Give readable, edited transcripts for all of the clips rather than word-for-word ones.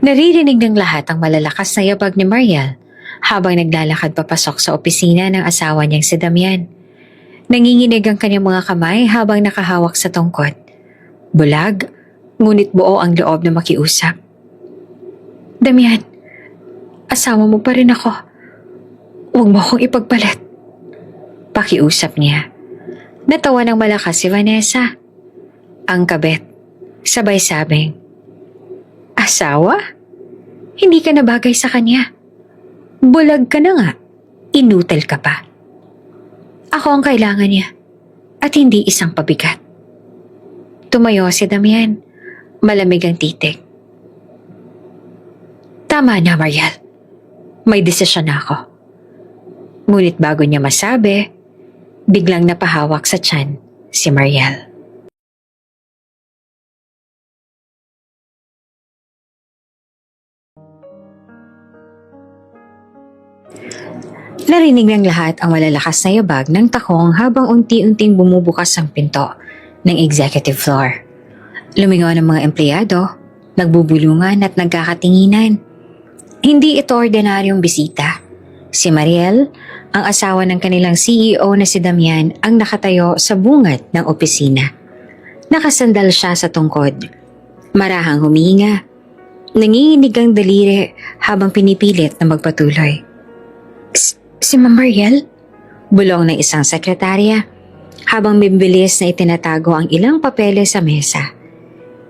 Naririnig ng lahat ang malalakas na yabag ni Mariel habang naglalakad papasok sa opisina ng asawa niyang si Damian. Nanginginig ang kanyang mga kamay habang nakahawak sa tungkod. Bulag, ngunit buo ang loob na makiusap. Damian, asawa mo pa rin ako. Huwag mo akong ipagpalit. Pakiusap niya. Natawa ng malakas si Vanessa. Ang kabit, sabay sabing, asawa? Hindi ka na bagay sa kanya. Bulag ka na nga. Inutil ka pa. Ako ang kailangan niya at hindi isang pabigat. Tumayo si Damian. Malamig ang titig. Tama na, Mariel. May desisyon na ako. Ngunit bago niya masabi, biglang napahawak sa tiyan si Mariel. Narinig ng lahat ang malalakas na yabag ng takong habang unti-unting bumubukas ang pinto ng executive floor. Lumingon ang mga empleyado, nagbubulungan at nagkakatinginan. Hindi ito ordinaryong bisita. Si Mariel, ang asawa ng kanilang CEO na si Damian, ang nakatayo sa bungad ng opisina. Nakasandal siya sa tungkod. Marahang humihinga. Nanginginig ang daliri habang pinipilit na magpatuloy. Si Ma'am Mariel? Bulong ng isang sekretarya habang bibilis na itinatago ang ilang papeles sa mesa.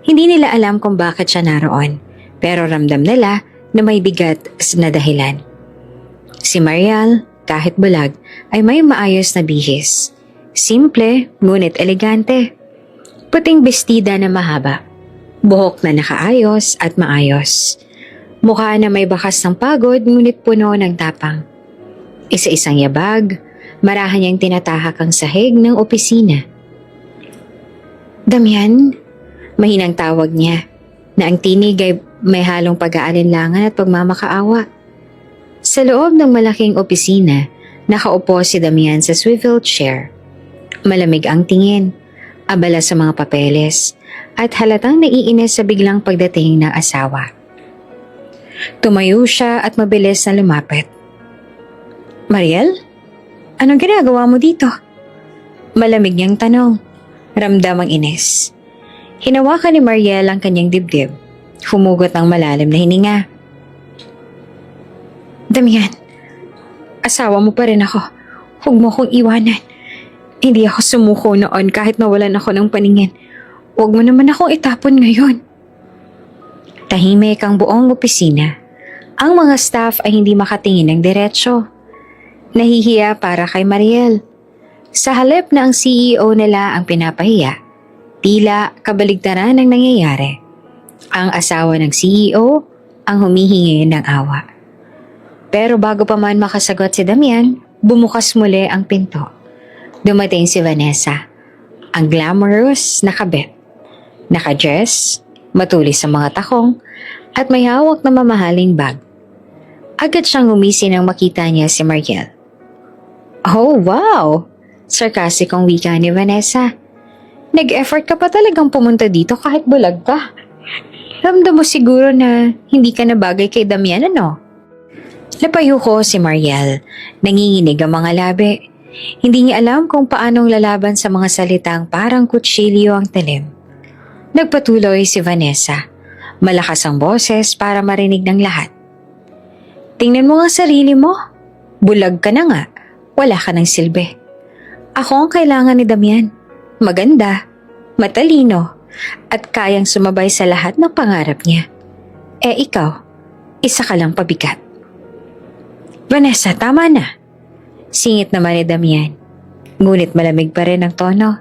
Hindi nila alam kung bakit siya naroon, pero ramdam nila na may bigat na dahilan. Si Mariel, kahit bulag, ay may maayos na bihis. Simple, ngunit elegante. Puting bestida na mahaba. Buhok na nakaayos at maayos. Mukha na may bakas ng pagod ngunit puno ng tapang. Isa-isang yabag, marahan niyang tinatahak ang sahig ng opisina. Damian, mahinang tawag niya, na ang tinig ay may halong pag-aalinlangan at pagmamakaawa. Sa loob ng malaking opisina, nakaupo si Damian sa swivel chair. Malamig ang tingin, abala sa mga papeles, at halatang naiinis sa biglang pagdating ng asawa. Tumayo siya at mabilis na lumapit. Mariel? Anong ginagawa mo dito? Malamig niyang tanong. Ramdam ang inis. Hinawakan ni Mariel ang kanyang dibdib. Humugot ng malalim na hininga. Damian, asawa mo pa rin ako. Huwag mo akong iwanan. Hindi ako sumuko noon kahit nawalan ako ng paningin. Huwag mo naman akong itapon ngayon. Tahimik ang buong opisina. Ang mga staff ay hindi makatingin ng diretsyo. Nahihiya para kay Mariel. Sa halip na ang CEO nila ang pinapahiya, tila kabaligtaran ang nangyayari. Ang asawa ng CEO ang humihingi ng awa. Pero bago pa man makasagot si Damian, bumukas muli ang pinto. Dumating si Vanessa, ang glamorous na kabit. Naka-dress, matulis sa mga takong, at may hawak na mamahaling bag. Agad siyang humisi nang makita niya si Mariel. Oh, wow! Sarcastic ang wika ni Vanessa. Nag-effort ka pa talagang pumunta dito kahit bulag ka. Ramdam mo siguro na hindi ka na bagay kay Damian, ano? Napayo ko si Mariel. Nanginginig ang mga labi. Hindi niya alam kung paanong lalaban sa mga salitang parang kutsilyo ang talim. Nagpatuloy si Vanessa. Malakas ang boses para marinig ng lahat. Tingnan mo nga sarili mo. Bulag ka na nga. Wala ka ng silbi. Ako ang kailangan ni Damian. Maganda, matalino, at kayang sumabay sa lahat ng pangarap niya. Ikaw, isa ka lang pabigat. Vanessa, tama na. Singit naman ni Damian. Ngunit malamig pa rin ang tono.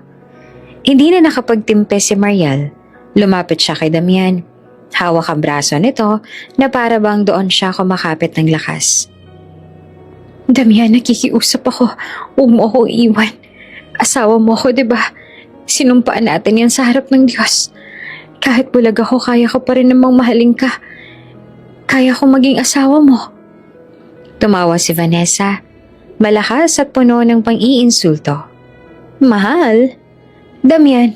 Hindi na nakapagtimpe si Mariel. Lumapit siya kay Damian. Hawak ang braso nito na para bang doon siya kumakapit ng lakas. Damian, nakikiusap ako. Huwag mo akong iwan. Asawa mo ako, diba? Sinumpaan natin yan sa harap ng Diyos. Kahit bulag ako, kaya ko pa rin namang mahalin ka. Kaya ko maging asawa mo. Tumawa si Vanessa. Malakas at puno ng pang-iinsulto. Mahal? Damian,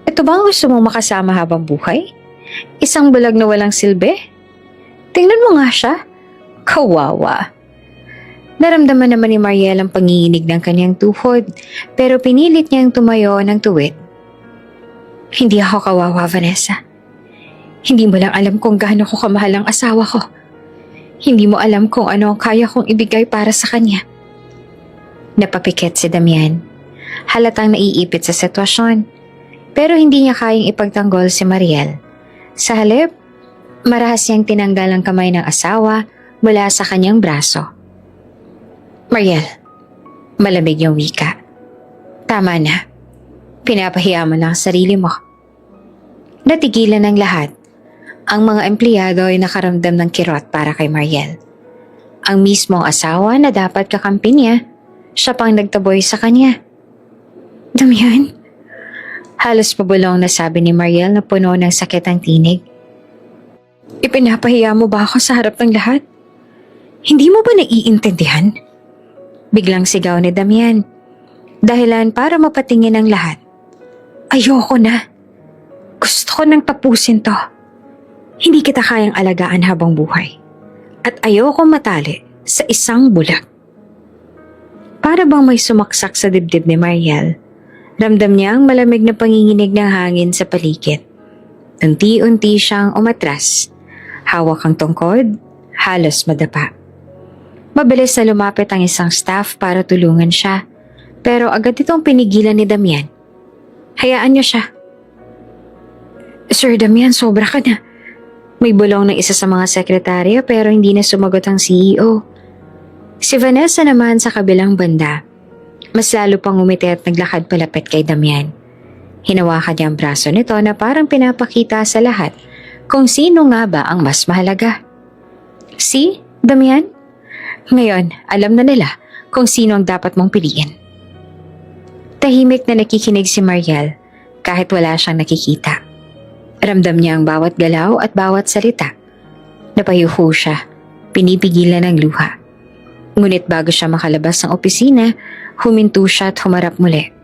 ito ba ang gusto mong makasama habang buhay? Isang bulag na walang silbi? Tingnan mo nga siya. Kawawa. Naramdaman naman ni Mariel ang panginginig ng kanyang tuhod, pero pinilit niyang tumayo ng tuwid. Hindi ako kawawa, Vanessa. Hindi mo lang alam kung gaano ko kamahal ang asawa ko. Hindi mo alam kung ano ang kaya kong ibigay para sa kanya. Napapikit si Damian. Halatang naiipit sa sitwasyon, pero hindi niya kayang ipagtanggol si Mariel. Sa halip, marahas niyang tinanggal ang kamay ng asawa mula sa kanyang braso. Mariel, malamig yung wika. Tama na. Pinapahiya mo lang ang sarili mo. Natigilan ng lahat. Ang mga empleyado ay nakaramdam ng kirot para kay Mariel. Ang mismong asawa na dapat kakampi niya, siya pang nagtaboy sa kanya. Damian? Halos pabulong na sabi ni Mariel na puno ng sakit ang tinig. Ipinapahiya mo ba ako sa harap ng lahat? Hindi mo ba naiintindihan? Biglang sigaw ni Damian. Dahilan para mapatingin ang lahat. Ayoko na. Gusto ko nang tapusin to. Hindi kita kayang alagaan habang buhay. At ayoko matali sa isang bulag. Para bang may sumaksak sa dibdib ni Mariel, ramdam niya ang malamig na panginginig ng hangin sa paligid. Unti-unti siyang umatras. Hawak ang tungkod, halos madapa. Mabilis na lumapit ang isang staff para tulungan siya, pero agad itong pinigilan ni Damian. Hayaan niyo siya. Sir Damian, sobra ka na. May bulong ng isa sa mga sekretarya pero hindi na sumagot ang CEO. Si Vanessa naman sa kabilang banda, mas lalo pang umiti at naglakad palapit kay Damian. Hinawakan niya ang braso nito na parang pinapakita sa lahat kung sino nga ba ang mas mahalaga. Si Damian? Ngayon, alam na nila kung sino ang dapat mong piliin. Tahimik na nakikinig si Mariel kahit wala siyang nakikita. Ramdam niya ang bawat galaw at bawat salita. Napayuho siya, pinipigilan ng luha. Ngunit bago siya makalabas ng opisina, huminto siya at humarap muli.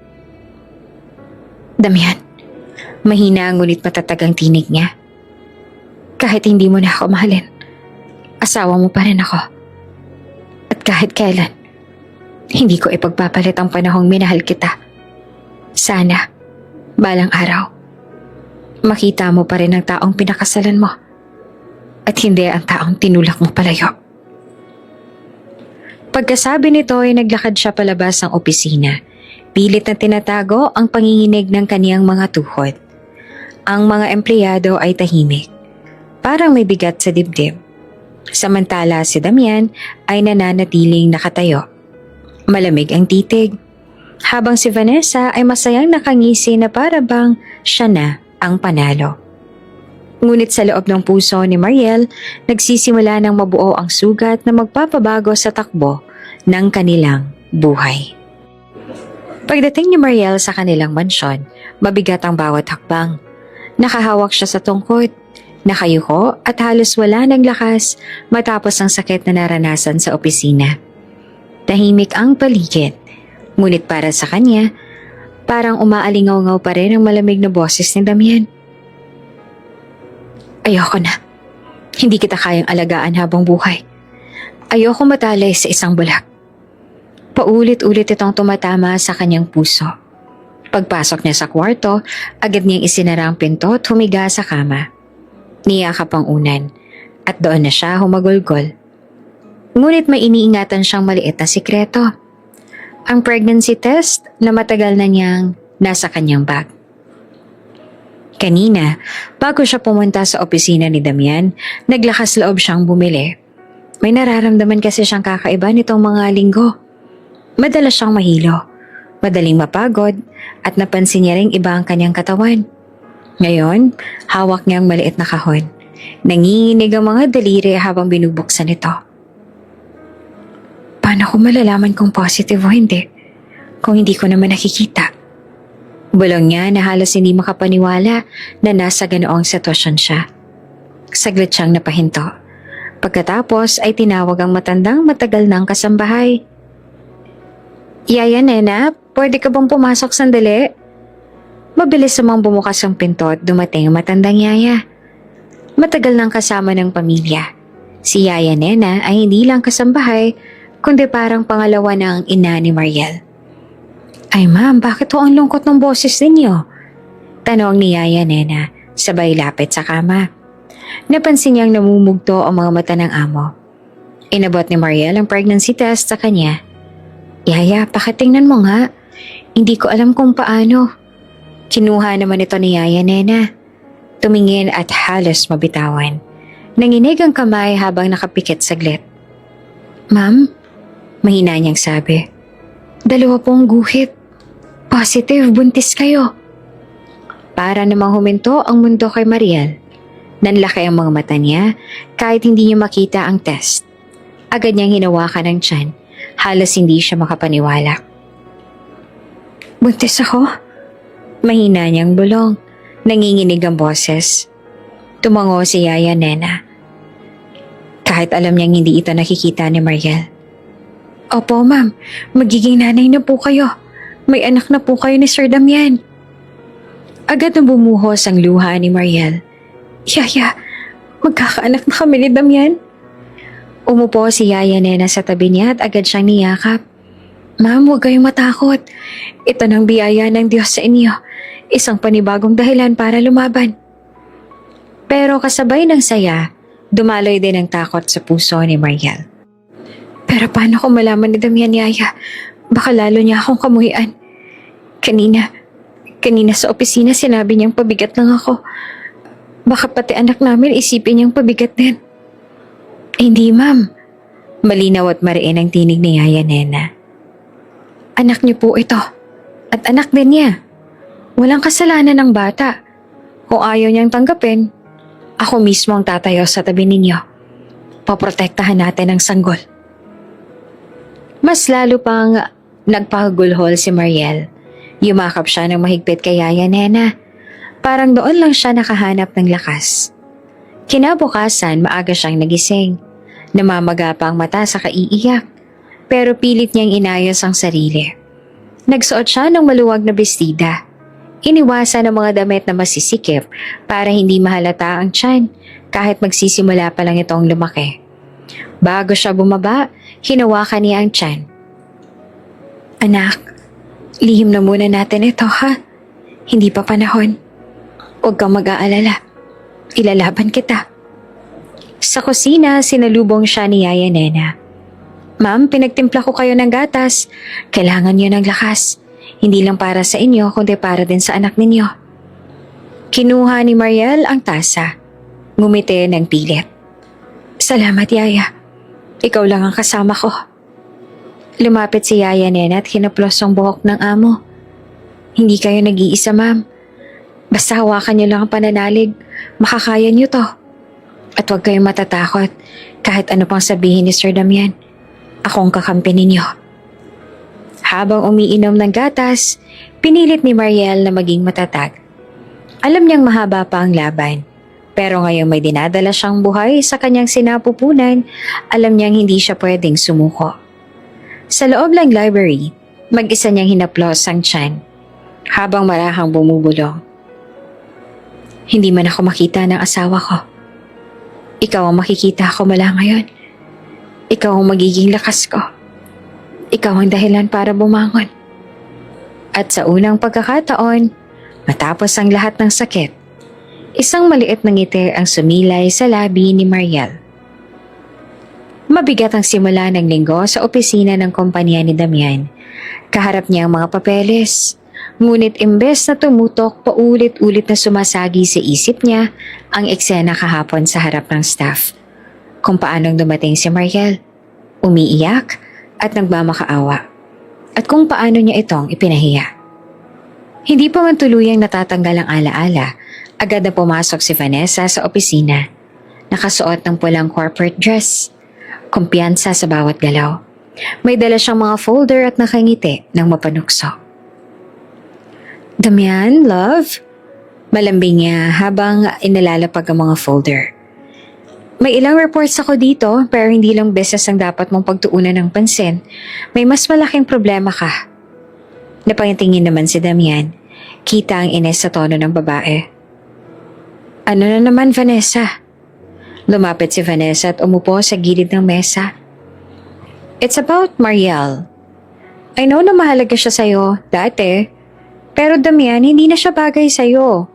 Damian, mahina ngunit matatag ang tinig niya. Kahit hindi mo na ako mahalin, asawa mo pa rin ako. At kahit kailan, hindi ko ipagpapalit ang panahong minahal kita. Sana, balang araw, makita mo pa rin ang taong pinakasalan mo at hindi ang taong tinulak mo palayo. Pagkasabi nito ay naglakad siya palabas ng opisina. Pilit na tinatago ang panginginig ng kaniyang mga tuhod. Ang mga empleyado ay tahimik. Parang may bigat sa dibdib. Samantala si Damian ay nananatiling nakatayo. Malamig ang titig. Habang si Vanessa ay masayang nakangisi na para bang siya na ang panalo. Ngunit sa loob ng puso ni Mariel, nagsisimula ng mabuo ang sugat na magpapabago sa takbo ng kanilang buhay. Pagdating ni Mariel sa kanilang mansyon, mabigat ang bawat hakbang. Nakahawak siya sa tungkod, nakayuko at halos wala ng lakas matapos ang sakit na naranasan sa opisina. Tahimik ang paligid, ngunit para sa kanya, parang umaalingaw-ngaw pa rin ang malamig na boses ni Damian. Ayoko na. Hindi kita kayang alagaan habang buhay. Ayoko matali sa isang bulag. Paulit-ulit itong tumatama sa kanyang puso. Pagpasok niya sa kwarto, agad niyang isinara ang pinto at humiga sa kama. Niyakap ang unan at doon na siya humagulgol. Ngunit may iniingatan siyang maliit na sikreto. Ang pregnancy test na matagal na niyang nasa kanyang bag. Kanina, bago siya pumunta sa opisina ni Damian, naglakas loob siyang bumili. May nararamdaman kasi siyang kakaiba nitong mga linggo. Madalas siyang mahilo, madaling mapagod, at napansin niya ring iba ang kanyang katawan. Ngayon, hawak niya ang maliit na kahon. Nanginginig ang mga daliri habang binubuksan ito. Paano ko malalaman kung positive o hindi? Kung hindi ko naman nakikita. Bulong niya na halos hindi makapaniwala na nasa ganoong sitwasyon siya. Saglit siyang napahinto. Pagkatapos ay tinawag ang matandang matagal ng kasambahay. Yaya Nena, pwede ka bang pumasok sandali? Mabilis namang bumukas ang pinto at dumating ang matandang yaya. Matagal nang kasama ng pamilya. Si Yaya Nena ay hindi lang kasambahay, kundi parang pangalawa ng ina ni Mariel. Ay ma'am, bakit ho ang lungkot ng boses ninyo? Tanong ni Yaya Nena, sabay lapit sa kama. Napansin niyang namumugto ang mga mata ng amo. Inabot ni Mariel ang pregnancy test sa kanya. Yaya, pakitingnan mo nga. Hindi ko alam kung paano. Kinuha naman ito ni Yaya Nena. Tumingin at halos mabitawan. Nanginig ang kamay habang nakapikit saglit. Ma'am, mahina niyang sabi. 2 pong guhit. Positive, buntis kayo. Para namang huminto ang mundo kay Mariel. Nanlaki ang mga mata niya kahit hindi niya makita ang test. Agad niyang hinawakan ang tiyan. Halos hindi siya makapaniwala. Buntis ako? Mahina niyang bulong. Nanginginig ang boses. Tumango si Yaya Nena. Kahit alam niyang hindi ito nakikita ni Mariel. Opo ma'am, magiging nanay na po kayo. May anak na po kayo ni Sir Damian. Agad na bumuhos ang luha ni Mariel. Yaya, magkakaanak na kami ni Damian. Umupo si Yaya Nena sa tabi niya at agad siyang niyakap. Ma'am, huwag kayong matakot. Ito ng biyaya ng Diyos sa inyo. Isang panibagong dahilan para lumaban. Pero kasabay ng saya, dumaloy din ang takot sa puso ni Mariel. Pero paano ko malaman ni Damian, Yaya? Baka lalo niya akong kamuhian. Kanina sa opisina sinabi niyang pabigat lang ako. Baka pati anak namin isipin niyang pabigat din. Hindi ma'am. Malinaw at mariin ang tinig ni Yaya Nena. Anak niyo po ito. At anak din niya. Walang kasalanan ng bata. Kung ayaw niyang tanggapin, ako mismo ang tatayo sa tabi ninyo. Poprotektahan natin ang sanggol. Mas lalo pang nagpagulhol si Mariel. Yumakap siya ng mahigpit kay Yaya Nena. Parang doon lang siya nakahanap ng lakas. Kinabukasan, maaga siyang nagising. Namamaga pa ang mata sa kaiiyak. Pero pilit niyang inayos ang sarili. Nagsuot siya ng maluwag na bestida. Iniwasan ang mga damit na masisikip para hindi mahalata ang tiyan kahit magsisimula pa lang itong lumaki. Bago siya bumaba, hinawakan niya ang tiyan. Anak, lihim na muna natin ito ha. Hindi pa panahon. Huwag kang mag-aalala. Ilalaban kita. Sa kusina, sinalubong siya ni Yaya Nena. Ma'am, pinagtimpla ko kayo ng gatas. Kailangan niyo ng lakas. Hindi lang para sa inyo, kundi para din sa anak ninyo. Kinuha ni Mariel ang tasa. Ngumiti ng pilit. Salamat, Yaya. Ikaw lang ang kasama ko. Lumapit si Yaya Nena at hinaplos ang buhok ng amo. Hindi kayo nag-iisa, ma'am. Basta hawakan niyo lang ang pananalig. Makakaya niyo to. At huwag kayong matatakot kahit ano pang sabihin ni Sir Damian. Akong kakampi ninyo. Habang umiinom ng gatas, pinilit ni Mariel na maging matatag. Alam niyang mahaba pa ang laban. Pero ngayong may dinadala siyang buhay sa kanyang sinapupunan, alam niyang hindi siya pwedeng sumuko. Sa loob ng library, mag-isa niyang hinaplos ang tiyan. Habang marahang bumubulong. Hindi man ako makita ng asawa ko. Ikaw ang makikita ko mula ngayon. Ikaw ang magiging lakas ko. Ikaw ang dahilan para bumangon. At sa unang pagkakataon, matapos ang lahat ng sakit, isang maliit na ngiti ang sumilay sa labi ni Mariel. Mabigat ang simula ng linggo sa opisina ng kumpanya ni Damian. Kaharap niya ang mga papeles. Ngunit imbes na tumutok, paulit-ulit na sumasagi sa isip niya ang eksena kahapon sa harap ng staff. Kung paanong dumating si Mariel, umiiyak at nagmamakaawa. At kung paano niya itong ipinahiya. Hindi pa man tuluyang natatanggal ang alaala, agad na pumasok si Vanessa sa opisina. Nakasuot ng pulang corporate dress. Kumpiyansa sa bawat galaw. May dala siyang mga folder at nakangiti ng mapanukso. Damian, love? Malambing niya habang inalalapag ang mga folder. May ilang reports ako dito pero hindi lang business ang dapat mong pagtuunan ng pansin. May mas malaking problema ka. Napangitingin naman si Damian. Kita ang ines sa tono ng babae. Ano na naman, Vanessa? Lumapit si Vanessa at umupo sa gilid ng mesa. It's about Mariel. I know na mahalaga siya sa'yo, dati. Pero Damian, hindi na siya bagay sa'yo.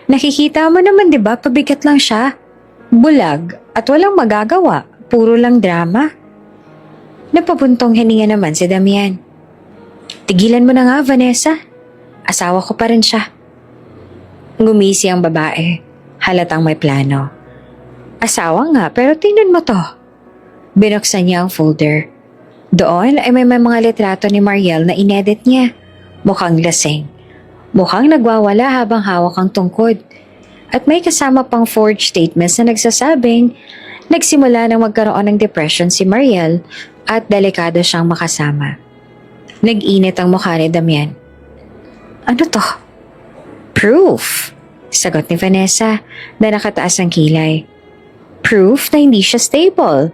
Nakikita mo naman 'di ba, pabigat lang siya. Bulag at walang magagawa, puro lang drama. Napabuntong hininga naman si Damian. Tigilan mo na nga, Vanessa. Asawa ko pa rin siya. Ngumisi ang babae, halatang may plano. Asawa nga, pero tingnan mo to. Binuksan niya ang folder. Doon ay may mga litrato ni Mariel na inedit niya. Mukhang lasing. Mukhang nagwawala habang hawak ang tungkod. At may kasama pang forged statements na nagsasabing nagsimula nang magkaroon ng depression si Mariel at delikado siyang makasama. Nag-init ang mukha ni Damian. Ano to? Proof, sagot ni Vanessa na nakataas ang kilay. Proof na hindi siya stable.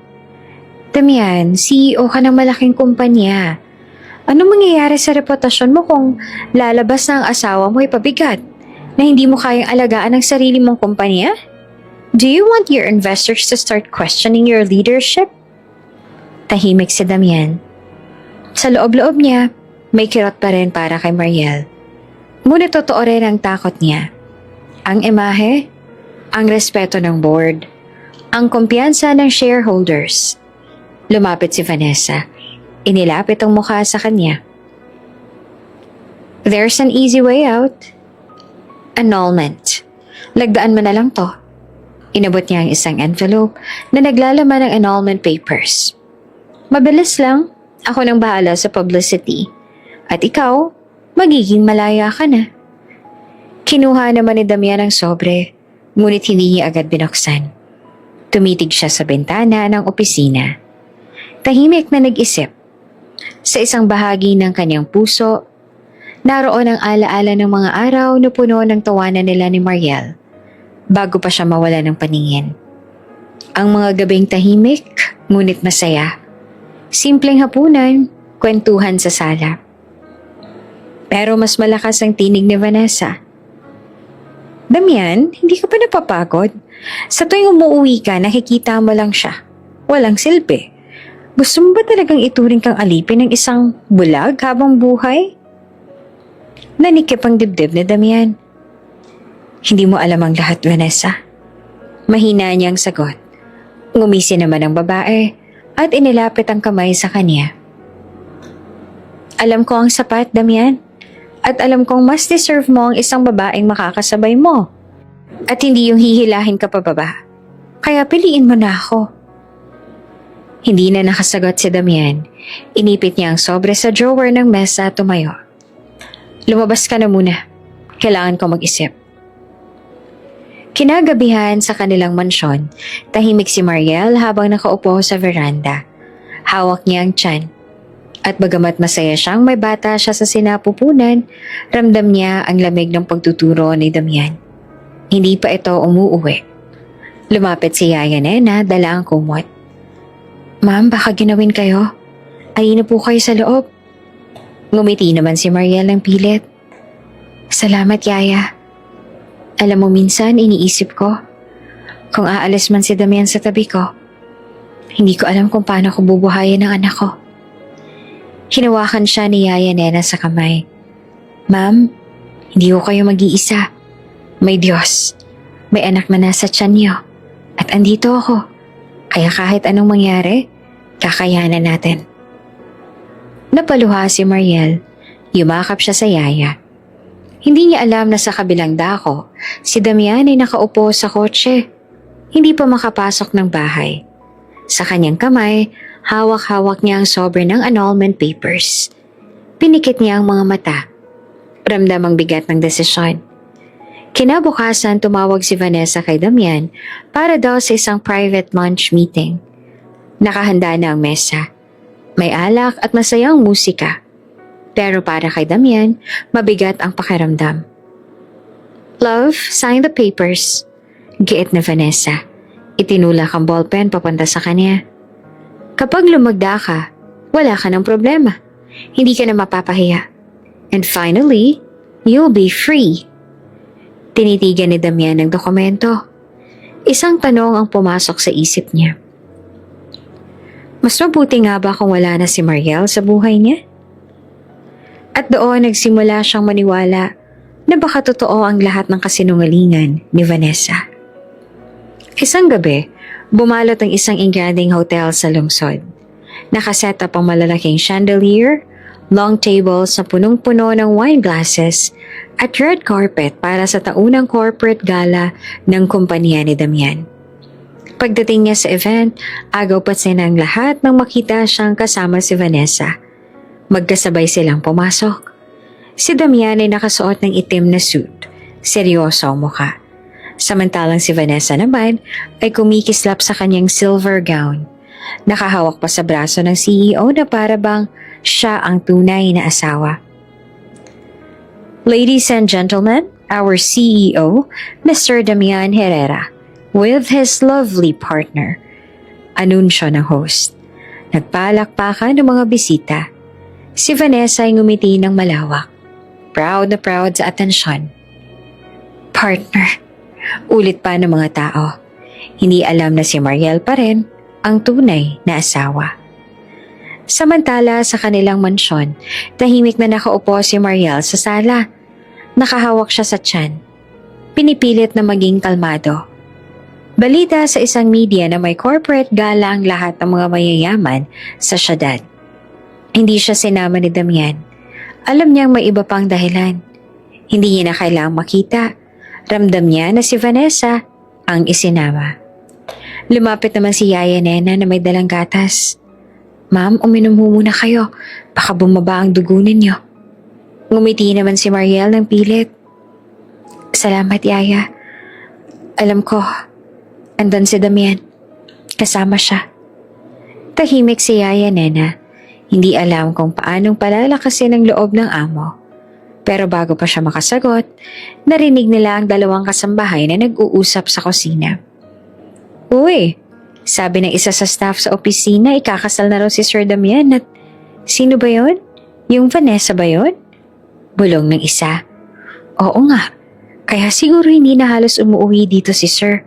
Damian, CEO ka ng malaking kumpanya. Ano mangyayari sa reputasyon mo kung lalabas na ang asawa mo ay pabigat na hindi mo kayang alagaan ang sarili mong kumpanya? Do you want your investors to start questioning your leadership? Tahimik si Damian. Sa loob-loob niya, may kirot pa rin para kay Mariel. Ngunit totoo rin ang takot niya. Ang imahe, ang respeto ng board, ang kumpiyansa ng shareholders. Lumapit si Vanessa. Inilapit ang mukha sa kanya. There's an easy way out. Annulment. Lagdaan mo na lang to. Inabot niya ang isang envelope na naglalaman ng annulment papers. Mabilis lang. Ako nang bahala sa publicity. At ikaw, magiging malaya ka na. Kinuha naman ni Damian ang sobre, ngunit hindi niya agad binuksan. Tumitig siya sa bintana ng opisina. Tahimik na nag-isip. Sa isang bahagi ng kanyang puso, naroon ang alaala ng mga araw na puno ng tawanan nila ni Mariel bago pa siya mawala ng paningin. Ang mga gabing tahimik, ngunit masaya. Simpleng hapunan, kwentuhan sa sala. Pero mas malakas ang tinig ni Vanessa. Damian, hindi ka pa napapagod? Sa tuwing umuwi ka, nakikita mo lang siya. Walang silbi. Gusto mo ba talagang ituring kang alipin ng isang bulag habang buhay? Nanikip ang dibdib ni Damian. Hindi mo alam ang lahat, Vanessa. Mahina niyang sagot. Ngumisi naman ang babae at inilapit ang kamay sa kanya. Alam ko ang sapat, Damian. At alam kong mas deserve mo ang isang babaeng makakasabay mo. At hindi yung hihilahin ka pababa. Kaya piliin mo na ako. Hindi na nakasagot si Damian. Inipit niya ang sobre sa drawer ng mesa at tumayo. Lumabas ka na muna. Kailangan ko mag-isip. Kinagabihan sa kanilang mansyon, tahimik si Mariel habang nakaupo sa veranda. Hawak niya ang tiyan. At bagamat masaya siyang may bata siya sa sinapupunan, ramdam niya ang lamig ng pagtuturo ni Damian. Hindi pa ito umuuwi. Lumapit si Yaya Nena, dala ang kumot. Ma'am, baka ginawin kayo. Ay na po kayo sa loob. Ngumiti naman si Mariel ng pilit. Salamat, Yaya. Alam mo, minsan iniisip ko, kung aalis man si Damian sa tabi ko, hindi ko alam kung paano ko bubuhayin ang anak ko. Hinawakan siya ni Yaya Nena sa kamay. Ma'am, hindi ko kayo mag-iisa. May Diyos. May anak na nasa tiyan niyo. At andito ako. Kaya kahit anong mangyari, kakayanan natin. Napaluha si Mariel. Yumakap siya sa Yaya. Hindi niya alam na sa kabilang dako, si Damian ay nakaupo sa kotse. Hindi pa makapasok ng bahay. Sa kanyang kamay, hawak-hawak niya ang sobre ng annulment papers. Pinikit niya ang mga mata. Ramdam ang bigat ng desisyon. Kinabukasan, tumawag si Vanessa kay Damian para daw sa isang private lunch meeting. Nakahanda na ang mesa. May alak at masayang musika. Pero para kay Damian, mabigat ang pakiramdam. Love, sign the papers. Giit na Vanessa. Itinulak ang ballpen papunta sa kanya. Kapag lumagda ka, wala ka ng problema. Hindi ka na mapapahiya. And finally, you'll be free. Tinitigan ni Damian ang dokumento. Isang tanong ang pumasok sa isip niya. Mas mabuti nga ba kung wala na si Mariel sa buhay niya? At doon nagsimula siyang maniwala na baka totoo ang lahat ng kasinungalingan ni Vanessa. Isang gabi, bumalot ang isang engranding hotel sa lungsod. Nakaset up ang malalaking chandelier, long tables na punong-puno ng wine glasses at red carpet para sa taunang corporate gala ng kumpanya ni Damian. Pagdating niya sa event, agaw pa ang lahat nang makita siyang kasama si Vanessa. Magkasabay silang pumasok. Si Damian ay nakasuot ng itim na suit, seryoso ang mukha. Samantalang si Vanessa naman ay kumikislap sa kanyang silver gown. Nakahawak pa sa braso ng CEO na para bang siya ang tunay na asawa. Ladies and gentlemen, our CEO, Mr. Damian Herrera, with his lovely partner. Anunsyo ng host. Nagpalakpakan ng mga bisita. Si Vanessa ay ngumiti ng malawak. Proud na proud sa atensyon. Partner. Ulit pa ng mga tao. Hindi alam na si Mariel pa rin ang tunay na asawa. Samantala sa kanilang mansyon, tahimik na nakaupo si Mariel sa sala. Nakahawak siya sa tiyan. Pinipilit na maging kalmado. Balita sa isang media na may corporate gala ang lahat ng mga mayayaman sa syudad. Hindi siya sinama ni Damian. Alam niyang may iba pang dahilan. Hindi niya na kailangang makita. Ramdam niya na si Vanessa ang isinama. Lumapit naman si Yaya Nena na may dalang gatas. Ma'am, uminom muna kayo. Baka bumaba ang dugo ninyo. Ngumiti naman si Mariel ng pilit. Salamat, Yaya. Alam ko, andun si Damian. Kasama siya. Tahimik si Yaya Nena. Hindi alam kung paanong palalakasin ang loob ng amo. Pero bago pa siya makasagot, narinig nila ang dalawang kasambahay na nag-uusap sa kusina. Uy, sabi ng isa sa staff sa opisina, ikakasal na raw si Sir Damian at sino ba yun? Yung Vanessa ba yun? Bulong ng isa. Oo nga, kaya siguro hindi na halos umuwi dito si Sir.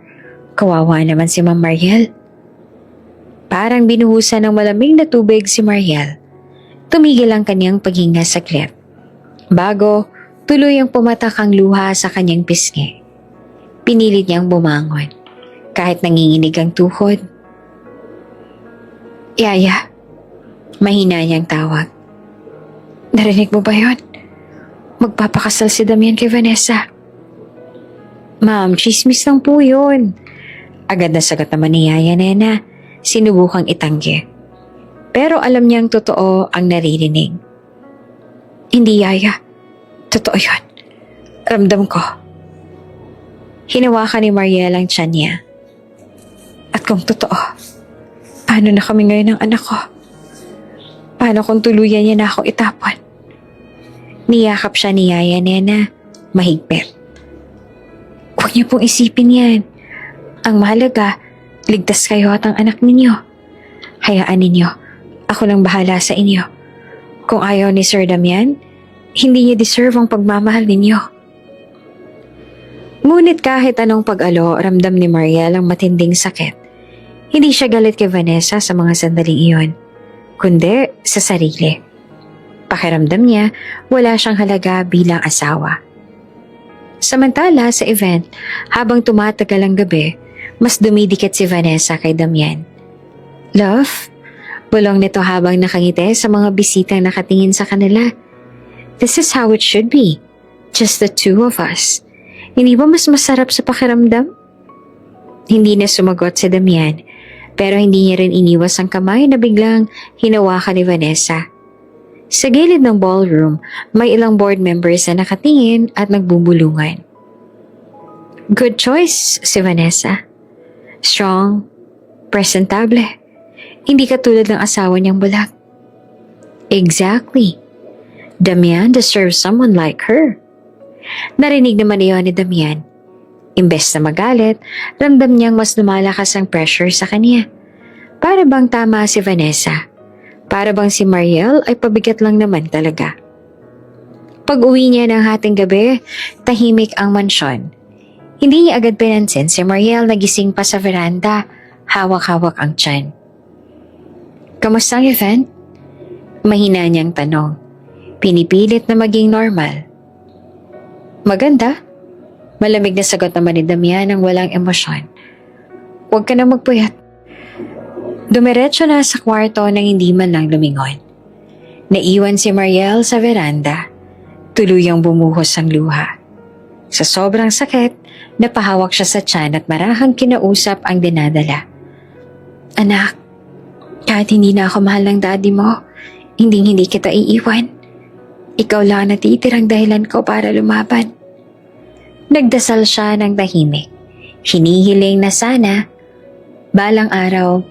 Kawawa naman si Ma'am Mariel. Parang binuhusan ng malamig na tubig si Mariel. Tumigil ang kanyang paghinga saglit. Bago, tuloy ang pumatak ang luha sa kanyang pisngi. Pinilit niyang bumangon, kahit nanginginig ang tuhod. Yaya, mahina niyang tawag. Narinig mo ba yun? Magpapakasal si Damian kay Vanessa. Ma'am, chismis lang po yun. Agad na sagot naman ni Yaya Nena, sinubukang itanggi. Pero alam niyang totoo ang naririnig. Hindi, Yaya. Totoo yun. Ramdam ko. Hinawakan ni Mariel ang tiyan niya. At kung totoo, paano na kami ngayon ng anak ko? Paano kung tuluyan niya na ako itapon? Niyakap siya ni Yaya Nena, mahigpit. Huwag niyo pong isipin yan. Ang mahalaga, ligtas kayo at ang anak ninyo. Hayaan ninyo, ako nang bahala sa inyo. Kung ayaw ni Sir Damian, hindi niya deserve ang pagmamahal ninyo. Ngunit kahit anong pag-alo, ramdam ni Mariel ang matinding sakit. Hindi siya galit kay Vanessa sa mga sandaling iyon, kundi sa sarili. Pakiramdam niya, wala siyang halaga bilang asawa. Samantala sa event, habang tumatagal ang gabi, mas dumidikit si Vanessa kay Damian. Love, bulong nito habang nakangiti sa mga bisitang nakatingin sa kanila. This is how it should be. Just the two of us. Hindi ba mas masarap sa pakiramdam? Hindi na sumagot si Damian, pero hindi niya rin iniwas ang kamay na biglang hinawakan ni Vanessa. Sa gilid ng ballroom, may ilang board members na nakatingin at nagbubulungan. Good choice si Vanessa. Strong, presentable. Hindi katulad ng asawa niyang bulag. Exactly. Damian deserves someone like her. Narinig naman iyon ni Damian. Imbes na magalit, ramdam niyang mas lumalakas ang pressure sa kanya. Para bang tama si Vanessa. Para bang si Mariel ay pabigat lang naman talaga. Pag uwi niya ng hating gabi, tahimik ang mansyon. Hindi niya agad pinansin si Mariel na gising pa sa veranda, hawak-hawak ang tiyan. Kamusta ang event? Mahina niyang tanong. Pinipilit na maging normal. Maganda. Malamig na sagot naman ni Damian ng walang emosyon. Huwag ka na magpuyat. Dumiretso na sa kwarto nang hindi man lang lumingon. Naiwan si Mariel sa veranda. Tuluyang bumuhos ang luha. Sa sobrang sakit, napahawak siya sa tiyan at marahang kinausap ang dinadala. Anak, kahit hindi na ako mahal ng daddy mo, hindi kita iiwan. Ikaw lang natitirang dahilan ko para lumaban. Nagdasal siya ng tahimik. Hinihiling na sana, balang araw,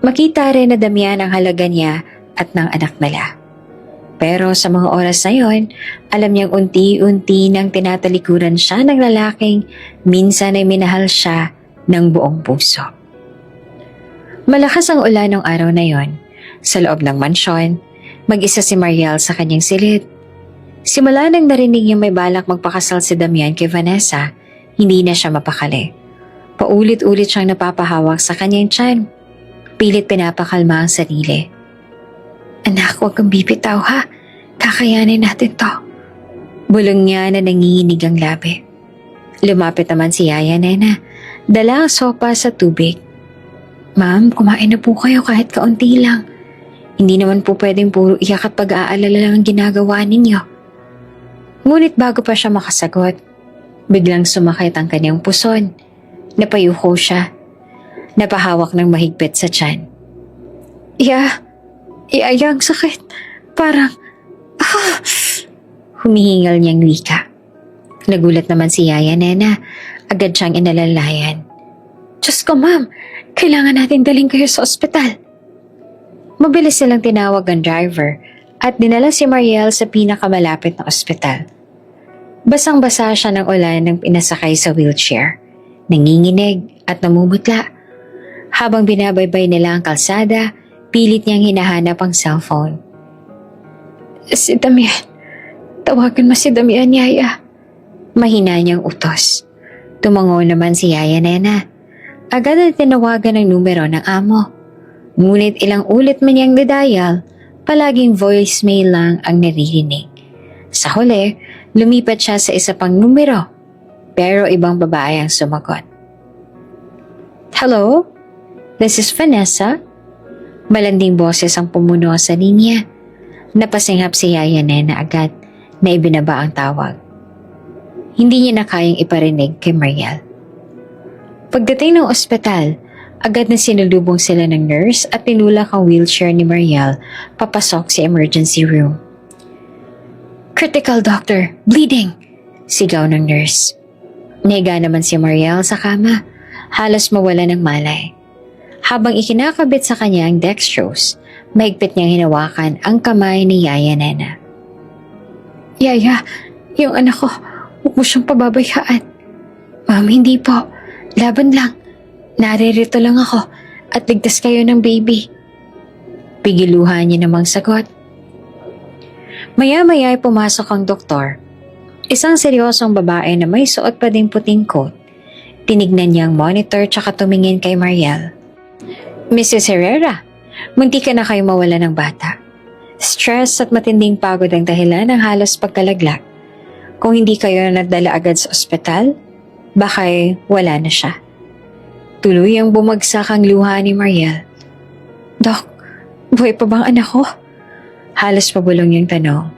makita rin na Damian ang halaga niya at ng anak nila. Pero sa mga oras na yon, alam niyang unti-unti nang tinatalikuran siya ng lalaking minsan ay minahal siya ng buong puso. Malakas ang ulan ng araw na yon. Sa loob ng mansyon, mag-isa si Mariel sa kanyang silid. Simula nang narinig niyang may balak magpakasal si Damian kay Vanessa, hindi na siya mapakali. Paulit-ulit siyang napapahawak sa kanyang tiyan. Pilit pinapakalma ang sarili. Anak, huwag kang bibitaw ha. Kakayanin natin to. Bulong niya na nanginginig ang labi. Lumapit naman si Yaya Nena. Dala ang sopa sa tubig. Ma'am, kumain na po kayo kahit kaunti lang. Hindi naman po pwedeng puro iyak at pag-aalala lang ang ginagawa ninyo. Ngunit bago pa siya makasagot, biglang sumakit ang kanyang puson. Napayuko siya. Napahawak ng mahigpit sa tiyan. Ang sakit. Parang, Humihingal niyang wika. Nagulat naman si Yaya Nena. Agad siyang inalalayan. Diyos ko ma'am, kailangan natin daling kayo sa ospital. Mabilis silang tinawag ang driver at dinala si Mariel sa pinakamalapit na ospital. Basang-basa siya ng ulan nang pinasakay sa wheelchair. Nanginginig at namumutla. Habang binabaybay nila ang kalsada, pilit niyang hinahanap ang cellphone. Si Damian. Tawagan mo si Damian, Yaya. Mahina niyang utos. Tumango naman si Yaya Nena. Agad na tinawagan ang numero ng amo. Ngunit ilang ulit man niyang didial, palaging voicemail lang ang naririnig. Sa huli, lumipat siya sa isa pang numero, pero ibang babae ang sumagot. Hello? This is Vanessa? Malanding boses ang pumuno sa linya. Napasinghap si Yaya Nena agad na ibinaba ang tawag. Hindi niya na kayang iparinig kay Mariel. Pagdating ng ospital, agad na sinulubong sila ng nurse at tinulak ang wheelchair ni Mariel papasok sa emergency room. Critical doctor, bleeding! Sigaw ng nurse. Nega naman si Mariel sa kama, halos mawala ng malay. Habang ikinakabit sa kanya ang dextrose, mahigpit niyang hinawakan ang kamay ni Yaya Nena. Yaya, yung anak ko, huwag mo siyang pababayaan. Ma'am, hindi po. Laban lang. Naririto lang ako at ligtas kayo ng baby. Pigiluhan niya namang sagot. Maya-maya ay pumasok ang doktor. Isang seryosong babae na may suot pa ding puting coat. Tinignan niya ang monitor tsaka tumingin kay Mariel. Mrs. Herrera, munti ka na kayo mawala ng bata. Stress at matinding pagod ang dahilan ng halos pagkalaglag. Kung hindi kayo nadala agad sa ospital, baka wala na siya. Tuluyang bumagsak ang luha ni Mariel. Dok, buhay pa bang anak ko? Halos pabulong yung tanong.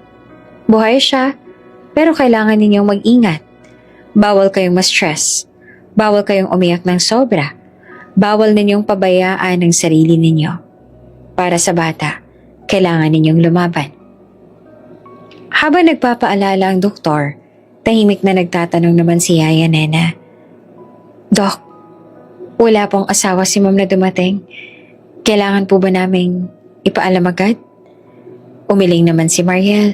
Buhay siya, pero kailangan ninyong mag-ingat. Bawal kayong ma-stress. Bawal kayong umiyak ng sobra. Bawal ninyong pabayaan ang sarili ninyo. Para sa bata, kailangan ninyong lumaban. Habang nagpapaalala ang doktor, tahimik na nagtatanong naman si Yaya Nena. Dok, wala pong asawa si Ma'am na dumating. Kailangan po ba naming ipaalam agad? Umiling naman si Mariel.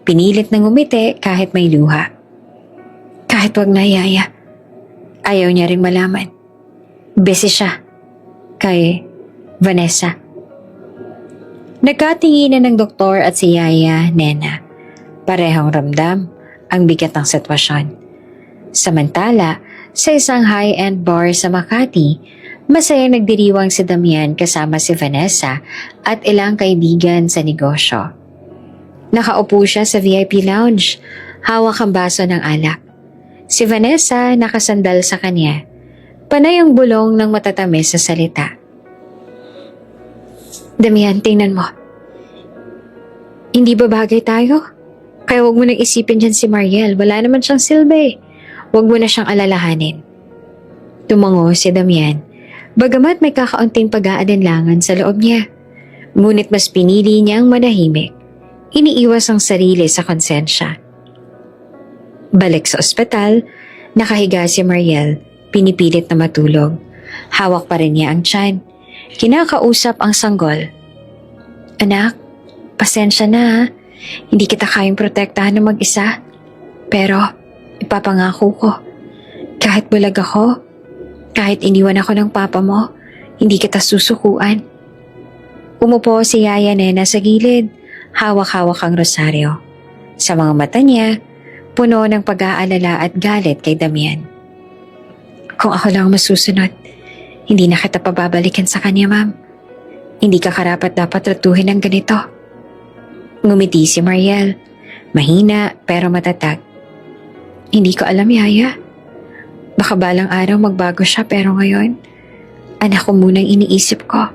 Pinilit ng umiti kahit may luha. Kahit wag na, Yaya. Ayaw niya ring malaman. Busy siya. Kay Vanessa. Nagkatinginan ng doktor at si Yaya Nena. Parehong ramdam ang bigat ng sitwasyon. Samantala, Sa isang high-end bar sa Makati, masaya nagdiriwang si Damian kasama si Vanessa at ilang kaibigan sa negosyo. Nakaupo siya sa VIP lounge, hawak ang baso ng alak. Si Vanessa nakasandal sa kanya, panay ang bulong ng matatamis sa salita. Damian, tingnan mo. Hindi ba bagay tayo? Kaya huwag mo nang isipin dyan si Mariel, wala naman siyang silbi. Huwag mo na siyang alalahanin. Tumango si Damian, bagamat may kakaunting pag-aalinlangan sa loob niya. Ngunit mas pinili niyang manahimik. Iniiwas ang sarili sa konsensya. Balik sa ospital, nakahiga si Mariel, pinipilit na matulog. Hawak pa rin niya ang tiyan. Kinakausap ang sanggol. Anak, pasensya na ha. Hindi kita kayang protektahan ng mag-isa. Pero, ipapangako ko. Kahit bulag ako, kahit iniwan ako ng papa mo, hindi kita susukuan. Umupo si Yaya Nena sa gilid, hawak-hawak ang rosaryo. Sa mga mata niya, puno ng pag-aalala at galit kay Damian. Kung ako lang masusunod, hindi na kita pababalikan sa kanya, ma'am. Hindi ka karapat dapat ratuhin ng ganito. Ngumiti si Mariel, mahina pero matatag. Hindi ko alam, Yaya. Baka balang araw magbago siya pero ngayon, anak ko munang iniisip ko.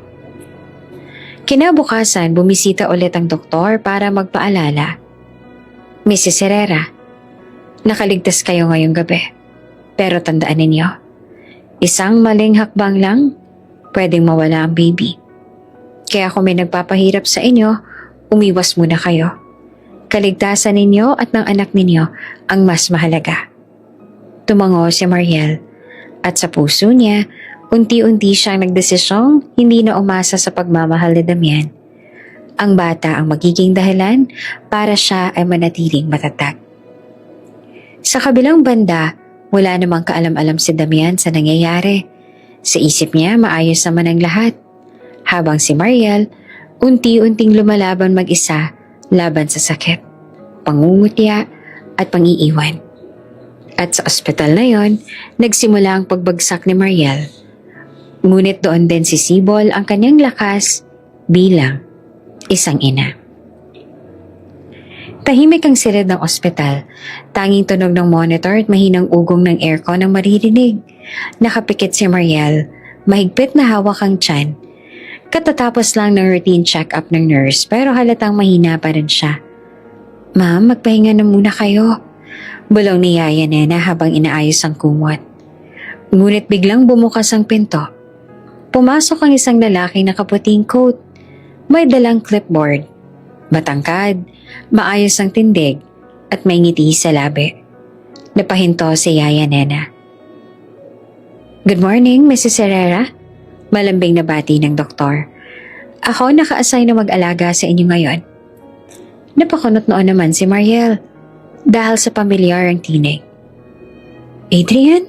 Kinabukasan, bumisita ulit ang doktor para magpaalala. Mrs. Herrera, nakaligtas kayo ngayong gabi. Pero tandaan ninyo, isang maling hakbang lang, pwedeng mawala ang baby. Kaya kung may nagpapahirap sa inyo, umiwas muna kayo. Kaligtasan ninyo at ng anak ninyo ang mas mahalaga. Tumango si Mariel at sa puso niya, unti-unti siyang nagdesisyong hindi na umasa sa pagmamahal ni Damian. Ang bata ang magiging dahilan para siya ay manatiling matatag. Sa kabilang banda, wala namang kaalam-alam si Damian sa nangyayari. Sa isip niya, maayos naman ang lahat. Habang si Mariel, unti-unting lumalaban mag-isa laban sa sakit, pangungutya at pang-iiwan. At sa ospital na yon, nagsimula ang pagbagsak ni Mariel. Ngunit doon din si Sibol ang kanyang lakas bilang isang ina. Tahimik ang silid ng ospital. Tanging tunog ng monitor at mahinang ugong ng aircon ang maririnig. Nakapikit si Mariel, mahigpit na hawak ang tiyan. Katatapos lang ng routine check-up ng nurse pero halatang mahina pa rin siya. Ma'am, magpahinga na muna kayo. Bulong ni Yaya Nena habang inaayos ang kumot. Ngunit biglang bumukas ang pinto. Pumasok ang isang lalaking nakaputing coat. May dalang clipboard. Matangkad, maayos ang tindig at may ngiti sa labi. Napahinto si Yaya Nena. Good morning, Mrs. Herrera. Malambing na bati ng doktor. Ako naka-assign na mag-alaga sa inyo ngayon. Napakunot noon naman si Mariel dahil sa pamilyar ang tinig. Adrian?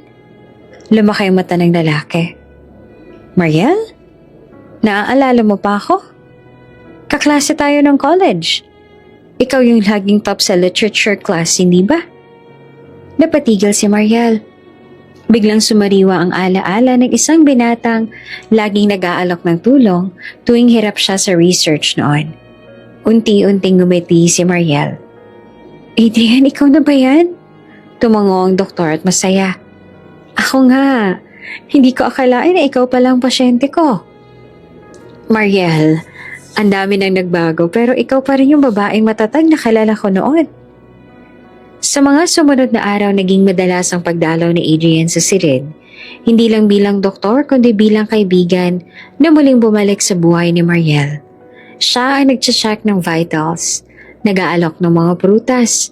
Lumaki ang mata ng lalaki. Mariel? Naaalala mo pa ako? Kaklase tayo ng college. Ikaw yung laging top sa literature class, hindi ba? Napatigil si Mariel. Biglang sumariwa ang alaala ng isang binatang laging nag-aalok ng tulong tuwing hirap siya sa research noon. Unti-unting ngumiti si Mariel. Adrian, ikaw na ba yan? Tumango ang doktor at masaya. Ako nga. Hindi ko akalain na ikaw pala ang pasyente ko. Mariel, ang dami nang nagbago pero ikaw pa rin yung babaeng matatag na kilala ko noon. Sa mga sumunod na araw naging madalas ang pagdalaw ni Adrian sa silid, hindi lang bilang doktor kundi bilang kaibigan na muling bumalik sa buhay ni Mariel. Siya ay nagche-check ng vitals, nag-aalok ng mga prutas,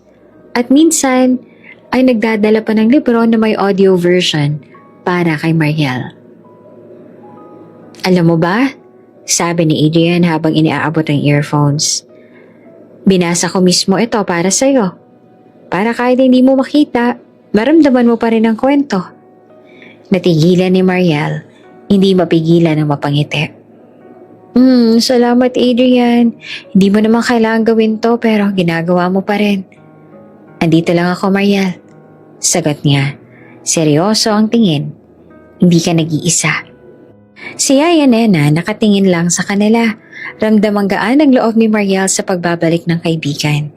at minsan ay nagdadala pa ng libro na may audio version para kay Mariel. Alam mo ba? Sabi ni Adrian habang iniaabot ang earphones. Binasa ko mismo ito para sa'yo. Para kahit hindi mo makita, maramdaman mo pa rin ang kwento. Natigilan ni Mariel, hindi mapigilan ang mapangiti. Salamat Adrian. Hindi mo naman kailangan gawin to pero ginagawa mo pa rin. Andito lang ako, Mariel. Sagot niya. Seryoso ang tingin. Hindi ka nag-iisa. Si Yaya Nena nakatingin lang sa kanila. Ramdam ang gaan ng loob ni Mariel sa pagbabalik ng kaibigan.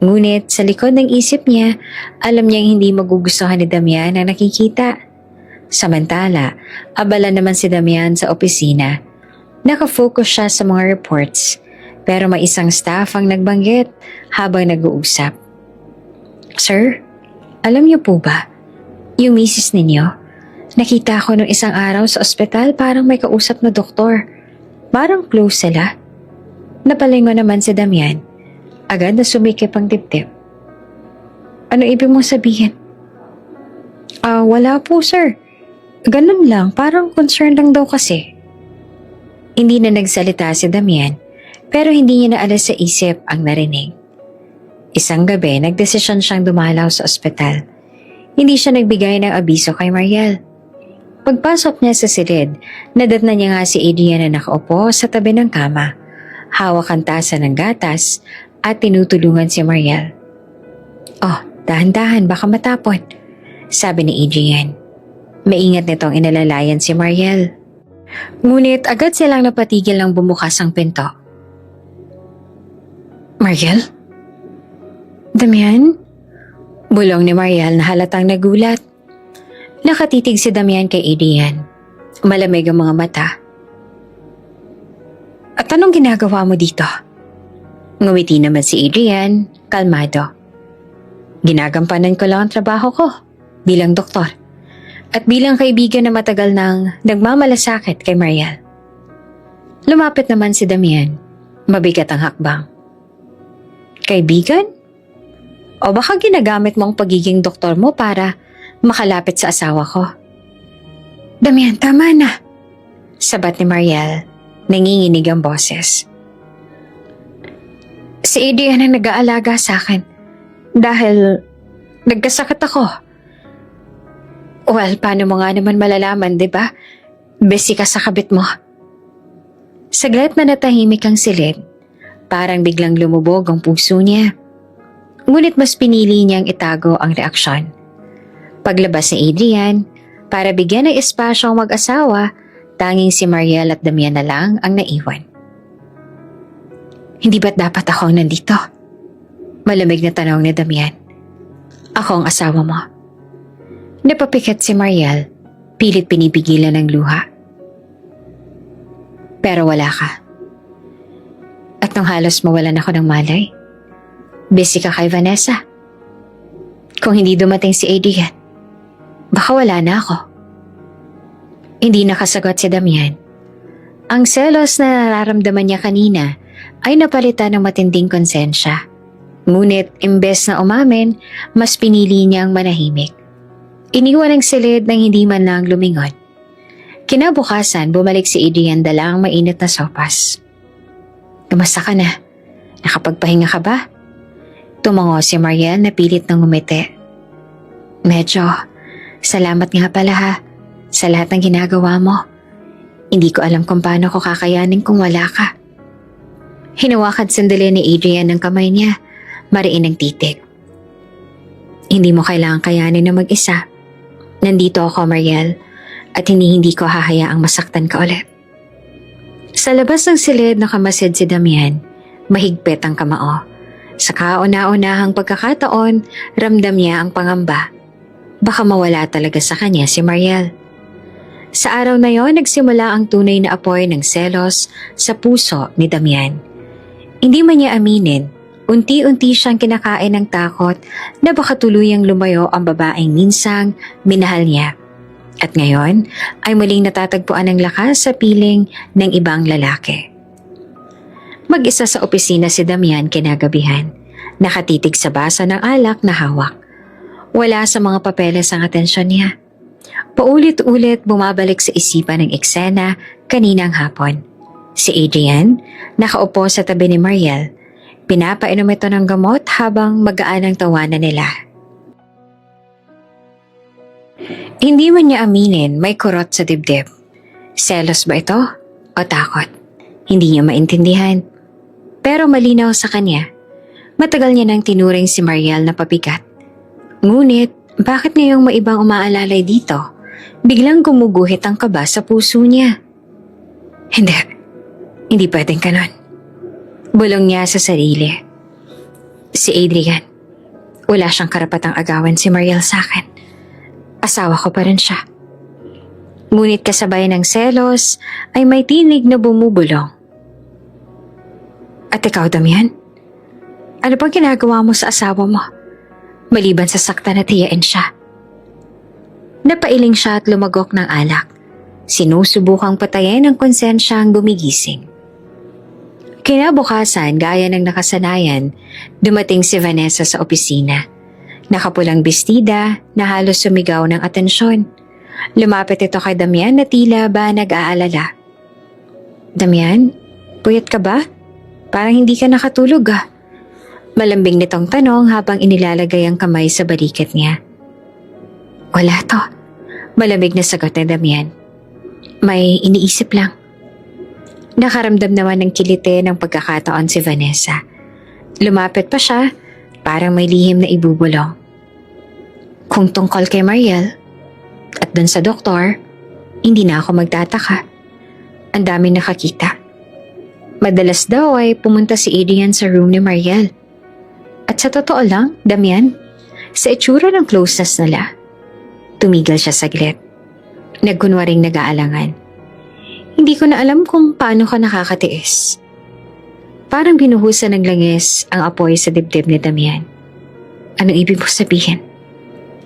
Ngunit sa likod ng isip niya, alam niyang hindi magugustuhan ni Damian ang nakikita. Samantala, abala naman si Damian sa opisina. Nakafocus siya sa mga reports, pero may isang staff ang nagbanggit habang nag-uusap. Sir, alam niyo po ba, yung misis ninyo, nakita ko nung isang araw sa ospital parang may kausap na doktor. Parang close sila. Napalingon naman si Damian. Agad na sumikip ang dibdib. Ano ibig mong sabihin? Wala po sir. Ganun lang, parang concerned lang daw kasi. Hindi na nagsalita si Damian, pero hindi niya naalis sa isip ang narinig. Isang gabi, nagdesisyon siyang dumalaw sa ospital. Hindi siya nagbigay ng abiso kay Mariel. Pagpasok niya sa silid, nadatnan niya nga si Adrian na nakaupo sa tabi ng kama. Hawak ang tasa ng gatas at tinutulungan si Mariel. Oh, dahan-dahan, baka matapon, sabi ni Adrian. Maingat nitong inalalayan si Mariel. Ngunit agad silang napatigil nang bumukas ang pinto. Mariel? Damian? Bulong ni Mariel na halatang nagulat. Nakatitig si Damian kay Adrian. Malamig ang mga mata. At anong ginagawa mo dito? Ngumiti naman si Adrian, kalmado. Ginagampanan ko lang ang trabaho ko bilang doktor at bilang kaibigan na matagal nang nagmamalasakit kay Mariel. Lumapit naman si Damian. Mabigat ang hakbang. Kaibigan? O baka ginagamit mo ang pagiging doktor mo para makalapit sa asawa ko? Damian, tama na. Sabat ni Mariel, nanginginig ang boses. Si Adrian ang nag-aalaga sa akin dahil nagkasakit ako. Well, paano mo nga naman malalaman, di ba? Busy ka sa kabit mo. Saglit na natahimik ang silid. Parang biglang lumubog ang puso niya. Ngunit mas pinili niyang itago ang reaksyon. Paglabas ni Adrian, para bigyan ng espasyo ang mag-asawa, tanging si Mariel at Damian na lang ang naiwan. Hindi ba't dapat ako nandito? Malamig na tanong ni Damian. Ako ang asawa mo. Napapikit si Mariel, pilit pinipigilan ng luha. Pero wala ka. At nung halos mawalan ako ng malay, busy ka kay Vanessa. Kung hindi dumating si Adrian, baka wala na ako. Hindi nakasagot si Damian. Ang selos na nararamdaman niya kanina ay napalitan ng matinding konsensya. Ngunit imbes na umamin, mas pinili niyang manahimik. Iniwan ang silid nang hindi man lang lumingon. Kinabukasan, bumalik si Adrian dala ang mainit na sopas. Kamusta ka na? Nakapagpahinga ka ba? Tumango si Mariel na pilit ng ngumiti. Medyo. Salamat nga pala ha, sa lahat ng ginagawa mo. Hindi ko alam kung paano ko kakayanin kung wala ka. Hinawakan sandali ni Adrian ng kamay niya, mariin ang titig. Hindi mo kailangan kayanin na mag-isa. Nandito ako, Mariel, at hindi ko hahayaang masaktan ka ulit. Sa labas ng silid nakamasid si Damian, mahigpit ang kamao. Sa kauna-unahang pagkakataon, ramdam niya ang pangamba. Baka mawala talaga sa kanya si Mariel. Sa araw na yon, nagsimula ang tunay na apoy ng selos sa puso ni Damian. Hindi man niya aminin, unti-unti siyang kinakain ng takot na baka tuluyang lumayo ang babaeng minsang minahal niya. At ngayon ay muling natatagpuan ng lakas sa piling ng ibang lalaki. Mag-isa sa opisina si Damian kinagabihan, nakatitig sa basa ng alak na hawak. Wala sa mga papeles ang atensyon niya. Paulit-ulit bumabalik sa isipan ng eksena kaninang hapon. Si Adrian, nakaupo sa tabi ni Mariel, pinapainom ito ng gamot habang magaan ang tawanan nila. Hindi man niya aminin, may kurot sa dibdib. Selos ba ito o takot? Hindi niya maintindihan. Pero malinaw sa kanya, matagal niya nang tinuring si Mariel na pabigat. Ngunit Bakit ngayong may ibang umaalalay dito? Biglang gumuguhit ang kaba sa puso niya. Hindi pwedeng ganon. Bulong niya sa sarili. Si Adrian, wala siyang karapatang agawan si Mariel sa akin. Asawa ko pa rin siya. Ngunit kasabay ng selos ay may tinig na bumubulong. At ikaw, Damian? Ano bang ginagawa mo sa asawa mo? Maliban sa saktan at hiyain siya. Napailing siya at lumagok ng alak. Sinusubukang patayin ang konsensyang gumigising. Kinabukasan, gaya ng nakasanayan, dumating si Vanessa sa opisina. Nakapulang bestida na halos sumigaw ng atensyon. Lumapit ito kay Damian na tila ba nag-aalala. Damian, puyat ka ba? Parang hindi ka nakatulog ah. Malambing nitong tanong habang inilalagay ang kamay sa balikat niya. Wala to. Malamig na sagot ni Damian. May iniisip lang. Nakaramdam naman ng kilite ng pagkakataon si Vanessa. Lumapit pa siya, parang may lihim na ibubulong. Kung tungkol kay Mariel at dun sa doktor, hindi na ako magtataka. Ang daming nakakita. Madalas daw ay pumunta si Adrian sa room ni Mariel. At sa totoo lang, Damian, sa itsura ng closeness nila, tumigil siya saglit. Nagkunwaring nag-aalangan. Hindi ko na alam kung paano ka nakakatiis. Parang binuhusan ng langis ang apoy sa dibdib ni Damian. Anong ibig mo sabihin?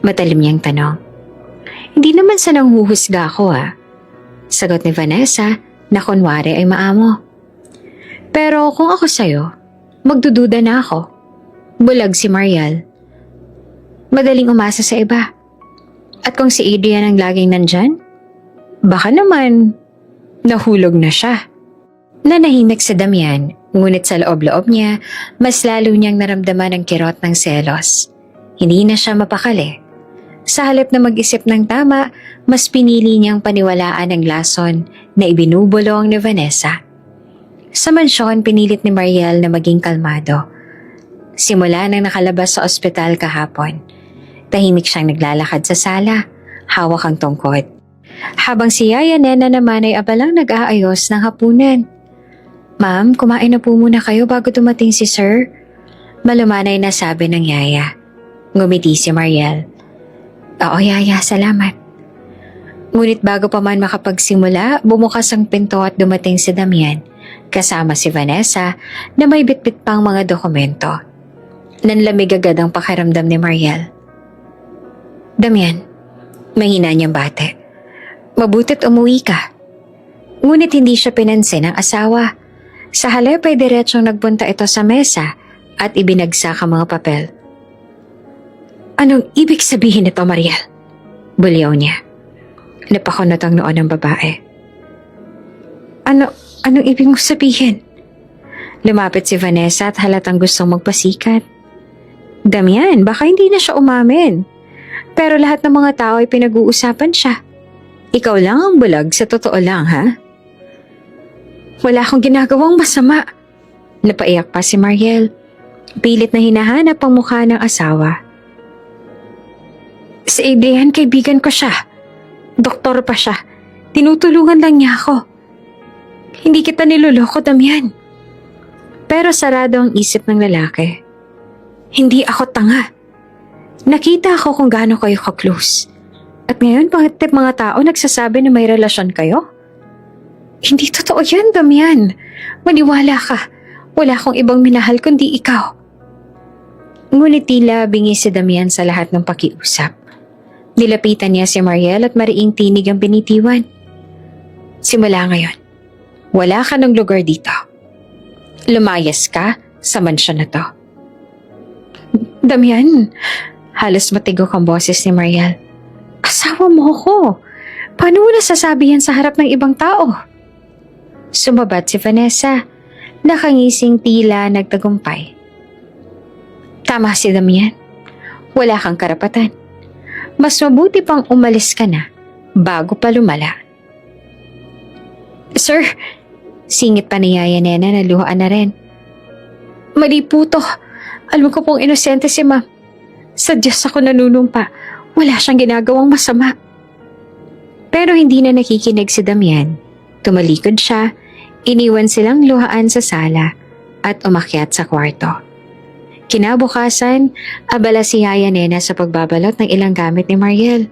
Matalim niyang tanong. Hindi naman sa nanghuhusga ako Sagot ni Vanessa na kunwari ay maamo. Pero kung ako sa'yo, magdududa na ako. Bulag si Mariel. Madaling umasa sa iba. At kung si Adrian ang laging nandyan, baka naman nahulog na siya. Nanahimik si Damian, ngunit sa loob-loob niya, mas lalo niyang naramdaman ang kirot ng selos. Hindi na siya mapakali. Sa halip na mag-isip ng tama, mas pinili niyang paniwalaan ang lason na ibinubulong ni Vanessa. Sa mansyon, pinilit ni Mariel na maging kalmado. Simula nang nakalabas sa ospital kahapon, tahimik siyang naglalakad sa sala, hawak ang tungkod. Habang si Yaya Nena naman ay abalang nag-aayos ng hapunan. Ma'am, kumain na po muna kayo bago dumating si Sir. Malumanay na sabi ng Yaya. Ngumiti si Mariel. Oo Yaya, salamat. Ngunit bago pa man makapagsimula, bumukas ang pinto at dumating si Damian, kasama si Vanessa na may bitbit pang mga dokumento. Nanlamig agad ang pakiramdam ni Mariel. Damian, mahina niyang bate. Mabuti't umuwi ka. Ngunit hindi siya pinansin ng asawa. Sa halip ay diretsong nagpunta ito sa mesa at ibinagsak ang mga papel. Anong ibig sabihin nito, Mariel? Bulyaw niya. Napakunot ang noon ng babae. Anong ibig mo sabihin? Lumapit si Vanessa at halatang gustong magpasikat. Damian, baka hindi na siya umamin. Pero lahat ng mga tao ay pinag-uusapan siya. Ikaw lang ang bulag sa totoo lang, ha? Wala akong ginagawang masama. Napaiyak pa si Mariel. Pilit na hinahanap ang mukha ng asawa. Si Adrian, kaibigan ko siya. Doktor pa siya. Tinutulungan lang niya ako. Hindi kita niloloko, Damian. Pero sarado ang isip ng lalaki. Hindi ako tanga. Nakita ako kung gaano kayo ka-close. At ngayon, bakit mga tao nagsasabi na may relasyon kayo? Hindi totoo yan, Damian. Maniwala ka. Wala akong ibang minahal kundi ikaw. Ngunit tila bingi si Damian sa lahat ng pakiusap. Nilapitan niya si Mariel at mariing tinig ang binitiwan. Simula ngayon, wala ka ng lugar dito. Lumayas ka sa mansyon na to. Damian, halos matigok ang boses ni Mariel. Asawa mo ako. Paano mo nasasabi yan sa harap ng ibang tao? Sumabat si Vanessa, nakangising tila nagtagumpay. Tama si Damian. Wala kang karapatan. Mas mabuti pang umalis ka na bago pa lumala. Sir, singit pa ni Yaya Nena na luhaan na rin. Mali po to. Alam ko pong inosente si Ma'am. Sa Diyos ako nanunumpa. Wala siyang ginagawang masama. Pero hindi na nakikinig si Damian. Tumalikod siya, iniwan silang luhaan sa sala at umakyat sa kwarto. Kinabukasan, abala si Yaya Nena sa pagbabalot ng ilang gamit ni Mariel.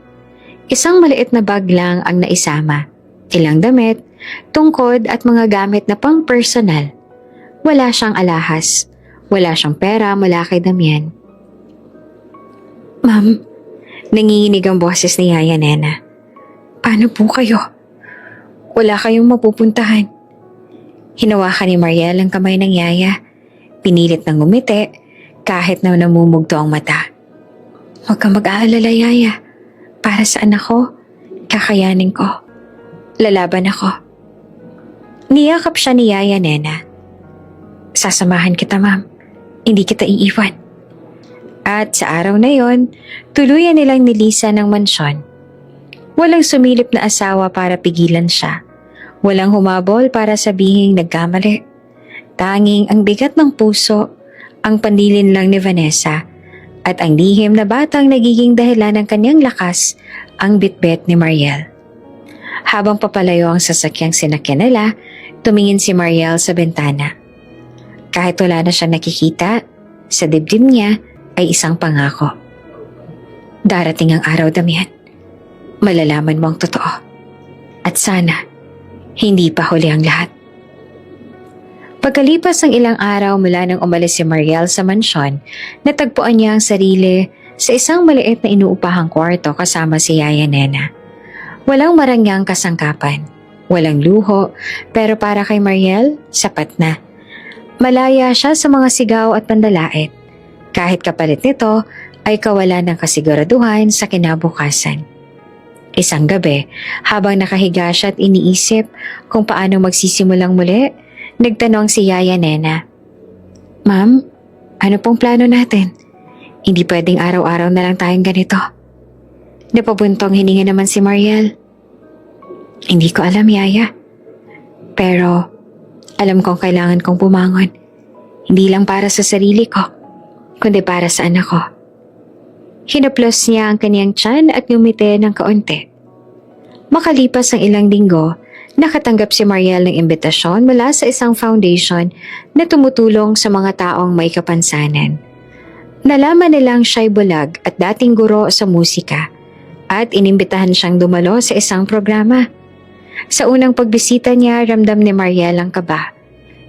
Isang maliit na bag lang ang naisama. Ilang damit, tungkod at mga gamit na pang-personal. Wala siyang alahas. Wala siyang pera mula kay Damian. Ma'am, nanginginig ang boses ni Yaya Nena. Paano po kayo? Wala kayong mapupuntahan. Hinawakan ni Mariel ang kamay ng Yaya. Pinilit ng ngumiti kahit na namumugto ang mata. Huwag kang mag-aalala, Yaya. Para sa anak ko, kakayanin ko. Lalaban ako. Niyakap siya ni Yaya Nena. Sasamahan kita, ma'am. Hindi kita iiwan. At sa araw na yon, tuluyan nilang nilisan ng mansyon. Walang sumilip na asawa para pigilan siya. Walang humabol para sabihing nagkamali. Tanging ang bigat ng puso, ang pandilin lang ni Vanessa, at ang lihim na batang nagiging dahilan ng kanyang lakas, ang bitbit ni Mariel. Habang papalayo ang sasakyang sinakyan nila, tumingin si Mariel sa bintana. Kahit wala na siya nakikita, sa dibdib niya ay isang pangako. Darating ang araw, Damian. Malalaman mo ang totoo. At sana, hindi pa huli ang lahat. Pagkalipas ng ilang araw mula nang umalis si Mariel sa mansyon, natagpuan niya ang sarili sa isang maliit na inuupahang kwarto kasama si Yaya Nena. Walang marangyang kasangkapan, walang luho, pero para kay Mariel, sapat na. Malaya siya sa mga sigaw at pandalait. Kahit kapalit nito ay kawalan ng kasiguraduhan sa kinabukasan. Isang gabi, habang nakahiga siya at iniisip kung paano magsisimulang muli, nagtanong si Yaya Nena. Ma'am, ano pong plano natin? Hindi pwedeng araw-araw na lang tayong ganito. Napabuntong hininga naman si Mariel. Hindi ko alam, Yaya. Pero alam kong kailangan kong bumangon. Hindi lang para sa sarili ko, kundi para sa anak ko. Hinaplos niya ang kaniyang tiyan at ngumiti ng kaunti. Makalipas ang ilang linggo, nakatanggap si Mariel ng imbitasyon mula sa isang foundation na tumutulong sa mga taong may kapansanan. Nalaman nilang siya'y bulag at dating guro sa musika at inimbitahan siyang dumalo sa isang programa. Sa unang pagbisita niya, ramdam ni Mariel ang kaba.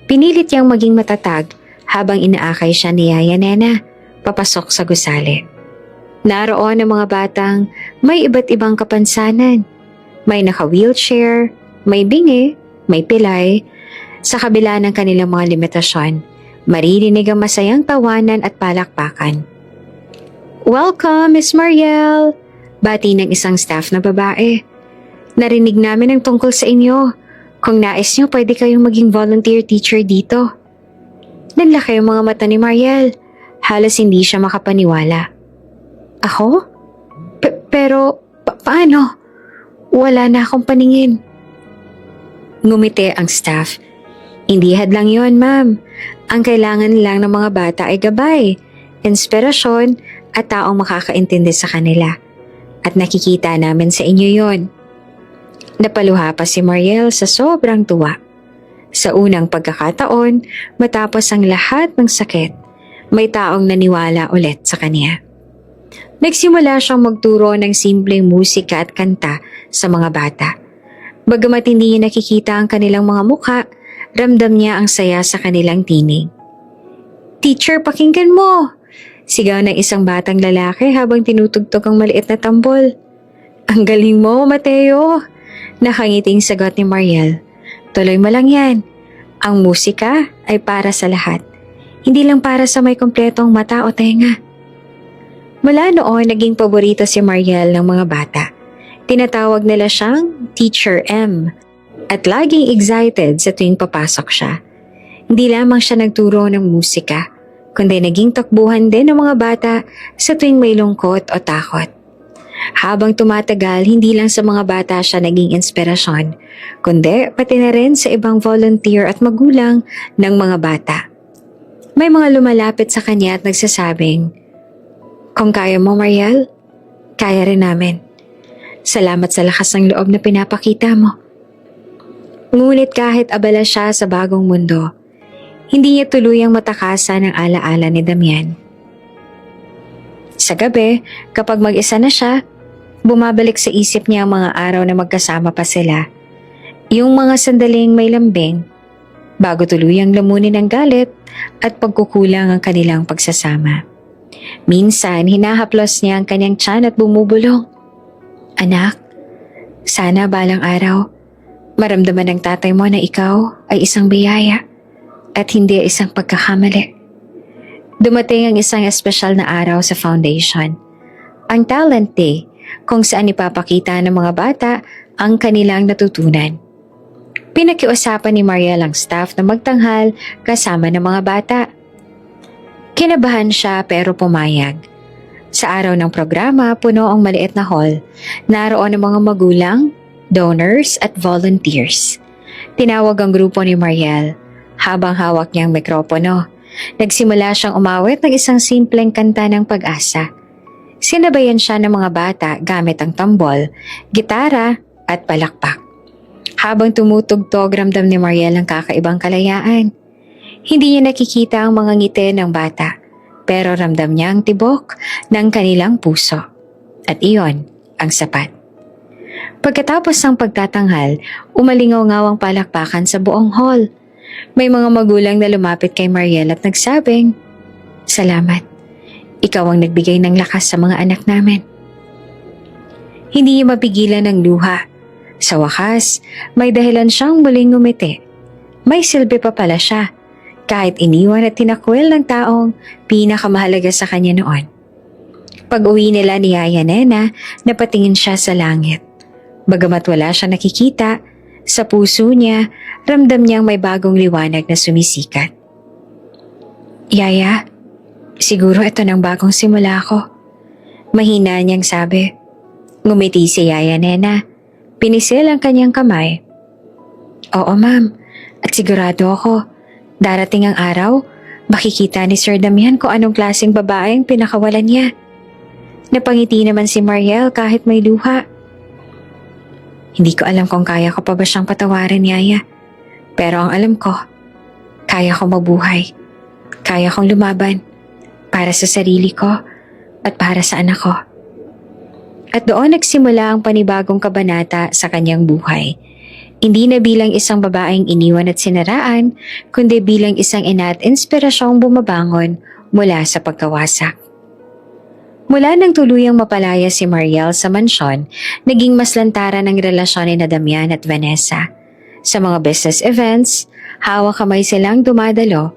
Pinilit niyang maging matatag habang inaakay siya ni Yaya Nena papasok sa gusali. Naroon ang mga batang may iba't ibang kapansanan. May naka-wheelchair, may bingi, may pilay. Sa kabila ng kanilang mga limitasyon, maririnig ang masayang tawanan at palakpakan. Welcome, Miss Mariel! Bati ng isang staff na babae. Narinig namin ang tungkol sa inyo. Kung nais nyo, pwede kayong maging volunteer teacher dito. Nanlaki ang mga mata ni Mariel. Halos hindi siya makapaniwala. Ako? Pero paano? Wala na akong paningin. Ngumiti ang staff. Hindi hadlang yon, ma'am. Ang kailangan lang ng mga bata ay gabay, inspirasyon at taong makakaintindi sa kanila. At nakikita namin sa inyo yon. Napaluha pa si Mariel sa sobrang tuwa. Sa unang pagkakataon, matapos ang lahat ng sakit, may taong naniwala ulit sa kanya. Nagsimula siyang magturo ng simpleng musika at kanta sa mga bata. Bagamat hindi niya nakikita ang kanilang mga mukha, ramdam niya ang saya sa kanilang tinig. Teacher, pakinggan mo! Sigaw ng isang batang lalaki habang tinutugtog ang maliit na tambol. Ang galing mo, Mateo! Nakangiting sagot ni Mariel. Tuloy mo lang yan. Ang musika ay para sa lahat. Hindi lang para sa may kompletong mata o tenga. Mula noon, naging paborito si Mariel ng mga bata. Tinatawag nila siyang Teacher M. At laging excited sa tuwing papasok siya. Hindi lamang siya nagturo ng musika, kundi naging takbuhan din ng mga bata sa tuwing may lungkot o takot. Habang tumatagal, hindi lang sa mga bata siya naging inspirasyon, kundi pati na rin sa ibang volunteer at magulang ng mga bata. May mga lumalapit sa kanya at nagsasabing, kung kaya mo, Mariel, Kaya rin namin. Salamat sa lakas ng loob na pinapakita mo. Ngunit kahit abala siya sa bagong mundo, hindi niya tuluyang matakasan ang alaala ni Damian. Sa gabi, kapag mag-isa na siya, bumabalik sa isip niya ang mga araw na magkasama pa sila. Yung mga sandaling may lambing, bago tuluyang lamunin ang galit at pagkukulang ang kanilang pagsasama. Minsan, hinahaplos niya ang kanyang tiyan at bumubulong. Anak, sana balang araw, maramdaman ng tatay mo na ikaw ay isang biyaya at hindi isang pagkakamali. Dumating ang isang espesyal na araw sa foundation, ang Talent Day, kung saan ipapakita ng mga bata ang kanilang natutunan. Pinakiusapan ni Mariel ang staff na magtanghal kasama ng mga bata. Kinabahan siya pero pumayag. Sa araw ng programa, puno ang maliit na hall. Naroon ang mga magulang, donors at volunteers. Tinawag ang grupo ni Mariel. Habang hawak niya ang mikropono, nagsimula siyang umawit ng isang simpleng kanta ng pag-asa. Sinabayan siya ng mga bata gamit ang tambol, gitara at palakpak. Habang tumutugtog, ramdam ni Mariel ang kakaibang kalayaan. Hindi niya nakikita ang mga ngiti ng bata, pero ramdam niya ang tibok ng kanilang puso. At iyon ang sapat. Pagkatapos ng pagtatanghal, umalingaw-ngaw ang palakpakan sa buong hall. May mga magulang na lumapit kay Mariel at nagsabing, "Salamat. Ikaw ang nagbigay ng lakas sa mga anak namin." Hindi niya mapigilan ang luha. Sa wakas, may dahilan siyang muling ngumiti. May silbi pa pala siya, kahit iniwan at tinakwil ng taong pinakamahalaga sa kanya noon. Pag-uwi nila ni Yaya Nena, napatingin siya sa langit. Bagamat wala siyang nakikita, sa puso niya, ramdam niyang may bagong liwanag na sumisikat. "Yaya, siguro ito ng bagong simula ko." Mahina niyang sabi. Ngumiti si Yaya Nena. Pinisil ang kanyang kamay. "Oo ma'am, at sigurado ako, darating ang araw, makikita ni Sir Damian kung anong klaseng babaeng pinakawalan niya." Napangiti naman si Mariel kahit may luha. "Hindi ko alam kung kaya ko pa ba siyang patawarin, Yaya. Pero ang alam ko, kaya ko mabuhay. Kaya kong lumaban para sa sarili ko at para sa anak ko." At doon nagsimula ang panibagong kabanata sa kanyang buhay. Hindi na bilang isang babaeng iniwan at sinaraan, kundi bilang isang ina at inspirasyong bumabangon mula sa pagkawasak. Mula nang tuluyang mapalaya si Mariel sa mansyon, naging mas lantaran ang relasyon ni Damian at Vanessa. Sa mga business events, hawak kamay silang dumadalo,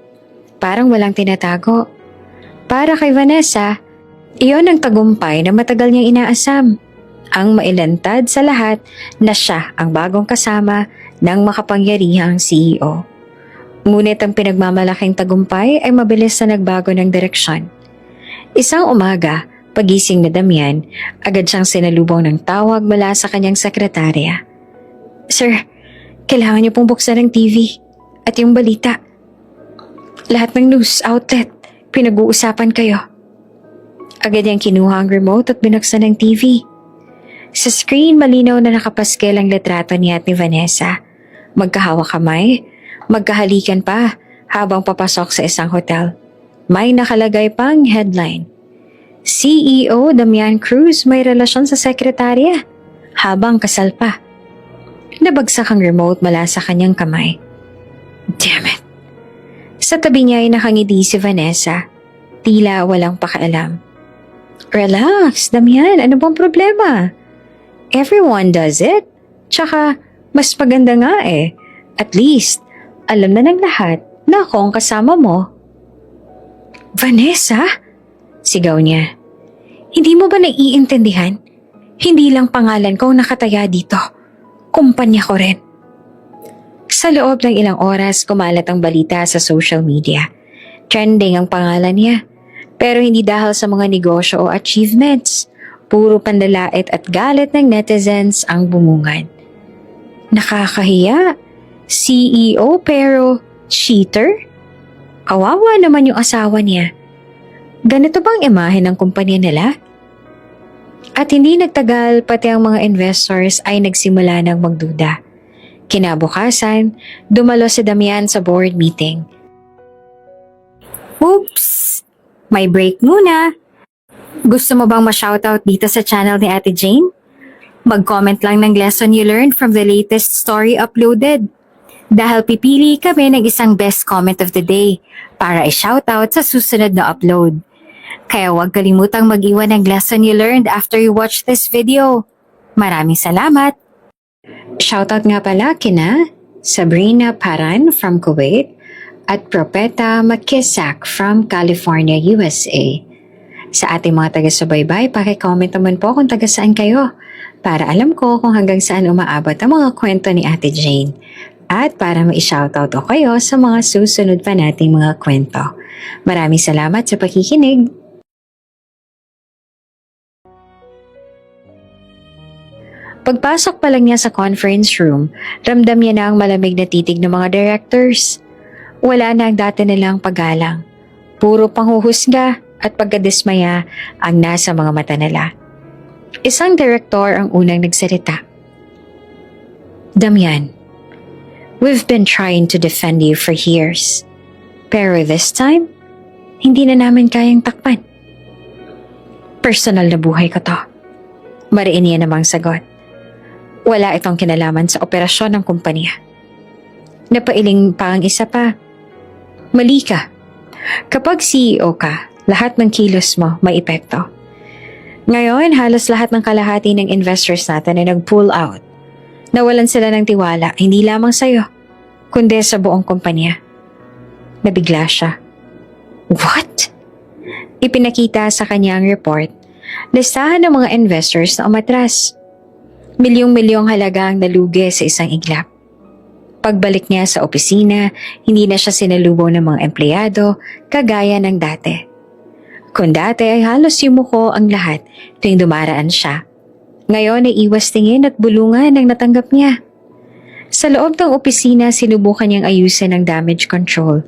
parang walang tinatago. Para kay Vanessa, iyon ang tagumpay na matagal niyang inaasam. Ang mailantad sa lahat na siya ang bagong kasama ng makapangyarihang CEO. Ngunit ang pinagmamalaking tagumpay ay mabilis na nagbago ng direksyon. Isang umaga, pagising ni Damian, agad siyang sinalubong ng tawag mula sa kanyang sekretarya. "Sir, kailangan niyo pong buksan ng TV at yung balita. Lahat ng news outlet, pinag-uusapan kayo." Agad niyang kinuha ang remote at binuksan ng TV. Sa screen, malinaw na nakapaskel ang litrato niya at ni Vanessa. Magkahawak kamay, magkahalikan pa habang papasok sa isang hotel. May nakalagay pang headline, "CEO Damian Cruz may relasyon sa sekretarya habang kasal pa." Nabagsak ang remote mula sa kanyang kamay. Damn it! Sa tabi niya ay nakangiti si Vanessa. Tila walang pakialam. "Relax, Damian. Ano bang problema? Everyone does it. Tsaka, mas maganda nga eh. At least, alam na ng lahat na ako ang kasama mo." "Vanessa?" Sigaw niya. "Hindi mo ba naiintindihan? Hindi lang pangalan ko ang nakataya dito. Kumpanya ko rin." Sa loob ng ilang oras, kumalat ang balita sa social media. Trending ang pangalan niya. Pero hindi dahil sa mga negosyo o achievements. Puro panlalait at galit ng netizens ang bumungad. Nakakahiya. CEO pero cheater? Kawawa naman yung asawa niya. Ganito bang imahe ng kumpanya nila? At hindi nagtagal, pati ang mga investors ay nagsimula ng magduda. Kinabukasan, dumalo si Damian sa board meeting. Oops! May break muna. Gusto mo bang ma-shoutout dito sa channel ni Ate Jane? Mag-comment lang ng lesson you learned from the latest story uploaded. Dahil pipili kami ng isang best comment of the day para i-shoutout sa susunod na upload. Kaya huwag kalimutang mag-iwan ng lesson you learned after you watch this video. Maraming salamat! Shoutout nga pala kina Sabrina Paran from Kuwait at Propeta Makisak from California, USA. Sa ating mga taga-subaybay, paki-comment naman po kung taga saan kayo para alam ko kung hanggang saan umaabot ang mga kwento ni Ate Jane at para ma-shoutout ko kayo sa mga susunod pa nating mga kwento. Maraming salamat sa pakikinig! Pagpasok pa lang niya sa conference room, ramdam niya na ang malamig na titig ng mga directors. Wala na ang dati nilang paggalang. Puro panghuhusga at pagkadismaya ang nasa mga mata nila. Isang direktor ang unang nagsalita. Damian, we've been trying to defend you for years. Pero this time, hindi na namin kayang takpan. Personal na buhay ko to. Mariin niya namang sagot. Wala itong kinalaman sa operasyon ng kumpanya. Napailing pa ang isa pa. Mali ka. Kapag CEO ka, lahat ng kilos mo may epekto. Ngayon, halos lahat ng kalahati ng investors natin ay nag-pull out. Nawalan sila ng tiwala, hindi lamang sa'yo, kundi sa buong kumpanya. Nabigla siya. What? Ipinakita sa kanyang report, listahan ng mga investors na umatras. Milyong-milyong halaga ang nalugi sa isang iglap. Pagbalik niya sa opisina, hindi na siya sinalubong ng mga empleyado kagaya ng dati. Kung dati ay halos yumuko ang lahat tuwing dumaraan siya. Ngayon ay iwas tingin at bulungan ang natanggap niya. Sa loob ng opisina, sinubukan niyang ayusin ang damage control.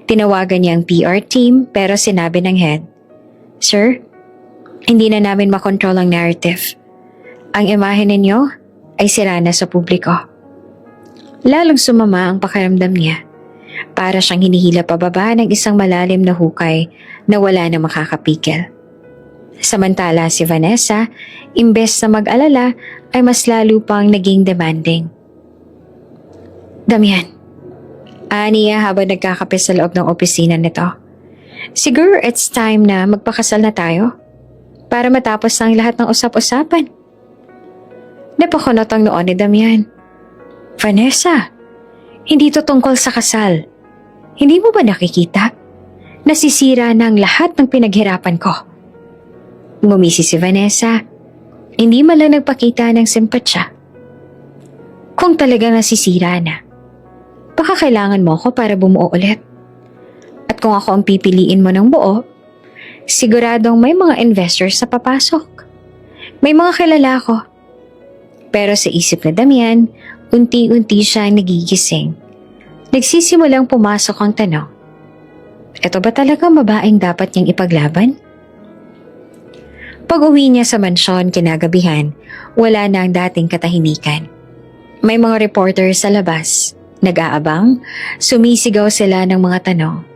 Tinawagan niya ang PR team pero sinabi ng head, Sir, hindi na namin makontrol ang narrative. Ang imahe ninyo ay sira na sa publiko. Lalong sumama ang pakiramdam niya. Para siyang hinihila pababa ng isang malalim na hukay na wala na makakapigil. Samantala si Vanessa, imbes na mag-alala, ay mas lalo pang naging demanding. Damian, aniya habang nagkakape sa loob ng opisina nito. Siguro it's time na magpakasal na tayo para matapos ang lahat ng usap-usapan. Napakunot ang noon ni Damian. Vanessa, hindi to tungkol sa kasal. Hindi mo ba nakikita? Nasisira na ang lahat ng pinaghirapan ko. Ngumisi si Vanessa. Hindi man lang nagpakita ng simpatsya. Kung talagang nasisira na, baka kailangan mo ako para bumuo ulit. At kung ako ang pipiliin mo ng buo, siguradong may mga investors na papasok. May mga kilala ko. Pero sa isip na Damian, unti-unti siya nagigising. Nagsisimulang pumasok ang tanong. Ito ba talaga babaeng dapat niyang ipaglaban? Pag-uwi niya sa mansyon kinagabihan, wala na ang dating katahimikan. May mga reporter sa labas, nag-aabang, sumisigaw sila ng mga tanong.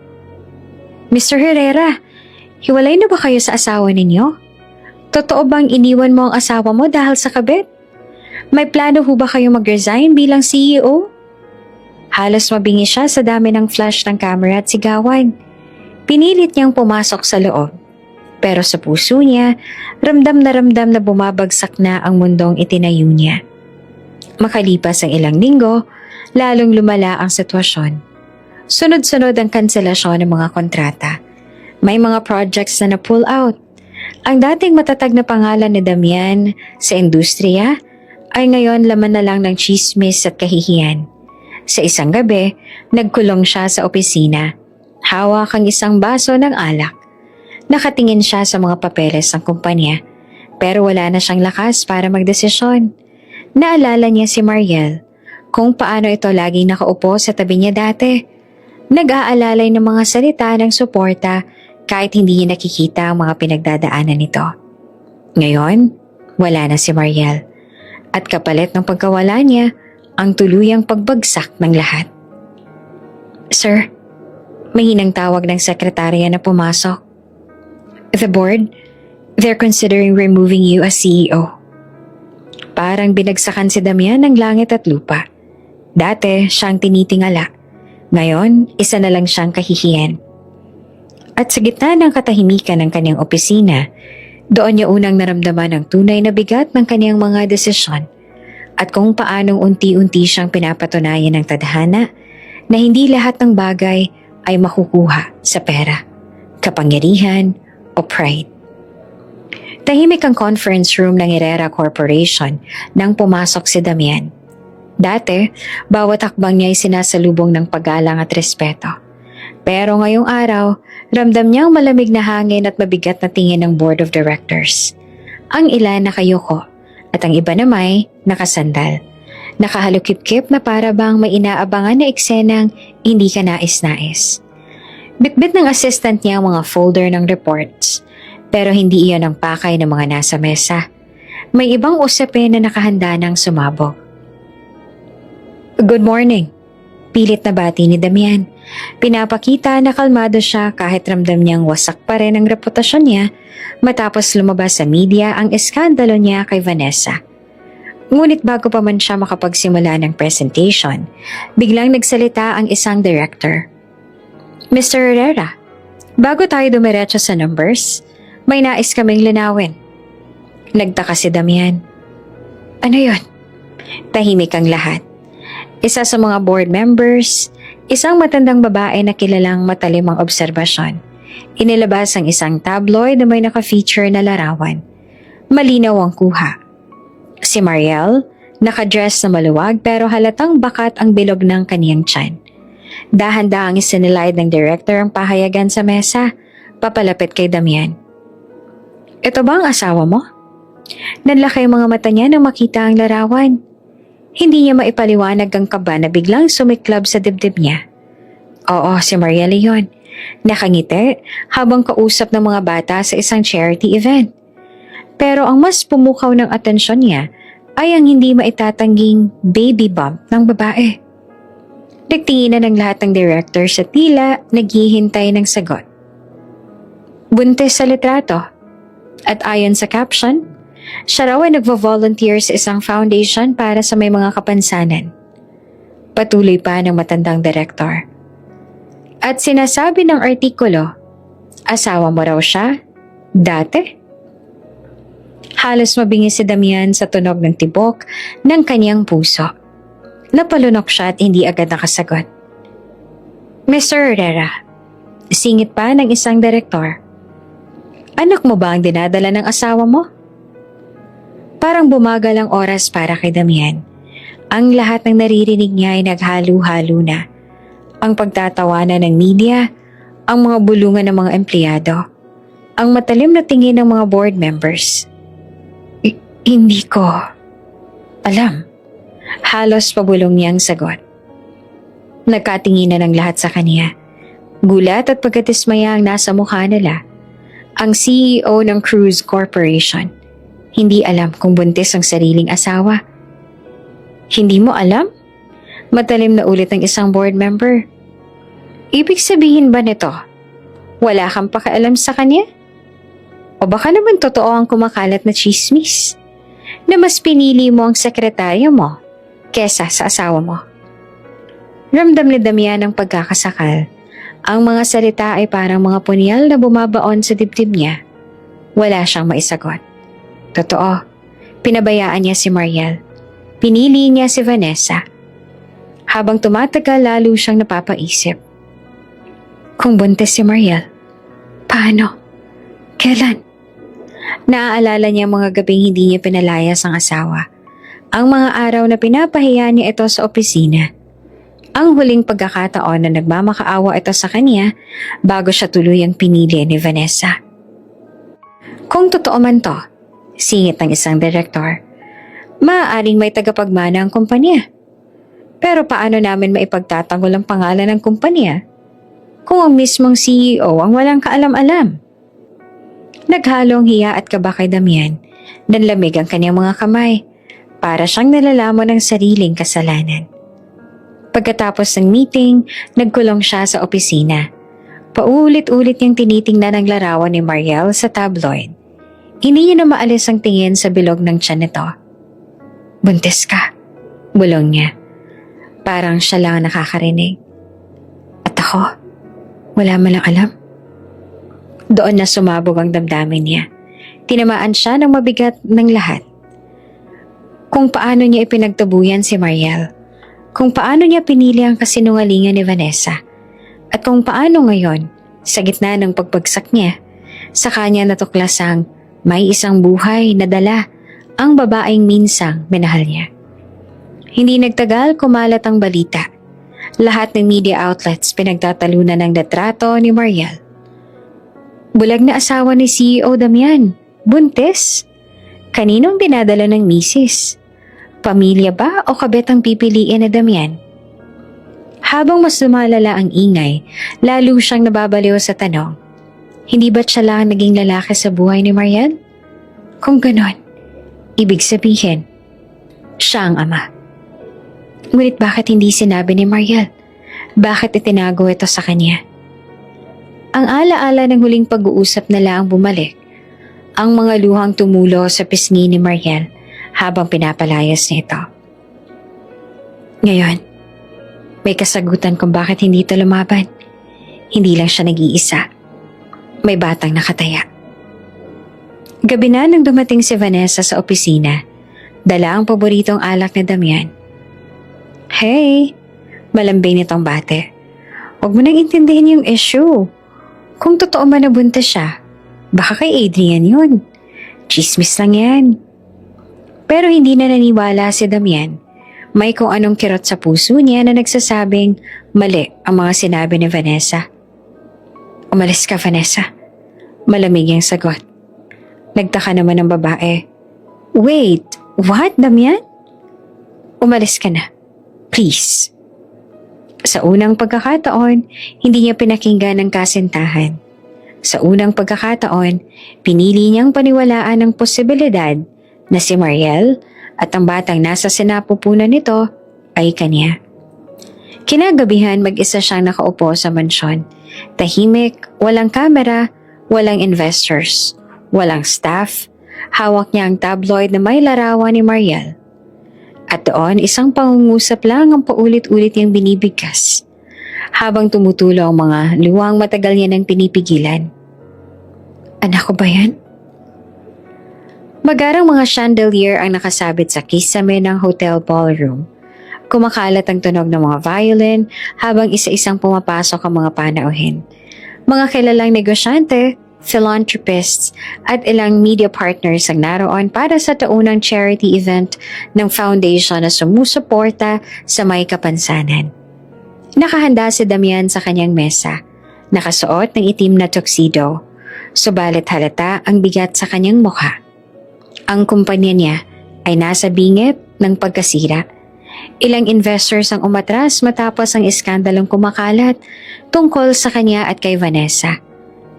Mr. Herrera, hiwalay na ba kayo sa asawa ninyo? Totoo bang iniwan mo ang asawa mo dahil sa kabit? May plano ho ba kayo mag-resign bilang CEO? Halos mabingi siya sa dami ng flash ng camera at sigawan. Pinilit niyang pumasok sa loob. Pero sa puso niya, ramdam na bumabagsak na ang mundong itinayo niya. Makalipas ang ilang linggo, lalong lumala ang sitwasyon. Sunod-sunod ang kanselasyon ng mga kontrata. May mga projects na na-pull out. Ang dating matatag na pangalan ni Damian sa industriya ay ngayon laman na lang ng chismis at kahihiyan. Sa isang gabi, nagkulong siya sa opisina. Hawak ang isang baso ng alak. Nakatingin siya sa mga papeles ng kumpanya, pero wala na siyang lakas para magdesisyon. Naalala niya si Mariel, kung paano ito laging nakaupo sa tabi niya dati. Nag-aalalay ng mga salita ng suporta kahit hindi niya nakikita ang mga pinagdadaanan nito. Ngayon, wala na si Mariel. At kapalit ng pagkawala niya, ang tuluyang pagbagsak ng lahat. Sir, mahinang tawag ng sekretarya na pumasok. The board, they're considering removing you as CEO. Parang binagsakan si Damian ng langit at lupa. Dati, siyang tinitingala. Ngayon, isa na lang siyang kahihiyan. At sa gitna ng katahimikan ng kanyang opisina, doon niya unang naramdaman ang tunay na bigat ng kanyang mga desisyon at kung paanong unti-unti siyang pinapatunayan ng tadhana na hindi lahat ng bagay ay makukuha sa pera, kapangyarihan o pride. Tahimik ang conference room ng Herrera Corporation nang pumasok si Damian. Dati, bawat hakbang niya ay sinasalubong ng paggalang at respeto. Pero ngayong araw, ramdam niyang malamig na hangin at mabigat na tingin ng board of directors. Ang ilan nakayuko at ang iba naman nakasandal. Nakahalukip-kip na para bang may inaabangan na eksenang hindi ka nais-nais. Bitbit ng assistant niya ang mga folder ng reports, pero hindi iyon ang pakay ng mga nasa mesa. May ibang usapin na nakahanda ng sumabog. Good morning. Pilit na bati ni Damian. Pinapakita na kalmado siya kahit ramdam niyang wasak pa rin ang reputasyon niya matapos lumabas sa media ang eskandalo niya kay Vanessa. Ngunit bago pa man siya makapagsimula ng presentation, biglang nagsalita ang isang director. Mr. Herrera, bago tayo dumiretso sa numbers, may nais kaming linawin. Nagtaka si Damian. Ano yon? Tahimik ang lahat. Isa sa mga board members, isang matandang babae na kilalang matalim ang obserbasyon. Inilabas ang isang tabloid na may naka-feature na larawan. Malinaw ang kuha. Si Mariel, nakadress na maluwag pero halatang bakat ang bilog ng kaniyang tiyan. Dahan-dahang isinilide ng director ang pahayagan sa mesa, papalapit kay Damian. Ito ba ang asawa mo? Nanlaki ang mga mata niya nang makita ang larawan. Hindi niya maipaliwanag ang kaba na biglang sumiklab sa dibdib niya. Oo, si Mariel yun. Nakangiti habang kausap ng mga bata sa isang charity event. Pero ang mas pumukaw ng atensyon niya ay ang hindi maitatangging baby bump ng babae. Nagtinginan ng lahat ng director sa tila naghihintay ng sagot. Buntis sa litrato. At ayon sa caption, siya raw ay nagvo-volunteer sa isang foundation para sa may mga kapansanan. Patuloy pa ng matandang direktor. At sinasabi ng artikulo, asawa mo raw siya? Dati? Halos mabingi si Damian sa tunog ng tibok ng kanyang puso. Napalunok siya at hindi agad nakasagot. Mr. Herrera, singit pa ng isang direktor. Anak mo ba ang dinadala ng asawa mo? Parang bumagal ang oras para kay Damian. Ang lahat ng naririnig niya ay naghalo-halo na. Ang pagtatawanan ng media, ang mga bulungan ng mga empleyado, ang matalim na tingin ng mga board members. Hindi ko alam. Halos pabulong niyang sagot. Nagkatinginan ng lahat sa kanya. Gulat at pagkatismaya ang nasa mukha nila. Ang CEO ng Cruise Corporation. Hindi alam kung buntis ang sariling asawa. Hindi mo alam? Matalim na ulit ng isang board member. Ibig sabihin ba nito, wala kang pakialam sa kanya? O baka naman totoo ang kumakalat na chismis na mas pinili mo ang sekretaryo mo kesa sa asawa mo? Ramdam ni Damian ang pagkakasakal. Ang mga salita ay parang mga punyal na bumabaon sa dibdib niya. Wala siyang maisagot. Totoo, pinabayaan niya si Mariel. Pinili niya si Vanessa. Habang tumatagal, lalo siyang napapaisip. Kung buntis si Mariel, paano? Kailan? Naaalala niya mga gabing hindi niya pinalayas ang asawa. Ang mga araw na pinapahiya niya ito sa opisina. Ang huling pagkakataon na nagmamakaawa ito sa kanya bago siya tuluyang pinili ni Vanessa. Kung totoo man to, singit ng isang direktor, maaaring may tagapagmana ang kumpanya. Pero paano namin maipagtatanggol ang pangalan ng kumpanya kung ang mismong CEO ang walang kaalam-alam? Naghalong hiya at kaba kay Damian, nanlamig ang kanyang mga kamay, para siyang nalalamon ng sariling kasalanan. Pagkatapos ng meeting, nagkulong siya sa opisina. Paulit-ulit niyang tinitingnan ang larawan ni Mariel sa tabloid. Hindi niya na maalis ang tingin sa bilog ng tiyan nito. "Buntis ka," bulong niya. Parang siya lang ang nakakarinig. At ako, wala man lang alam. Doon na sumabog ang damdamin niya. Tinamaan siya ng mabigat ng lahat. Kung paano niya ipinagtubuyan si Mariel, kung paano niya pinili ang kasinungalingan ni Vanessa, at kung paano ngayon, sa gitna ng pagbagsak niya, sa kanya natuklasang may isang buhay na dala ang babaeng minsang minahal niya. Hindi nagtagal, kumalat ang balita. Lahat ng media outlets pinagtatalunan ng litrato ni Mariel. Bulag na asawa ni CEO Damian, buntis. Kaninong dinadala ng misis? Pamilya ba o kabet ang pipiliin ni Damian? Habang mas lumalala ang ingay, lalo siyang nababaliw sa tanong, hindi ba't siya lang naging lalaki sa buhay ni Mariel? Kung ganon, ibig sabihin, siya ang ama. Ngunit bakit hindi sinabi ni Mariel? Bakit itinago ito sa kanya? Ang alaala ng huling pag-uusap na lang bumalik, ang mga luhang tumulo sa pisngi ni Mariel habang pinapalayas niya ito. Ngayon, may kasagutan kung bakit hindi ito lumaban. Hindi lang siya nag-iisa. May batang nakataya. Gabi na nang dumating si Vanessa sa opisina, dala ang paboritong alak ni Damian. "Hey," malambing nitong bate. "Huwag mo nang intindihin yung issue. Kung totoo man nabuntis siya, baka kay Adrian yun. Chismis lang yan." Pero hindi na naniwala si Damian. May kung anong kirot sa puso niya na nagsasabing mali ang mga sinabi ni Vanessa. "Umalis ka, Vanessa." Malamig yung sagot. Nagtaka naman ng babae. "Wait, what, Damian?" "Umalis ka na. Please." Sa unang pagkakataon, hindi niya pinakinggan ang kasintahan. Sa unang pagkakataon, pinili niyang paniwalaan ang posibilidad na si Mariel at ang batang nasa sinapupunan nito ay kanya. Kinagabihan mag-isa siyang nakaupo sa mansyon. Tahimik, walang kamera, walang investors, walang staff. Hawak niya ang tabloid na may larawan ni Mariel. At doon, isang pangungusap lang ang paulit-ulit niyang binibigkas. Habang tumutulo ang mga luwang matagal niya nang pinipigilan. "Anak ko ba yan?" Magarang mga chandelier ang nakasabit sa kisame ng hotel ballroom. Kumakalat ang tunog ng mga violin habang isa-isang pumapasok ang mga panauhin. Mga kilalang negosyante, philanthropists at ilang media partners ang naroon para sa taunang charity event ng foundation na sumusuporta sa may kapansanan. Nakahanda si Damian sa kanyang mesa, nakasuot ng itim na tuxedo, subalit halata ang bigat sa kanyang mukha. Ang kumpanya niya ay nasa bingit ng pagkasira. Ilang investors ang umatras matapos ang iskandalong kumakalat tungkol sa kanya at kay Vanessa.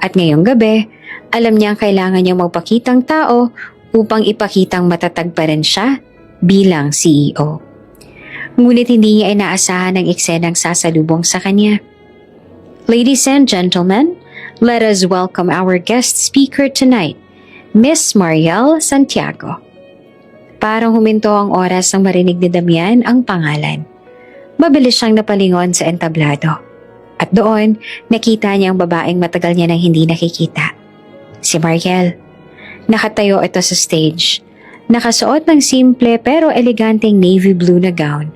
At ngayong gabi, alam niyang kailangan niyang magpakitang tao upang ipakitang matatag pa rin siya bilang CEO. Ngunit hindi niya inaasahan ang eksenang sasalubong sa kanya. "Ladies and gentlemen, let us welcome our guest speaker tonight, Miss Mariel Santiago." Parang huminto ang oras nang marinig ni Damian ang pangalan. Mabilis siyang napalingon sa entablado. At doon, nakita niya ang babaeng matagal niya nang hindi nakikita. Si Mariel. Nakatayo ito sa stage. Nakasuot ng simple pero eleganteng navy blue na gown.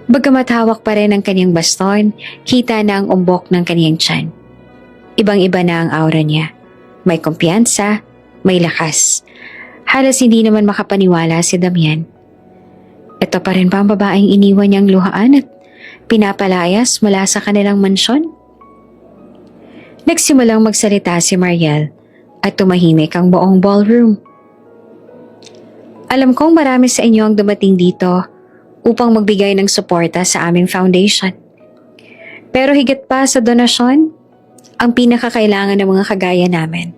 Bagamat hawak pa rin ang kanyang baston, kita na ang umbok ng kanyang tiyan. Ibang-iba na ang aura niya. May kumpiyansa, may lakas. Halos hindi naman makapaniwala si Damian. Ito pa rin ba ang babaeng iniwan niyang luhaan at pinapalayas mula sa kanilang mansyon? Nagsimulang magsalita si Mariel at tumahimik ang buong ballroom. "Alam kong marami sa inyo ang dumating dito upang magbigay ng suporta sa aming foundation. Pero higit pa sa donasyon, ang pinakakailangan ng mga kagaya namin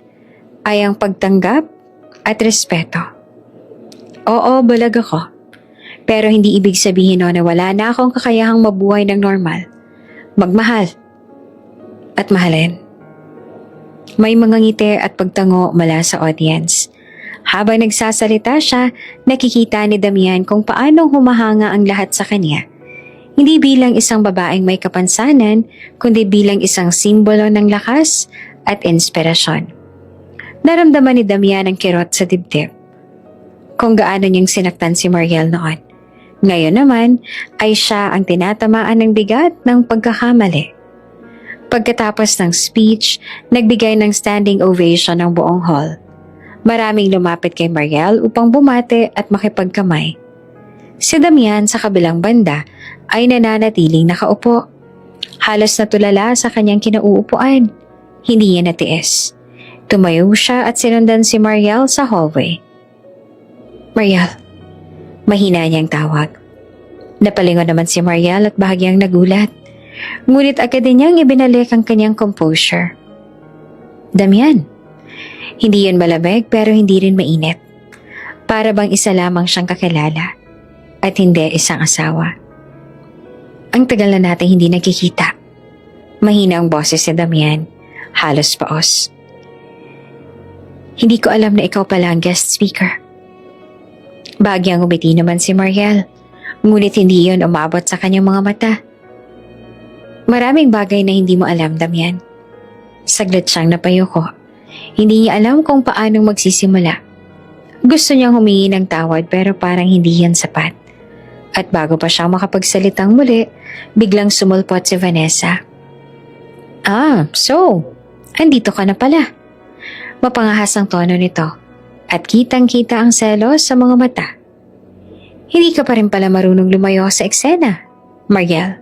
ay ang pagtanggap at respeto. Oo, balag ako. Pero hindi ibig sabihin na wala na akong kakayahang mabuhay ng normal. Magmahal. At mahalin. May mga ngiti at pagtango mula sa audience. Habang nagsasalita siya, nakikita ni Damian kung paano humahanga ang lahat sa kanya. Hindi bilang isang babaeng may kapansanan, kundi bilang isang simbolo ng lakas at inspirasyon. Naramdaman ni Damian ang kirot sa dibdib. Kung gaano niyang sinaktan si Mariel noon. Ngayon naman ay siya ang tinatamaan ng bigat ng pagkakamali. Pagkatapos ng speech, nagbigay ng standing ovation ang buong hall. Maraming lumapit kay Mariel upang bumate at makipagkamay. Si Damian sa kabilang banda ay nananatiling nakaupo. Halos natulala sa kanyang kinauupuan. Hindi niya natiis. Tumayo siya at sinundan si Mariel sa hallway. Mariel, mahina niyang tawag. Napalingon naman si Mariel at bahagyang nagulat. Ngunit agad din niyang ibinalik ang kanyang composure. Damian, hindi yun malamig pero hindi rin mainit. Para bang isa lamang siyang kakilala at hindi isang asawa. Ang tagal na natin hindi nagkikita. Mahina ang boses ni Damian, halos paos. Hindi ko alam na ikaw pala ang guest speaker. Bahagyang umiti naman si Mariel, ngunit hindi yun umabot sa kanyang mga mata. Maraming bagay na hindi mo alam, Damian. Saglit siyang napayuko. Hindi niya alam kung paanong magsisimula. Gusto niyang humingi ng tawad pero parang hindi yan sapat. At bago pa siya makapagsalitang muli, biglang sumulpot si Vanessa. So, andito ka na pala. Mapangahas ang tono nito at kitang-kita ang selos sa mga mata. Hindi ka pa rin pala marunong lumayo sa eksena, Mariel.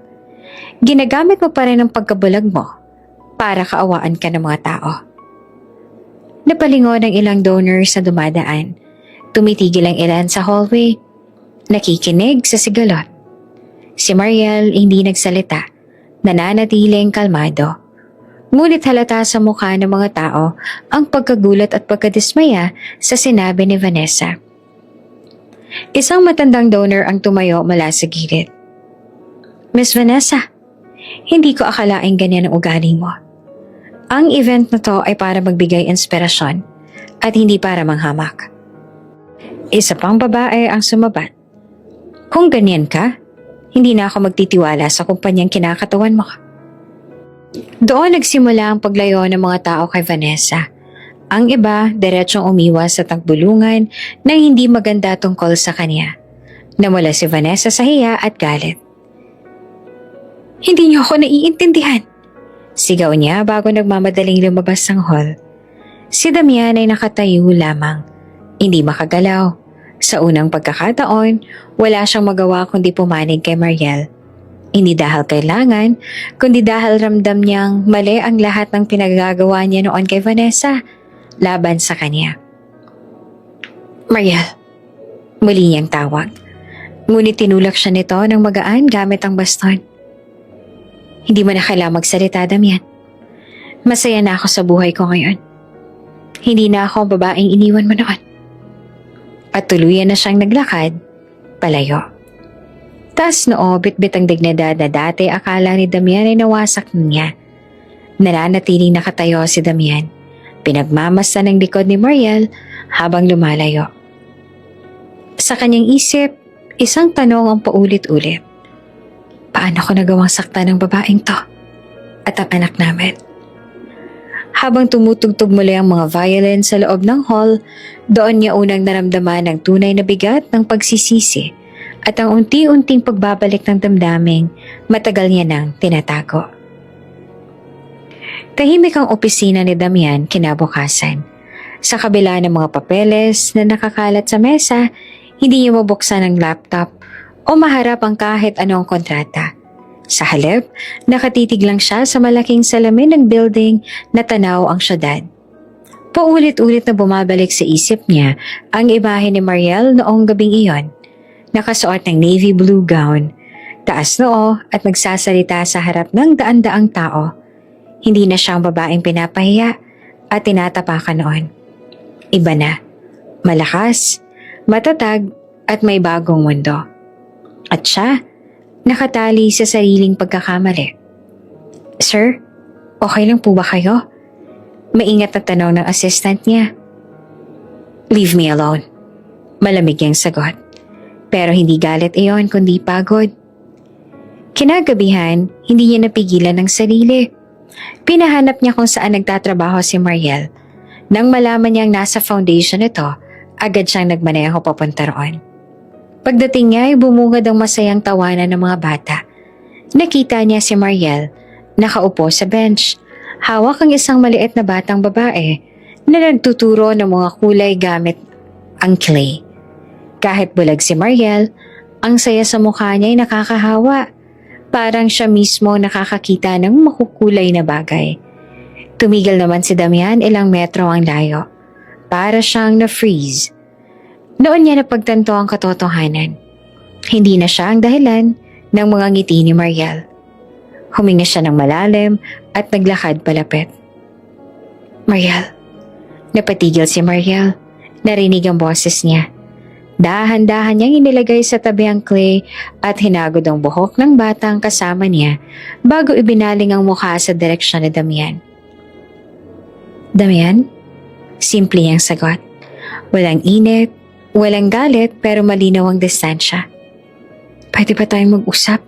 Ginagamit mo pa rin ang pagkabulag mo para kaawaan ka ng mga tao. Napalingon ang ilang donors na dumadaan. Tumitigil ang ilan sa hallway. Nakikinig sa sigalot. Si Mariel hindi nagsalita, nananatiling kalmado. Ngunit halata sa mukha ng mga tao ang pagkagulat at pagkadismaya sa sinabi ni Vanessa. Isang matandang donor ang tumayo mula sa gilid. Miss Vanessa, hindi ko akalaing ganyan ang ugali mo. Ang event na to ay para magbigay inspirasyon at hindi para manghamak. Isa pang babae ang sumabat. Kung ganyan ka, hindi na ako magtitiwala sa kumpanyang kinakatawan mo. Doon nagsimula ang paglayo ng mga tao kay Vanessa. Ang iba, diretsong umiwas sa tagbulungan nang hindi maganda tungkol sa kanya. Namula si Vanessa sa hiya at galit. Hindi niyo ako naiintindihan. Sigaw niya bago nagmamadaling lumabas ng hall. Si Damian ay nakatayo lamang. Hindi makagalaw. Sa unang pagkakataon, wala siyang magawa kundi pumanig kay Mariel. Hindi dahil kailangan, kundi dahil ramdam niyang mali ang lahat ng pinagagawa niya noon kay Vanessa laban sa kanya. Mariel, muli niyang tawag. Ngunit tinulak siya nito ng magaan gamit ang baston. Hindi mo na kailangang magsalita, Damian. Masaya na ako sa buhay ko ngayon. Hindi na ako ang babaeng iniwan mo noon. At tuluyan na siyang naglakad, palayo. Taas noo, bitbit ang dignidad na dati akala ni Damian ay nawasak niya. Nananatiling nakatayo si Damian. Pinagmamasdan ng likod ni Mariel habang lumalayo. Sa kanyang isip, isang tanong ang paulit-ulit. Paano ko nagawang saktan ng babaeng to? At ang anak namin? Habang tumutugtog muli ang mga violin sa loob ng hall, doon niya unang naramdaman ang tunay na bigat ng pagsisisi at ang unti-unting pagbabalik ng damdaming matagal niya nang tinatago. Tahimik ang opisina ni Damian kinabukasan. Sa kabila ng mga papeles na nakakalat sa mesa, hindi niya mabuksan ang laptop o maharap ang kahit anong kontrata. Sa halip, nakatitig lang siya sa malaking salamin ng building na tanaw ang syudad. Paulit-ulit na bumabalik sa isip niya ang imahe ni Mariel noong gabing iyon. Nakasuot ng navy blue gown, taas noo at nagsasalita sa harap ng daan-daang tao. Hindi na siyang babaeng pinapahiya at tinatapakan noon. Iba na. Malakas, matatag, at may bagong mundo. At siya, nakatali sa sariling pagkakamali. Sir, okay lang po ba kayo? Maingat na tanong ng assistant niya. Leave me alone. Malamig niyang sagot. Pero hindi galit iyon kundi pagod. Kinagabihan, hindi niya napigilan ng sarili. Pinahanap niya kung saan nagtatrabaho si Mariel. Nang malaman niyang nasa foundation ito, agad siyang nagmaneho papunta roon. Pagdating niya ay bumungad ang masayang tawanan ng mga bata. Nakita niya si Mariel, nakaupo sa bench. Hawak ang isang maliit na batang babae na nagtuturo ng mga kulay gamit ang clay. Kahit bulag si Mariel, ang saya sa mukha niya ay nakakahawa. Parang siya mismo nakakakita ng makukulay na bagay. Tumigil naman si Damian, ilang metro ang layo. Para siyang na-freeze. Noon niya napagtanto ang katotohanan. Hindi na siya ang dahilan ng mga ngiti ni Mariel. Huminga siya ng malalim at naglakad palapit. Mariel. Napatigil si Mariel. Narinig ang boses niya. Dahan-dahan niyang inilagay sa tabi ang clay at hinagod ang buhok ng batang kasama niya bago ibinaling ang mukha sa direksyon ni Damian. Damian? Simple niyang sagot. Walang init, walang galit pero malinaw ang distansya. Pwede ba tayong mag-usap?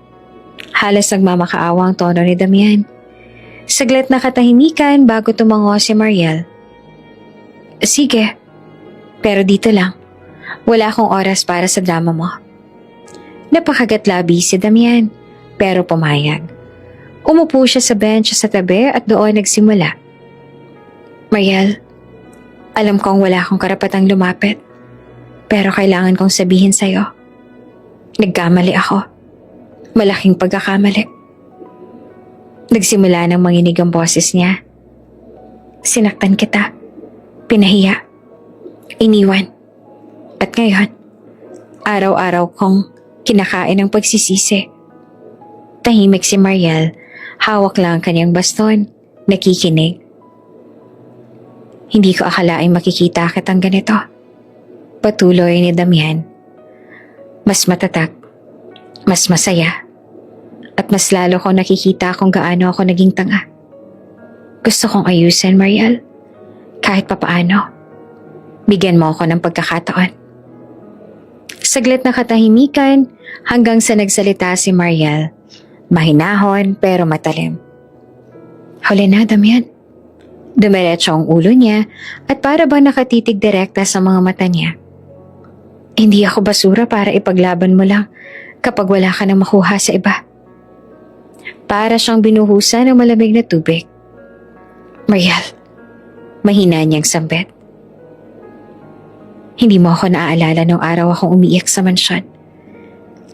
Halos nagmamakaawa ang tono ni Damian. Saglit na katahimikan bago tumango si Mariel. Sige, pero dito lang. Wala akong oras para sa drama mo. Napakagatlabi si Damian, pero pumayag. Umupo siya sa bench sa tabi at doon nagsimula. Mariel, alam kong wala akong karapatang lumapit, pero kailangan kong sabihin sa'yo. Nagkamali ako. Malaking pagkakamali. Nagsimula ng manginig ang boses niya. Sinaktan kita. Pinahiya. Iniwan. At ngayon, araw-araw kong kinakain ng pagsisisi. Tahimik si Mariel, hawak lang ang kanyang baston, nakikinig. Hindi ko akalaing makikita kitang ganito. Patuloy ni Damian. Mas matatag, mas masaya, at mas lalo kong nakikita kung gaano ako naging tanga. Gusto kong ayusin, Mariel. Kahit papaano. Bigyan mo ako ng pagkakataon. Saglit na katahimikan hanggang sa nagsalita si Mariel. Mahinahon pero matalim. Huli na, Damian. Dumiretso ang ulo niya at para bang nakatitig direkta sa mga mata niya. Hindi ako basura para ipaglaban mo lang kapag wala ka nang makuha sa iba. Para siyang binuhusan ng malamig na tubig. Mariel, mahina niyang sambit. Hindi mo ako naaalala nung araw akong umiiyak sa mansyon.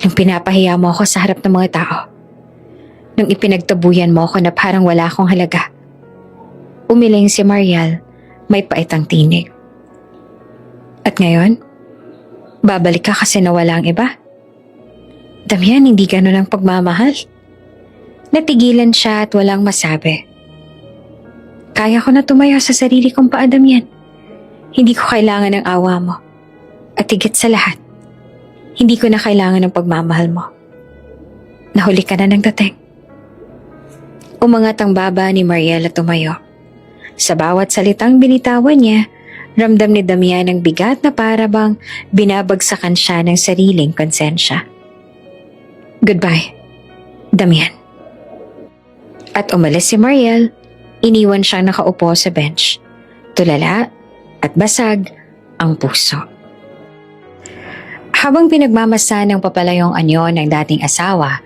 Nung pinapahiya mo ako sa harap ng mga tao. Nung ipinagtabuyan mo ako na parang wala akong halaga. Umiling si Mariel, may paitang tinig. At ngayon, babalik ka kasi nawala ang iba. Damian, hindi ganun ang pagmamahal. Natigilan siya at walang masabi. Kaya ko na tumayo sa sarili kong paa, Damian. Hindi ko kailangan ng awa mo. At higit sa lahat, hindi ko na kailangan ng pagmamahal mo. Nahuli ka na ng dating. Umangat ang baba ni Mariel at tumayo. Sa bawat salitang binitawan niya, ramdam ni Damian ang bigat na para bang binabagsakan siya ng sariling konsensya. Goodbye, Damian. At umalis si Mariel, iniwan siyang nakaupo sa bench. Tulala at basag ang puso. Habang pinagmamasa ng papalayong anyo ng dating asawa,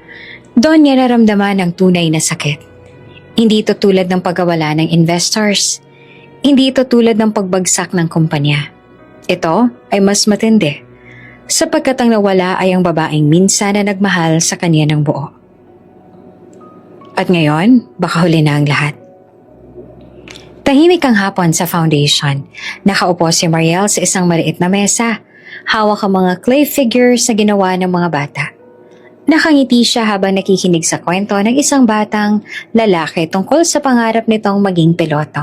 doon niya naramdaman ang tunay na sakit. Hindi ito tulad ng pagkawala ng investors. Hindi ito tulad ng pagbagsak ng kumpanya. Ito ay mas matindi, sapagkat ang nawala ay ang babaeng minsan na nagmahal sa kanya ng buo. At ngayon, baka huli na ang lahat. Tahimik ang hapon sa foundation. Nakaupo si Mariel sa isang maliit na mesa. Hawak ang mga clay figures na ginawa ng mga bata. Nakangiti siya habang nakikinig sa kwento ng isang batang lalaki tungkol sa pangarap nitong maging piloto.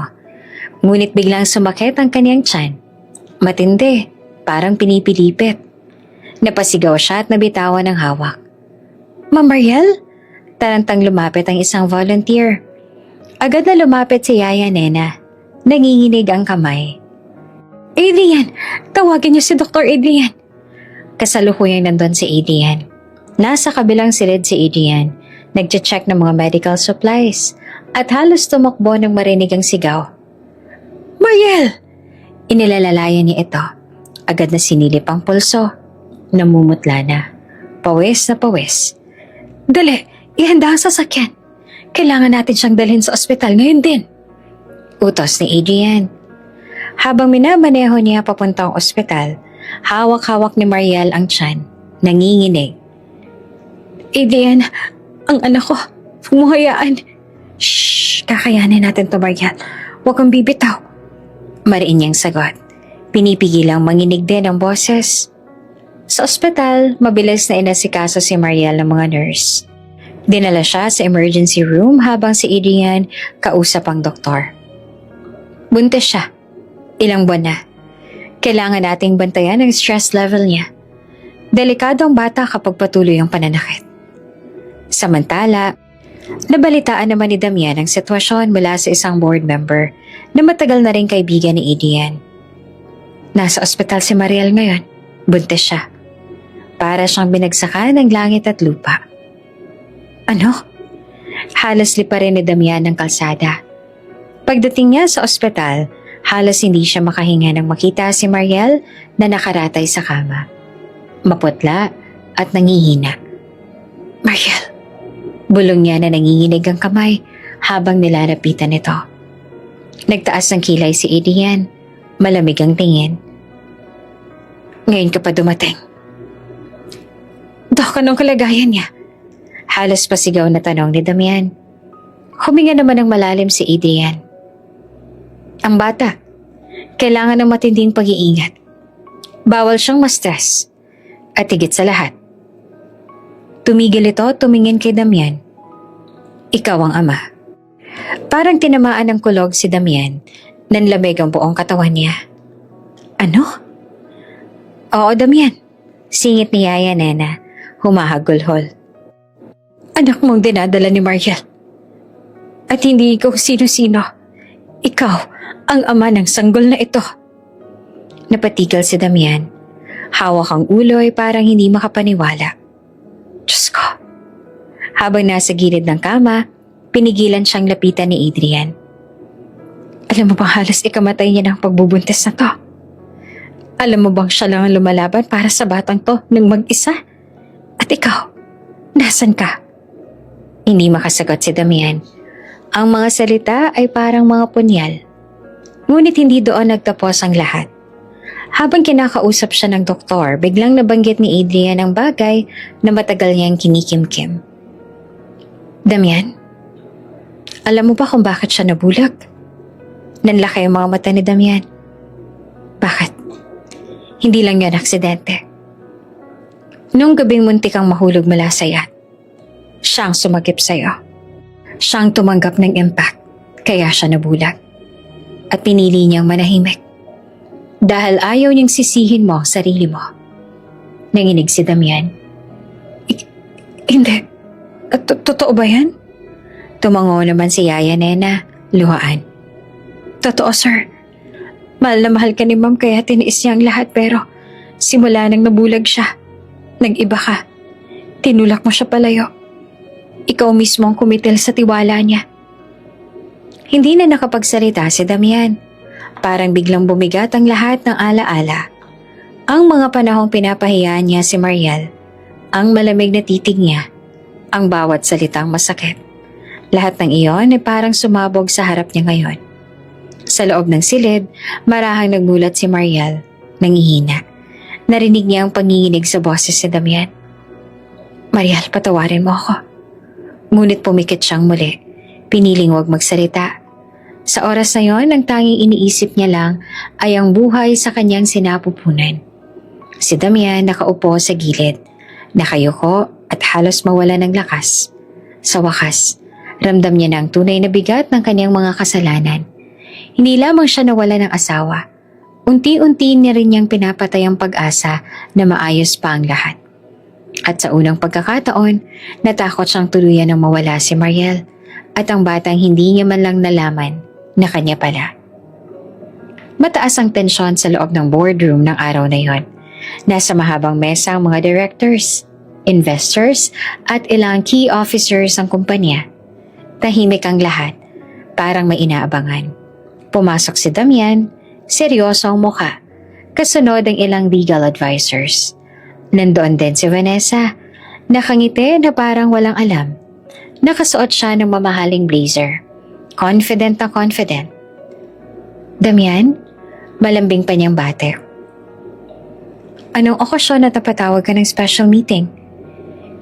Ngunit biglang sumakit ang kanyang tiyan. Matindi, parang pinipilipit. Napasigaw siya at nabitawan ng hawak. Ma'am Mariel? Tarantang lumapit ang isang volunteer. Agad na lumapit si Yaya Nena. Nanginginig ang kamay. Adrian! Tawagin niyo si Dr. Adrian! Kasalukuyang nandun si Adrian. Nasa kabilang silid si Adrian. Nagche-check ng mga medical supplies at halos tumakbo nang marinig ang sigaw. Mariel! Inilalalayan niya ito. Agad na sinilip ang pulso. Namumutla na. Pawis na pawis. Dali, ihanda ang sasakyan. Kailangan natin siyang dalhin sa ospital ngayon din. Utos ni Adrian. Habang minamaneho niya papuntang ospital, hawak-hawak ni Mariel ang tiyan. Nanginginig. Adrian, ang anak ko, fumuhayaan. Shhh, kakayanin natin to Mariel. Huwag kang bibitaw. Mariin niyang sagot. Pinipigilang manginig din ang boses. Sa ospital, mabilis na inasikaso si Mariel ng mga nurse. Dinala siya sa emergency room habang si Adrian kausap ang doktor. Buntis siya. Ilang buwan na. Kailangan nating bantayan ang stress level niya. Delikado ang bata kapag patuloy ang pananakit. Samantala, nabalitaan naman ni Damian ang sitwasyon mula sa isang board member na matagal na rin kaibigan ni Adrian. Nasa ospital si Mariel ngayon. Buntis siya. Para siyang binagsakan ng langit at lupa. Ano? Halos lipa rin ni Damian ng kalsada. Pagdating niya sa ospital, halos hindi siya makahinga nang makita si Mariel na nakaratay sa kama. Maputla at nangihina. Mariel! Bulong niya na nanginginig ang kamay habang nilalapitan ito. Nagtaas ng kilay si Adrian. Malamig ang tingin. Ngayon ka pa dumating. Dok, anong kalagayan niya? Halos pasigaw na tanong ni Damian. Huminga naman ng malalim si Adrian. Ang bata, kailangan ng matinding pag-iingat. Bawal siyang ma-stress. At higit sa lahat, tumigil ito tumingin kay Damian. Ikaw ang ama. Parang tinamaan ng kulog si Damian. Nanlamig ang buong katawan niya. Ano? Oo, Damian. Singit ni Yaya Nena. Humahagulhol. Anak mong dinadala ni Mariel. At hindi ikaw sino-sino. Ikaw ang ama ng sanggol na ito. Napatigil si Damian. Hawak ang ulo ay parang hindi makapaniwala. Diyos ko. Habang nasa gilid ng kama, pinigilan siyang lapitan ni Adrian. Alam mo bang halos ikamatay niya ng pagbubuntis na to? Alam mo bang siya lang ang lumalaban para sa batang to ng mag-isa? At ikaw, nasan ka? Hindi makasagot si Damian. Ang mga salita ay parang mga punyal. Ngunit hindi doon nagtapos ang lahat. Habang kinakausap siya ng doktor, biglang nabanggit ni Adrian ang bagay na matagal niyang kinikimkim. Damian, alam mo ba kung bakit siya nabulag? Nanlaki ang mga mata ni Damian. Bakit? Hindi lang yan aksidente. Noong gabing muntik kang mahulog mula sa yat, siyang sumagip sa'yo. Siyang tumanggap ng impact, kaya siya nabulag. At pinili niyang manahimik. Dahil ayaw niyang sisihin mo sarili mo. Nanginig si Damian. Hindi. Totoo ba yan? Tumango naman si Yaya Nena, luhaan. Totoo, sir. Mahal na mahal ka ni Ma'am kaya tiniis niya ang lahat pero simula nang nabulag siya, nag-iba ka. Tinulak mo siya palayo. Ikaw mismo ang kumitil sa tiwala niya. Hindi na nakapagsalita si Damian. Parang biglang bumigat ang lahat ng alaala. Ang mga panahong pinapahiyaan niya si Mariel, ang malamig na titig niya, ang bawat salitang masakit. Lahat ng iyon ay parang sumabog sa harap niya ngayon. Sa loob ng silid, marahang nagmulat si Mariel, nangihina. Narinig niya ang panginginig sa boses si Damian. Mariel, patawarin mo ako. Ngunit pumikit siyang muli. Piniling huwag magsalita. Sa oras na yon, ang tanging iniisip niya lang ay ang buhay sa kanyang sinapupunan. Si Damian nakaupo sa gilid, nakayuko at halos mawala ng lakas. Sa wakas, ramdam niya na ang tunay na bigat ng kanyang mga kasalanan. Hindi lamang siya nawala ng asawa, Unti-unti na rin niyang pinapatay ang pag-asa na maayos pa ang lahat. At sa unang pagkakataon, natakot siyang tuluyan ng mawala si Mariel at ang batang hindi niya man lang nalaman na kanya pala. Mataas ang tensyon sa loob ng boardroom ng araw na yon. Nasa mahabang mesa ang mga directors, investors at ilang key officers ng kumpanya. Tahimik ang lahat, parang may inaabangan. Pumasok si Damian, seryoso ang mukha, kasunod ang ilang legal advisors. Nandoon din si Vanessa, nakangiti na parang walang alam. Nakasuot siya ng mamahaling blazer. Confident na confident. Damian, malambing pa niyang bate. Anong okasyon na napatawag ka ng special meeting?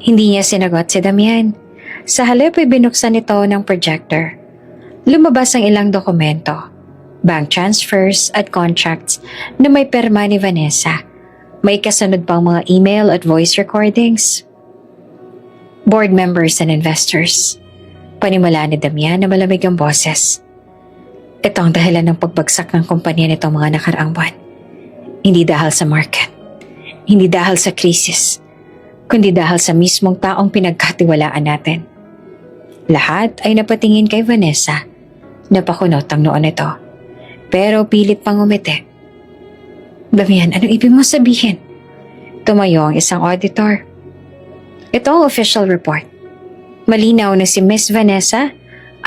Hindi niya sinagot si Damian. Sa halip ay binuksan ito ng projector. Lumabas ang ilang dokumento, bank transfers at contracts na may perma ni Vanessa. May kasunod pang mga email at voice recordings. Board members and investors. Panimula ni Damian na malamig ang boses. Ito ang dahilan ng pagbagsak ng kumpanya nito mga nakaraang buwan. Hindi dahil sa market. Hindi dahil sa krisis. Kundi dahil sa mismong taong pinagkatiwalaan natin. Lahat ay napatingin kay Vanessa. Napakunot ang noon nito. Pero pilit pang umiti. Damian, anong ibig mo sabihin? Tumayo ang isang auditor. Ito ang official report. Malinaw na si Miss Vanessa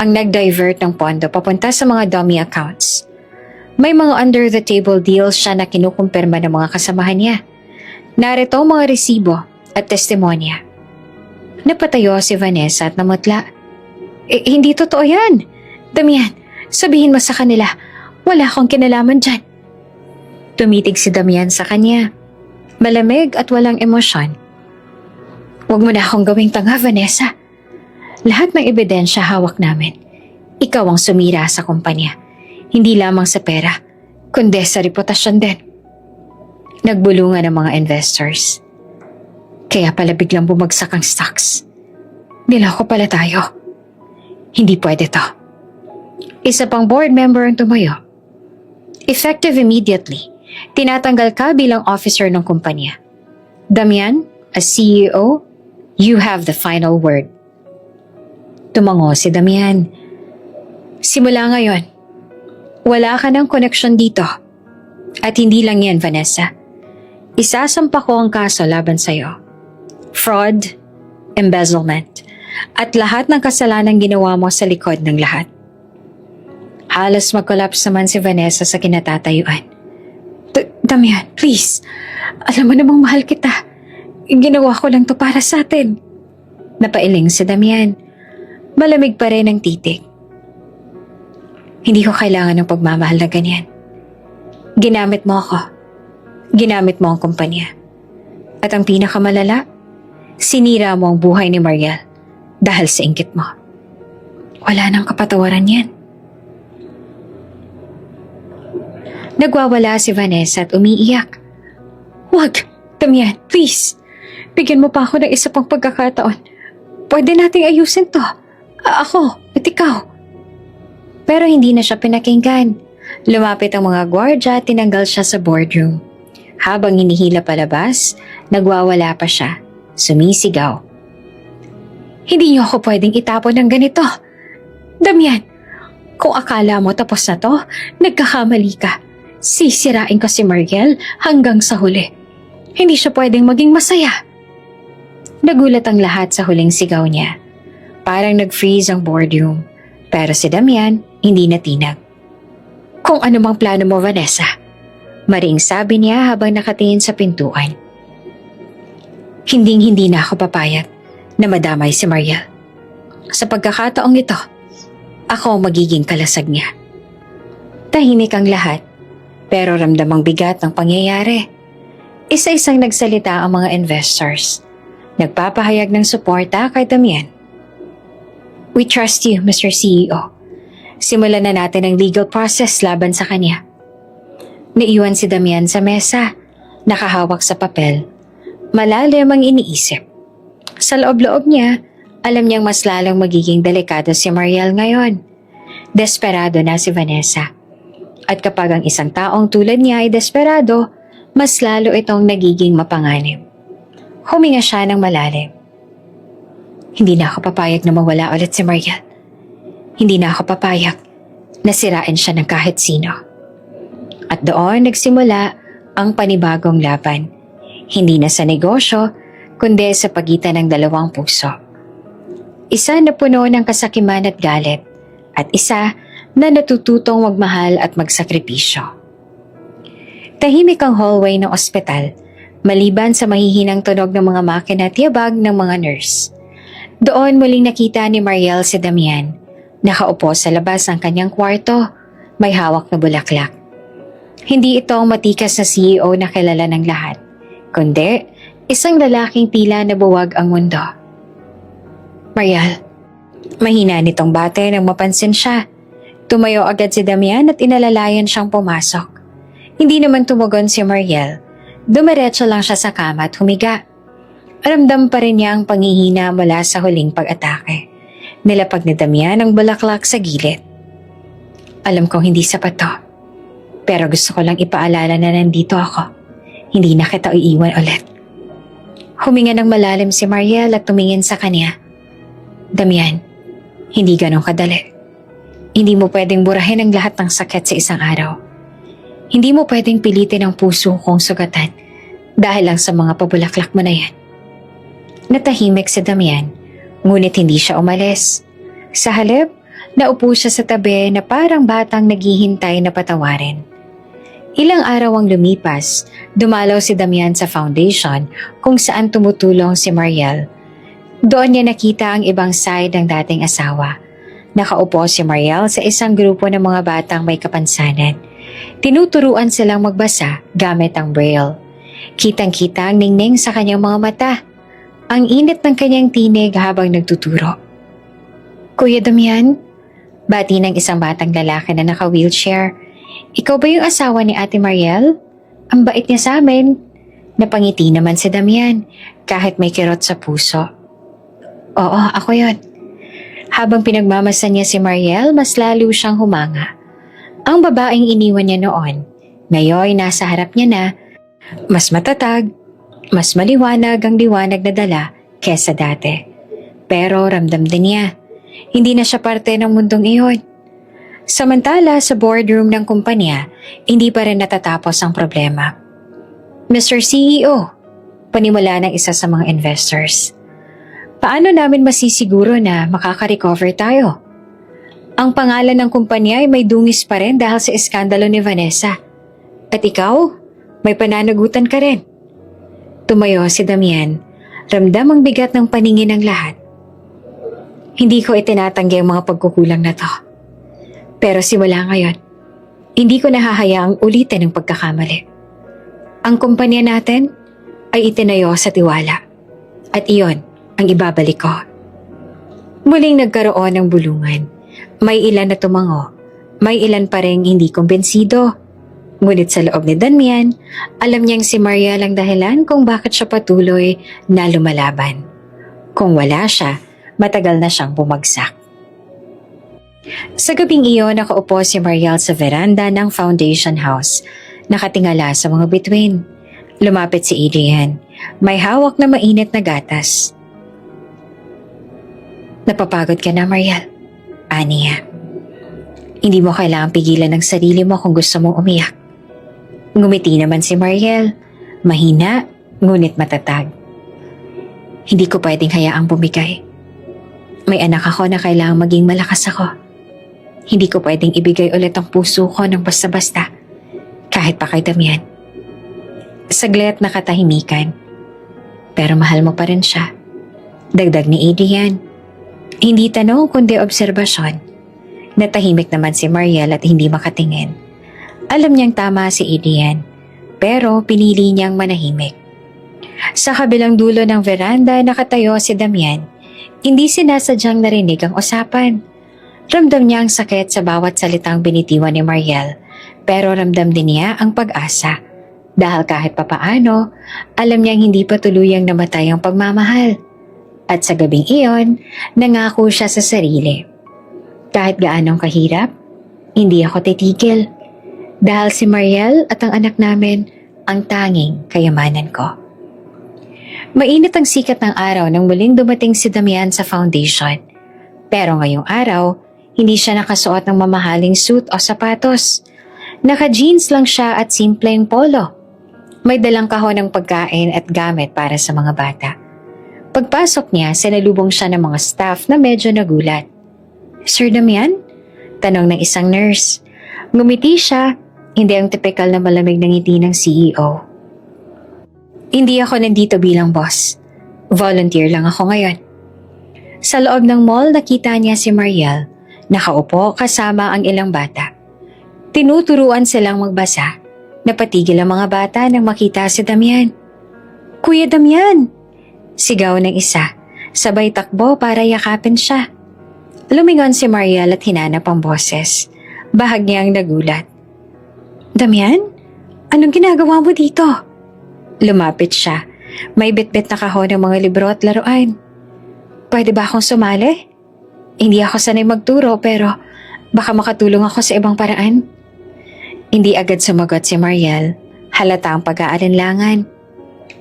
ang nag-divert ng pondo papunta sa mga dummy accounts. May mga under-the-table deals siya na kinukumpirma ng mga kasamahan niya. Narito ang mga resibo at testimonya. Napatayo si Vanessa at namutla. Hindi totoo yan. Damian, sabihin mo sa kanila, wala akong kinalaman dyan. Tumitig si Damian sa kanya. Malamig at walang emosyon. Huwag mo na akong gawing tanga, Vanessa. Lahat ng ebidensya hawak namin. Ikaw ang sumira sa kumpanya. Hindi lamang sa pera, kundi sa reputasyon din. Nagbulungan ang mga investors. Kaya pala biglang bumagsak ang stocks. Niloko pala tayo. Hindi pwede to. Isa pang board member ang tumayo. Effective immediately, tinatanggal ka bilang officer ng kumpanya. Damian, as CEO, you have the final word. Tumango si Damian. Simula ngayon, wala ka ng koneksyon dito. At hindi lang yan, Vanessa. Isasampa ko ang kaso laban sa'yo. Fraud, embezzlement, at lahat ng kasalanang ginawa mo sa likod ng lahat. Halos mag-collapse naman si Vanessa sa kinatatayuan. Damian, please. Alam mo namang mahal kita. Ginawa ko lang to para sa atin. Napailing si Damian. Malamig pa rin ang titig. Hindi ko kailangan ng pagmamahal na ganyan. Ginamit mo ako. Ginamit mo ang kumpanya. At ang pinakamalala, sinira mo ang buhay ni Mariel dahil sa inggit mo. Wala nang kapatawaran yan. Nagwawala si Vanessa at umiiyak. Wag, Damian, please. Bigyan mo pa ako ng isa pang pagkakataon. Pwede nating ayusin to. Ako at ikaw. Pero hindi na siya pinakinggan. Lumapit ang mga gwardya at tinanggal siya sa boardroom. Habang hinihila palabas, nagwawala pa siya. Sumisigaw. Hindi niyo ako pwedeng itapon ng ganito. Damian, kung akala mo tapos na to, nagkakamali ka. Sisirain ko si Mariel hanggang sa huli. Hindi siya pwedeng maging masaya. Nagulat ang lahat sa huling sigaw niya. Parang nag-freeze ang boardroom. Pero si Damian, hindi natinag. Kung ano mang plano mo, Vanessa. Maring sabi niya habang nakatingin sa pintuan. Hinding-hindi na ako papayag na madamay si Mariel. Sa pagkakataong ito, ako ang magiging kalasag niya. Tahimik ang lahat. Pero ramdamang bigat ng pangyayari. Isa-isang nagsalita ang mga investors. Nagpapahayag ng suporta kay Damian. We trust you, Mr. CEO. Simulan na natin ang legal process laban sa kanya. Naiwan si Damian sa mesa, nakahawak sa papel. Malalim ang iniisip. Sa loob-loob niya, alam niyang mas lalong magiging delikado si Mariel ngayon. Desperado na si Vanessa. At kapag ang isang taong tulad niya ay desperado, mas lalo itong nagiging mapanganib. Huminga siya ng malalim. Hindi na ako papayag na mawala ulit si Mariel. Hindi na ako papayag na sirain siya ng kahit sino. At doon nagsimula ang panibagong laban. Hindi na sa negosyo, kundi sa pagitan ng dalawang puso. Isa na puno ng kasakiman at galit, at isa na natututong magmahal at magsakripisyo. Tahimik ang hallway ng ospital, maliban sa mahihinang tunog ng mga makina at yabag ng mga nurse. Doon muling nakita ni Mariel si Damian. Nakaupo sa labas ng kanyang kwarto, may hawak na bulaklak. Hindi ito ang matikas na CEO na kilala ng lahat, kundi isang lalaking tila na buwag ang mundo. Mariel, mahina nitong bate nang mapansin siya. Tumayo agad si Damian at inalalayan siyang pumasok. Hindi naman tumugon si Mariel. Dumiretso lang siya sa kama at humiga. Ramdam pa rin niya ang panghihina mula sa huling pag-atake. Nilapag ni Damian ang bulaklak sa gilid. Alam kong hindi sapat to. Pero gusto ko lang ipaalala na nandito ako. Hindi na kita iiwan ulit. Huminga ng malalim si Mariel at tumingin sa kanya. Damian, hindi ganun kadali. Hindi mo pwedeng burahin ang lahat ng sakit sa isang araw. Hindi mo pwedeng pilitin ang puso kong sugatan dahil lang sa mga pabulaklak mo na yan. Natahimik si Damian, ngunit hindi siya umalis. Sa halip, naupo siya sa tabi na parang batang naghihintay na patawarin. Ilang araw ang lumipas, dumalaw si Damian sa foundation kung saan tumutulong si Mariel. Doon niya nakita ang ibang side ng dating asawa. Nakaupo si Mariel sa isang grupo ng mga batang may kapansanan. Tinuturuan silang magbasa gamit ang braille. Kitang-kita ang ningning sa kanyang mga mata. Ang init ng kanyang tinig habang nagtuturo. Kuya Damian, bati ng isang batang lalaki na naka-wheelchair. Ikaw ba yung asawa ni Ate Mariel? Ang bait niya sa amin. Napangiti naman si Damian kahit may kirot sa puso. Oo, ako yon. Habang pinagmamasan niya si Mariel, mas lalo siyang humanga. Ang babaeng iniwan niya noon, ngayon nasa harap niya na, mas matatag, mas maliwanag ang liwanag na dala kesa dati. Pero ramdam din niya, hindi na siya parte ng mundong iyon. Samantala sa boardroom ng kumpanya, hindi pa rin natatapos ang problema. Mr. CEO, panimula ng isa sa mga investors. Paano namin masisiguro na makaka-recover tayo? Ang pangalan ng kumpanya ay may dungis pa rin dahil sa iskandalo ni Vanessa. At ikaw, may pananagutan ka rin. Tumayo si Damian, ramdam ang bigat ng paningin ng lahat. Hindi ko itinatanggi ang mga pagkukulang na to. Pero simula ngayon, hindi ko nahahayaang ulitin ang pagkakamali. Ang kumpanya natin ay itinayo sa tiwala. At iyon ang ibabalik ko. Muling nagkaroon ng bulungan. May ilan na tumango. May ilan pa rin hindi kumbensido. Ngunit sa loob ni Damian, alam niyang si Mariel ang dahilan kung bakit siya patuloy na lumalaban. Kung wala siya, matagal na siyang bumagsak. Sa gabing iyon, nakaupo si Mariel sa veranda ng foundation house. Nakatingala sa mga bituin. Lumapit si Adrian. May hawak na mainit na gatas. Napapagod ka na, Mariel. Aniya. Hindi mo kailangang pigilan ng sarili mo kung gusto mong umiyak. Ngumiti naman si Mariel. Mahina, ngunit matatag. Hindi ko pwedeng hayaang bumigay. May anak ako na kailangang maging malakas ako. Hindi ko pwedeng ibigay ulit ang puso ko ng basta-basta. Kahit pa kay Damian. Saglit nakatahimikan. Pero mahal mo pa rin siya. Dagdag ni Adrian. Hindi tanong kundi obserbasyon. Natahimik naman si Mariel at hindi makatingin. Alam niyang tama si Adrian, pero pinili niyang manahimik. Sa kabilang dulo ng veranda nakatayo si Damian. Hindi sinasadyang narinig ang usapan. Ramdam niya ang sakit sa bawat salitang binitiwan ni Mariel, pero ramdam din niya ang pag-asa. Dahil kahit papaano, alam niyang hindi pa tuluyang namatay ang pagmamahal. At sa gabing iyon, nangako siya sa sarili. Kahit gaanong kahirap, hindi ako titigil. Dahil si Mariel at ang anak namin ang tanging kayamanan ko. Mainit ang sikat ng araw nang muling dumating si Damian sa foundation. Pero ngayong araw, hindi siya nakasuot ng mamahaling suit o sapatos. Naka-jeans lang siya at simpleng polo. May dalang kahon ng pagkain at gamit para sa mga bata. Pagpasok niya, sinalubong siya ng mga staff na medyo nagulat. "Sir Damian?" Tanong ng isang nurse. Ngumiti siya, hindi ang tipikal na malamig na ngiti ng CEO. "Hindi ako nandito bilang boss. Volunteer lang ako ngayon." Sa loob ng mall, nakita niya si Mariel, nakaupo kasama ang ilang bata. Tinuturuan silang magbasa. Napatigil ang mga bata nang makita si Damian. "Kuya Damian!" Sigaw ng isa, sabay takbo para yakapin siya. Lumingon si Mariel at hinanap ang boses. Bahagyang nagulat. "Damian? Anong ginagawa mo dito?" Lumapit siya. May bitbit na kahon ng mga libro at laruan. "Pwede ba akong sumali? Hindi ako sanay magturo pero baka makatulong ako sa ibang paraan." Hindi agad sumagot si Mariel. Halata ang pag-aalinlangan.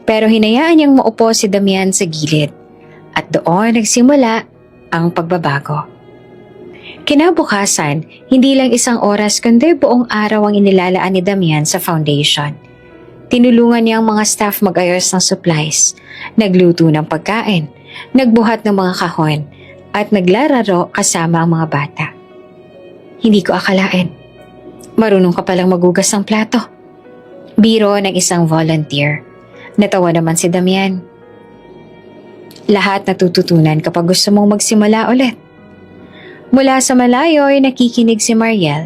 Pero hinayaan niyang maupo si Damian sa gilid. At doon nagsimula ang pagbabago. Kinabukasan, hindi lang isang oras kundi buong araw ang inilalaan ni Damian sa foundation. Tinulungan niya ang mga staff mag-ayos ng supplies, nagluto ng pagkain, nagbuhat ng mga kahon, at naglararo kasama ang mga bata. "Hindi ko akalain. Marunong ka palang magugas ng plato." Biro ng isang volunteer. Natawa naman si Damian. "Lahat natututunan kapag gusto mong magsimula ulit." Mula sa malayo ay nakikinig si Mariel.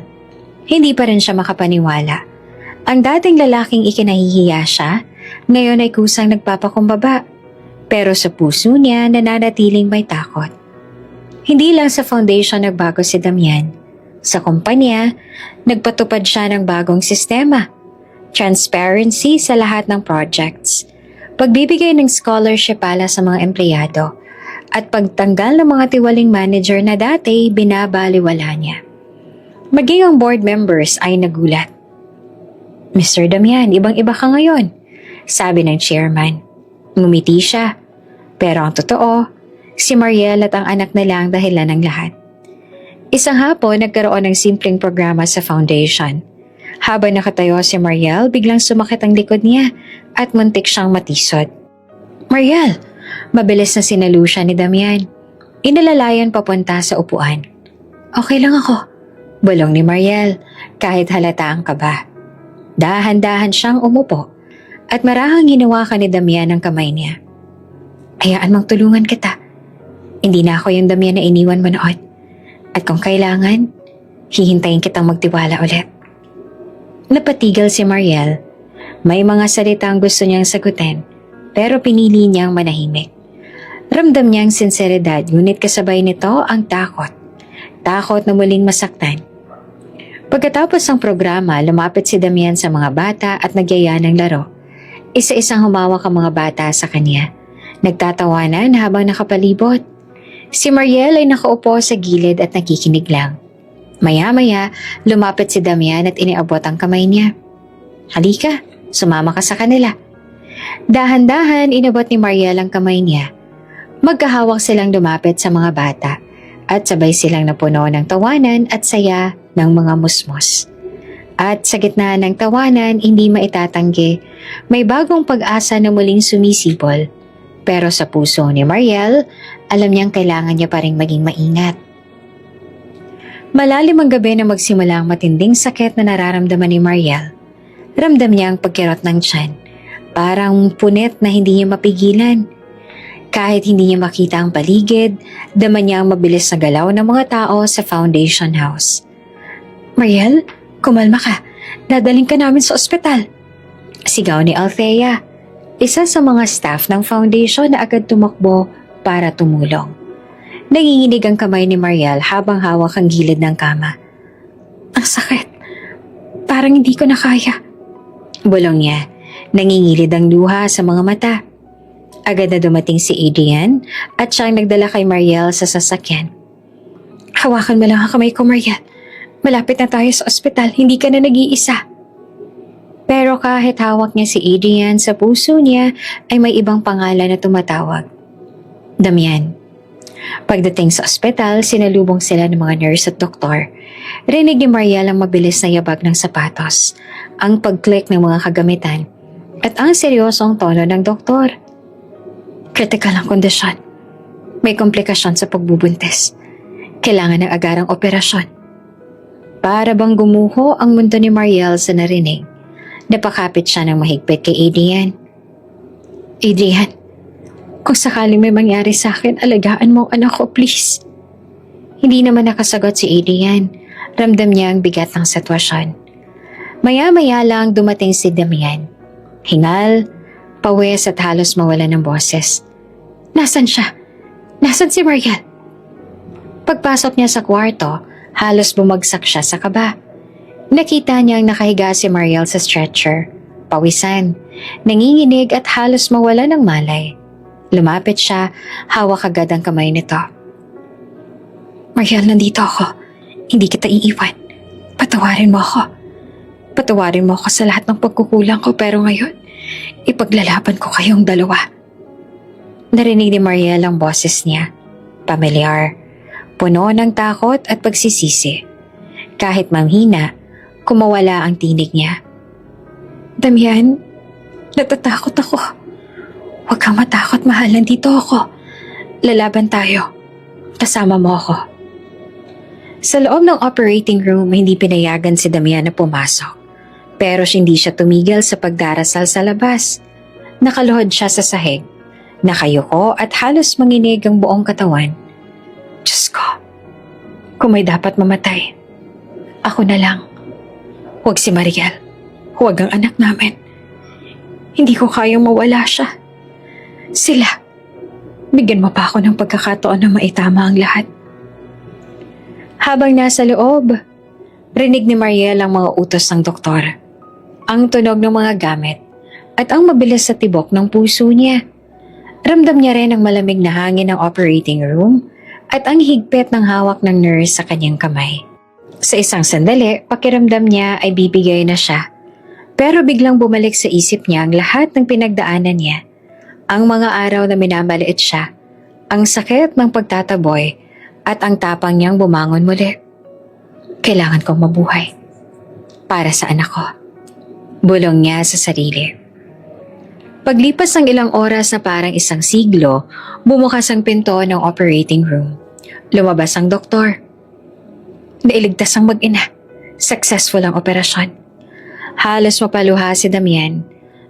Hindi pa rin siya makapaniwala. Ang dating lalaking ikinahihiya siya, ngayon ay kusang nagpapakumbaba. Pero sa puso niya nananatiling may takot. Hindi lang sa foundation nagbago si Damian. Sa kumpanya, nagpatupad siya ng bagong sistema. Transparency sa lahat ng projects. Pagbibigay ng scholarship para sa mga empleyado. At pagtanggal ng mga tiwaling manager na dati binabaliwala niya. Maging ang board members ay nagulat. "Mr. Damian, ibang-iba ka ngayon," sabi ng chairman. Ngumiti siya. Pero ang totoo, si Mariel at ang anak nila ang dahilan ng lahat. Isang hapon, nagkaroon ng simpleng programa sa foundation. Habang nakatayo si Mariel, biglang sumakit ang likod niya at muntik siyang matisod. "Mariel!" Mabilis na sinalo siya ni Damian. Inalalayan papunta sa upuan. "Okay lang ako," bulong ni Mariel kahit halata ang kaba. Dahan-dahan siyang umupo at marahang hinawakan ni Damian ang kamay niya. "Hayaan mang tulungan kita. Hindi na ako yung Damian na iniwan mo noon. At kung kailangan, hihintayin kitang magtiwala ulit." Napatigil si Mariel. May mga salitang gusto niyang sagutin, pero pinili niyang manahimik. Ramdam niya ang sinseridad, ngunit kasabay nito ang takot. Takot na muling masaktan. Pagkatapos ng programa, lumapit si Damian sa mga bata at nagyaya ng laro. Isa-isang humawak ang mga bata sa kanya. Nagtatawanan habang nakapalibot. Si Mariel ay nakaupo sa gilid at nakikinig lang. Maya-maya, lumapit si Damian at iniabot ang kamay niya. "Halika, sumama ka sa kanila." Dahan-dahan inabot ni Mariel ang kamay niya. Magkahawak silang lumapit sa mga bata at sabay silang napuno ng tawanan at saya ng mga musmos. At sa gitna ng tawanan, hindi maitatanggi, may bagong pag-asa na muling sumisipol. Pero sa puso ni Mariel, alam niyang kailangan niya pa rin maging maingat. Malalim ang gabi na magsimula ang matinding sakit na nararamdaman ni Mariel. Ramdam niya ang pagkirot ng tiyan. Parang punit na hindi niya mapigilan. Kahit hindi niya makita ang paligid, dama niya ang mabilis na galaw ng mga tao sa foundation house. "Mariel, kumalma ka. Dadaling ka namin sa ospital." Sigaw ni Althea, isa sa mga staff ng foundation na agad tumakbo para tumulong. Nanginginig ang kamay ni Mariel habang hawak ang gilid ng kama. "Ang sakit. Parang hindi ko na kaya." Bulong niya. Nangingilid ang luha sa mga mata. Agad na dumating si Adrian at siyang nagdala kay Mariel sa sasakyan. "Hawakan mo lang ang kamay ko, Mariel. Malapit na tayo sa ospital, hindi ka na nag-iisa. Pero kahit hawak niya si Adrian, sa puso niya ay may ibang pangalan na tumatawag. Damian. Pagdating sa ospital, sinalubong sila ng mga nurse at doktor. Rinig ni Mariel ang mabilis na yabag ng sapatos, ang pag-click ng mga kagamitan, at ang seryosong tono ng doktor. Critical ang kondisyon. May komplikasyon sa pagbubuntis. Kailangan ng agarang operasyon. Para bang gumuho ang mundo ni Mariel sa narinig. Napakapit siya ng mahigpit kay Adrian. Adrian, kung sakaling may mangyari sa akin, alagaan mo ang anak ko, please. Hindi naman nakasagot si Adrian. Ramdam niya ang bigat ng sitwasyon. Maya-maya lang dumating si Damian. Hingal, pawis at halos mawala ng boses. Nasaan siya? Nasaan si Mariel? Pagpasok niya sa kwarto, halos bumagsak siya sa kaba. Nakita niyang nakahiga si Mariel sa stretcher, pawisan, nanginginig at halos mawala ng malay. Lumapit siya, hawak agad ang kamay nito. Mariel, nandito ako. Hindi kita iiwan. Patawarin mo ako. Patawarin mo ako sa lahat ng pagkukulang ko, pero ngayon, ipaglalaban ko kayong dalawa. Narinig ni Mariel ang boses niya. Pamilyar, puno ng takot at pagsisisi. Kahit manghina, kumawala ang tinig niya. Damian, natatakot ako. Huwag kang matakot, mahal. Nandito ako. Lalaban tayo. Kasama mo ako. Sa loob ng operating room, hindi pinayagan si Damian na pumasok. Pero hindi siya tumigil sa pagdarasal sa labas. Nakaluhod siya sa sahig. Nakayuko at halos manginig ang buong katawan. Diyos ko, kung may dapat mamatay, ako na lang. Huwag si Mariel. Huwag ang anak namin. Hindi ko kayang mawala siya. Sila. Bigyan mo pa ako ng pagkakataon na maitama ang lahat. Habang nasa loob, rinig ni Mariel ang mga utos ng doktor. Ang tunog ng mga gamit at ang mabilis sa tibok ng puso niya. Ramdam niya rin ang malamig na hangin ng operating room at ang higpit ng hawak ng nurse sa kanyang kamay. Sa isang sandali, pakiramdam niya ay bibigay na siya. Pero biglang bumalik sa isip niya ang lahat ng pinagdaanan niya. Ang mga araw na minamaliit siya, ang sakit ng pagtataboy, at ang tapang niyang bumangon muli. Kailangan kong mabuhay. Para sa anak ko. Bulong niya sa sarili. Paglipas ng ilang oras na parang isang siglo, bumukas ang pinto ng operating room. Lumabas ang doktor. Nailigtas ang mag-ina. Successful ang operasyon. Halos mapaluha si Damian.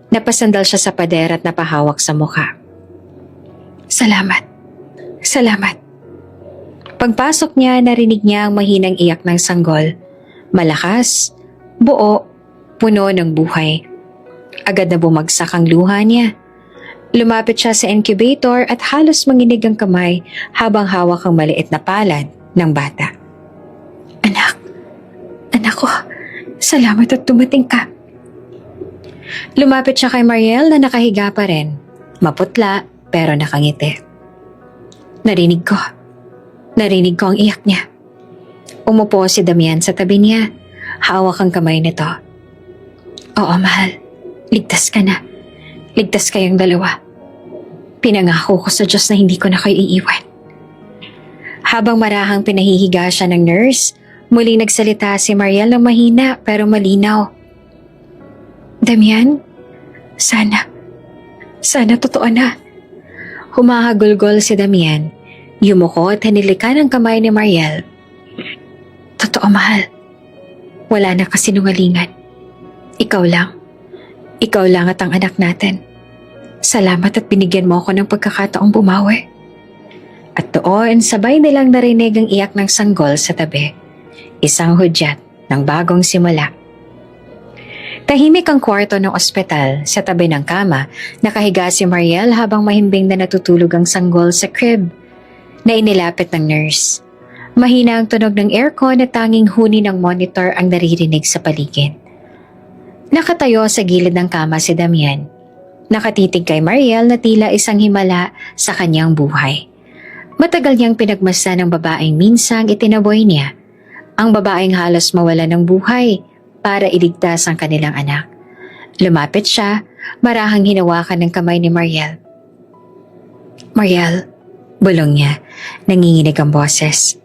Napasandal siya sa pader at napahawak sa mukha. Salamat. Salamat. Pagpasok niya, narinig niya ang mahinang iyak ng sanggol. Malakas, buo, puno ng buhay. Agad na bumagsak ang luha niya. Lumapit siya sa incubator at halos manginig ang kamay habang hawak ang maliit na palad ng bata. Anak ko, salamat at dumating ka. Lumapit siya kay Mariel na nakahiga pa rin. Maputla pero nakangiti. Narinig ko ang iyak niya. Umupo si Damian sa tabi niya. Hawak ang kamay nito. Oo, mahal. Ligtas ka na. Ligtas kayong dalawa. Pinangako ko sa Diyos na hindi ko na kayo iiwan. Habang marahang pinahihiga siya ng nurse, muling nagsalita si Mariel ng mahina pero malinaw. Damian, sana totoo na. Humahagulgol si Damian. Yumuko at hanilikan ang kamay ni Mariel. Totoo, mahal. Wala na kasinungalingan. Ikaw lang at ang anak natin. Salamat at binigyan mo ako ng pagkakataong bumawi. At doon, sabay nilang narinig ang iyak ng sanggol sa tabi. Isang hudyat ng bagong simula. Tahimik ang kwarto ng ospital. Sa tabi ng kama, nakahiga si Mariel habang mahimbing na natutulog ang sanggol sa crib na inilapit ng nurse. Mahina ang tunog ng aircon at tanging huni ng monitor ang naririnig sa paligid. Nakatayo sa gilid ng kama si Damian. Nakatitig kay Mariel na tila isang himala sa kanyang buhay. Matagal niyang pinagmasdan ng babaeng minsang itinaboy niya. ang babaeng halos mawala ng buhay para iligtas ang kanilang anak. Lumapit siya, marahang hinawakan ng kamay ni Mariel. "Mariel," bulong niya, nanginginig ang boses.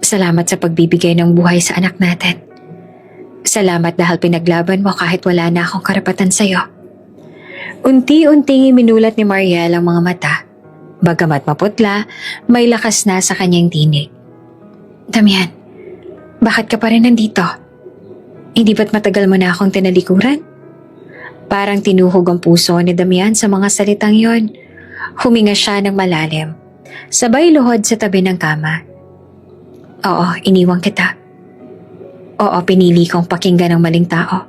"Salamat sa pagbibigay ng buhay sa anak natin. Salamat dahil pinaglaban mo kahit wala na akong karapatan sa'yo." Unti-unting iminulat ni Mariel ang mga mata. Bagamat maputla, may lakas na sa kanyang tinig. "Damian, bakit ka pa rin nandito? Hindi ba't matagal mo na akong tinalikuran?" Parang tinuhog ang puso ni Damian sa mga salitang yon. Huminga siya ng malalim. Sabay luhod sa tabi ng kama. "Oo, iniwan kita. Oo, pinili kong pakinggan ang maling tao.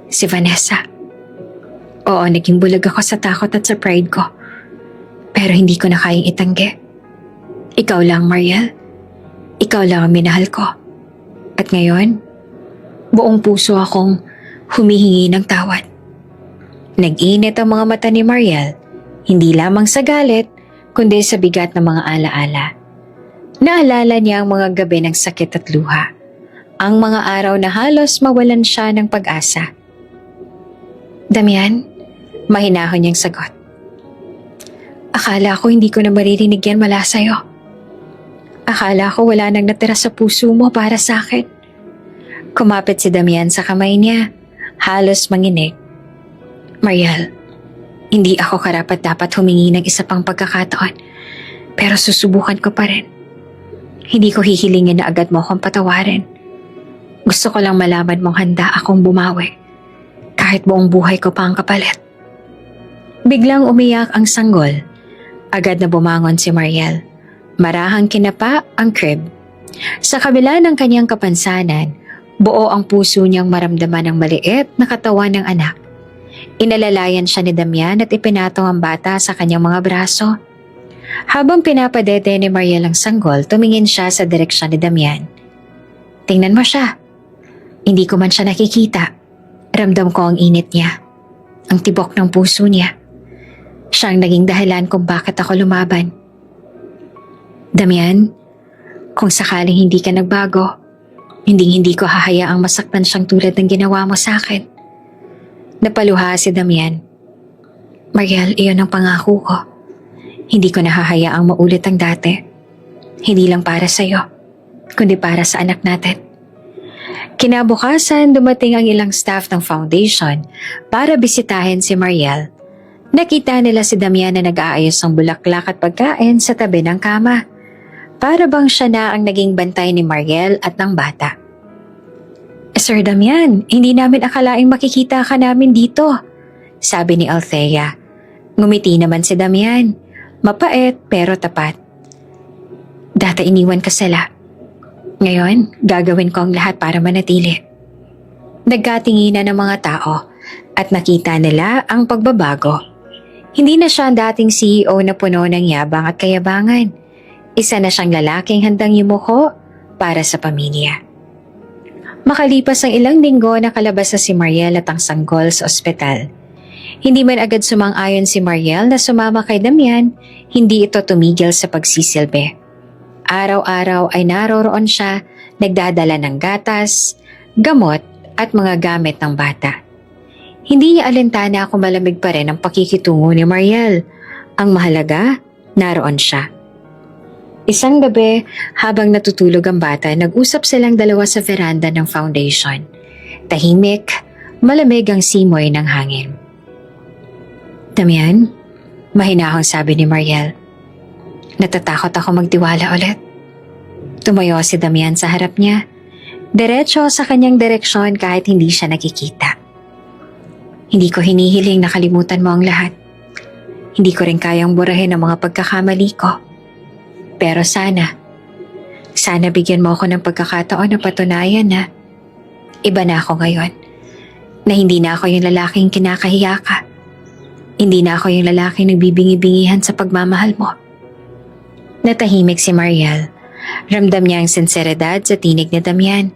Si Vanessa. Oo, naging bulag ako sa takot at sa pride ko. Pero hindi ko na kayang itanggi. Ikaw lang, Mariel. Ikaw lang ang minahal ko. At ngayon, buong puso akong humihingi ng tawad." Nag-init ang mga mata ni Mariel, hindi lamang sa galit, kundi sa bigat ng mga alaala. Naalala niya ang mga gabi ng sakit at luha, ang mga araw na halos mawalan siya ng pag-asa. "Damian," mahinahon niyang sagot. "Akala ko hindi ko na maririnig yan mula sa'yo. Akala ko wala nang natira sa puso mo para sa akin." Kumapit si Damian sa kamay niya, halos manginig. "Mariel, hindi ako karapat-dapat humingi ng isa pang pagkakataon, pero susubukan ko pa rin. Hindi ko hihilingin na agad mo akong patawarin. Gusto ko lang malaman mong handa akong bumawi, kahit buong buhay ko pa ang kapalit." Biglang umiyak ang sanggol. Agad na bumangon si Mariel. Marahang kinapa ang crib. Sa kabila ng kanyang kapansanan, buo ang puso niyang maramdaman ang maliit na katawan ng anak. Inalalayan siya ni Damian at ipinatong ang bata sa kanyang mga braso. Habang pinapadede ni Mariel ang sanggol, tumingin siya sa direksyon ni Damian. "Tingnan mo siya. Hindi ko man siya nakikita. Ramdam ko ang init niya. Ang tibok ng puso niya. Siya ang naging dahilan kung bakit ako lumaban. Damian, kung sakaling hindi ka nagbago, hindi ko hahayaang masaktan siyang tulad ng ginawa mo sa akin." Napaluha si Damian. "Mariel, iyon ang pangako ko. Hindi ko nahahayaang maulit ang dati. Hindi lang para sa'yo, kundi para sa anak natin." Kinabukasan, dumating ang ilang staff ng foundation para bisitahin si Mariel. Nakita nila si Damian na nag-aayos ng bulaklak at pagkain sa tabi ng kama. Para bang siya na ang naging bantay ni Mariel at ng bata. "Sir Damian, hindi namin akalaing makikita ka namin dito," sabi ni Althea. Ngumiti naman si Damian. Mapait pero tapat. "Dati iniwan ka sila. Ngayon, gagawin ko ang lahat para manatili." Nagkatinginan ng mga tao at nakita nila ang pagbabago. Hindi na siya ang dating CEO na puno ng yabang at kayabangan. Isa na siyang lalaking handang yumuko para sa pamilya. Makalipas ang ilang linggo, nakalabas na si Mariel at ang sanggol sa ospital. Hindi man agad sumang-ayon si Mariel na sumama kay Damian, hindi ito tumigil sa pagsisilbi. Araw-araw ay naroroon siya, nagdadala ng gatas, gamot at mga gamit ng bata. Hindi niya alintana kung malamig pa rin ang pakikitungo ni Mariel. Ang mahalaga, naroon siya. Isang gabi, habang natutulog ang bata, nag-usap silang dalawa sa veranda ng foundation. Tahimik, malamig ang simoy ng hangin. "Damian," mahinahong sabi ni Mariel. "Natatakot ako magtiwala ulit." Tumayo si Damian sa harap niya, diretso sa kanyang direksyon kahit hindi siya nakikita. "Hindi ko hinihiling na kalimutan mo ang lahat. Hindi ko rin kayang burahin ang mga pagkakamali ko. Pero sana bigyan mo ako ng pagkakataon na patunayan na iba na ako ngayon. Na hindi na ako yung lalaking kinakahiya ka. Hindi na ako yung lalaking nagbibingi-bingihan sa pagmamahal mo." Natahimik si Mariel. Ramdam niya ang sinseridad sa tinig ni Damian.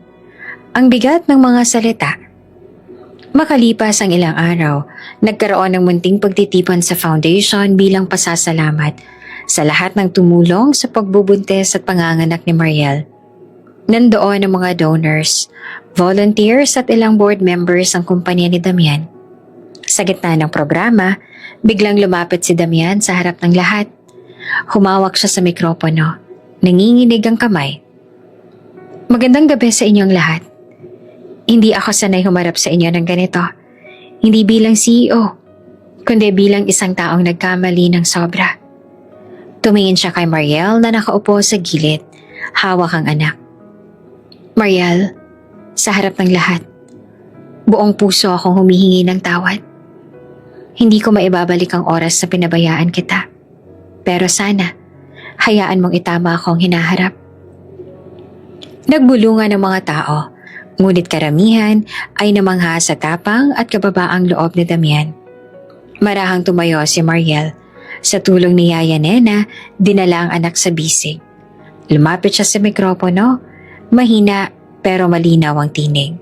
Ang bigat ng mga salita. Makalipas ang ilang araw, nagkaroon ng munting pagtitipon sa foundation bilang pasasalamat sa lahat ng tumulong sa pagbubuntis at panganganak ni Mariel. Nandoon ang mga donors, volunteers at ilang board members ang kumpanya ni Damian. Sa gitna ng programa, biglang lumapit si Damian sa harap ng lahat. Humawak siya sa mikropono, nanginginig ang kamay. Magandang gabi sa inyong lahat. Hindi ako sanay humarap sa inyo ng ganito. Hindi bilang CEO, kundi bilang isang taong nagkamali ng sobra. Tumingin siya kay Mariel na nakaupo sa gilid, hawak ang anak. Mariel, sa harap ng lahat, buong puso akong humihingi ng tawad. Hindi ko maibabalik ang oras na pinabayaan kita. Pero sana, hayaan mong itama akong hinaharap. Nagbulungan ng mga tao, ngunit karamihan ay namangha sa tapang at kababaang loob ni Damian. Marahang tumayo si Mariel. Sa tulong ni Yaya Nena, dinala ang anak sa bisig. Lumapit siya sa mikropono, mahina pero malinaw ang tinig.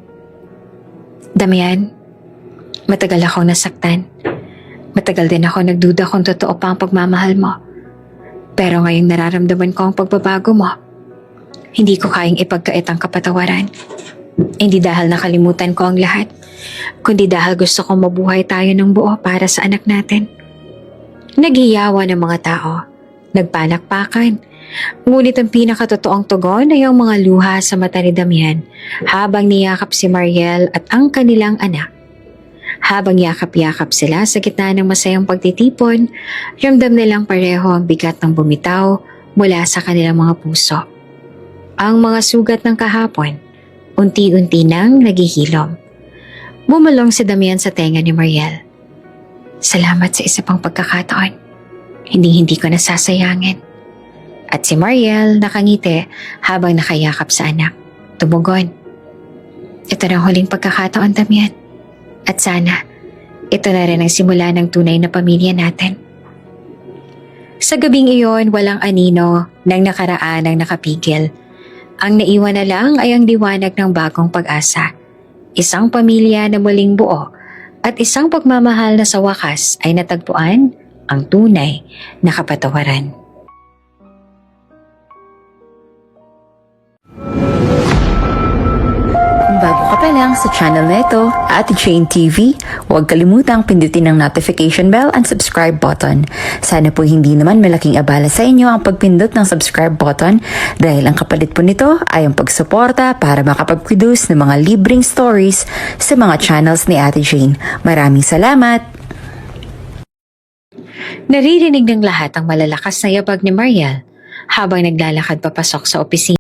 Damian, matagal akong nasaktan. Matagal din ako nagduda kung totoo pa ang pagmamahal mo. Pero ngayong nararamdaman ko ang pagbabago mo. Hindi ko kayang ipagkait ang kapatawaran. Hindi dahil nakalimutan ko ang lahat, kundi dahil gusto kong mabuhay tayo ng buo para sa anak natin. Naghiyawa ng mga tao, nagpalakpakan. Ngunit ang pinakatotoong tugon ay ang mga luha sa mata ni Damian habang niyakap si Mariel at ang kanilang anak. Habang yakap-yakap sila sa gitna ng masayang pagtitipon, ramdam nilang pareho ang bigat ng bumitaw mula sa kanilang mga puso. Ang mga sugat ng kahapon, unti-unti nang naghihilom. Bumulong si Damian sa tenga ni Mariel. Salamat sa isa pang pagkakataon. Hindi ko nasasayangin. At si Mariel nakangiti habang nakayakap sa anak. Tumugon. Ito na ang huling pagkakataon, Damian. At sana, ito na rin ang simula ng tunay na pamilya natin. Sa gabing iyon, walang anino ng nakaraan ang nakapigil. Ang naiwan na lang ay ang liwanag ng bagong pag-asa. Isang pamilya na muling buo at isang pagmamahal na sa wakas ay natagpuan ang tunay na kapatawaran. Kung bago ka pa lang sa channel na ito, Ate Jane TV, huwag kalimutang pindutin ang notification bell and subscribe button. Sana po hindi naman malaking abala sa inyo ang pagpindot ng subscribe button dahil ang kapalit po nito ay ang pagsuporta para makapag-produce ng mga libreng stories sa mga channels ni Ate Jane. Maraming salamat! Naririnig ng lahat ang malalakas na yabag ni Mariel habang naglalakad papasok sa opisina.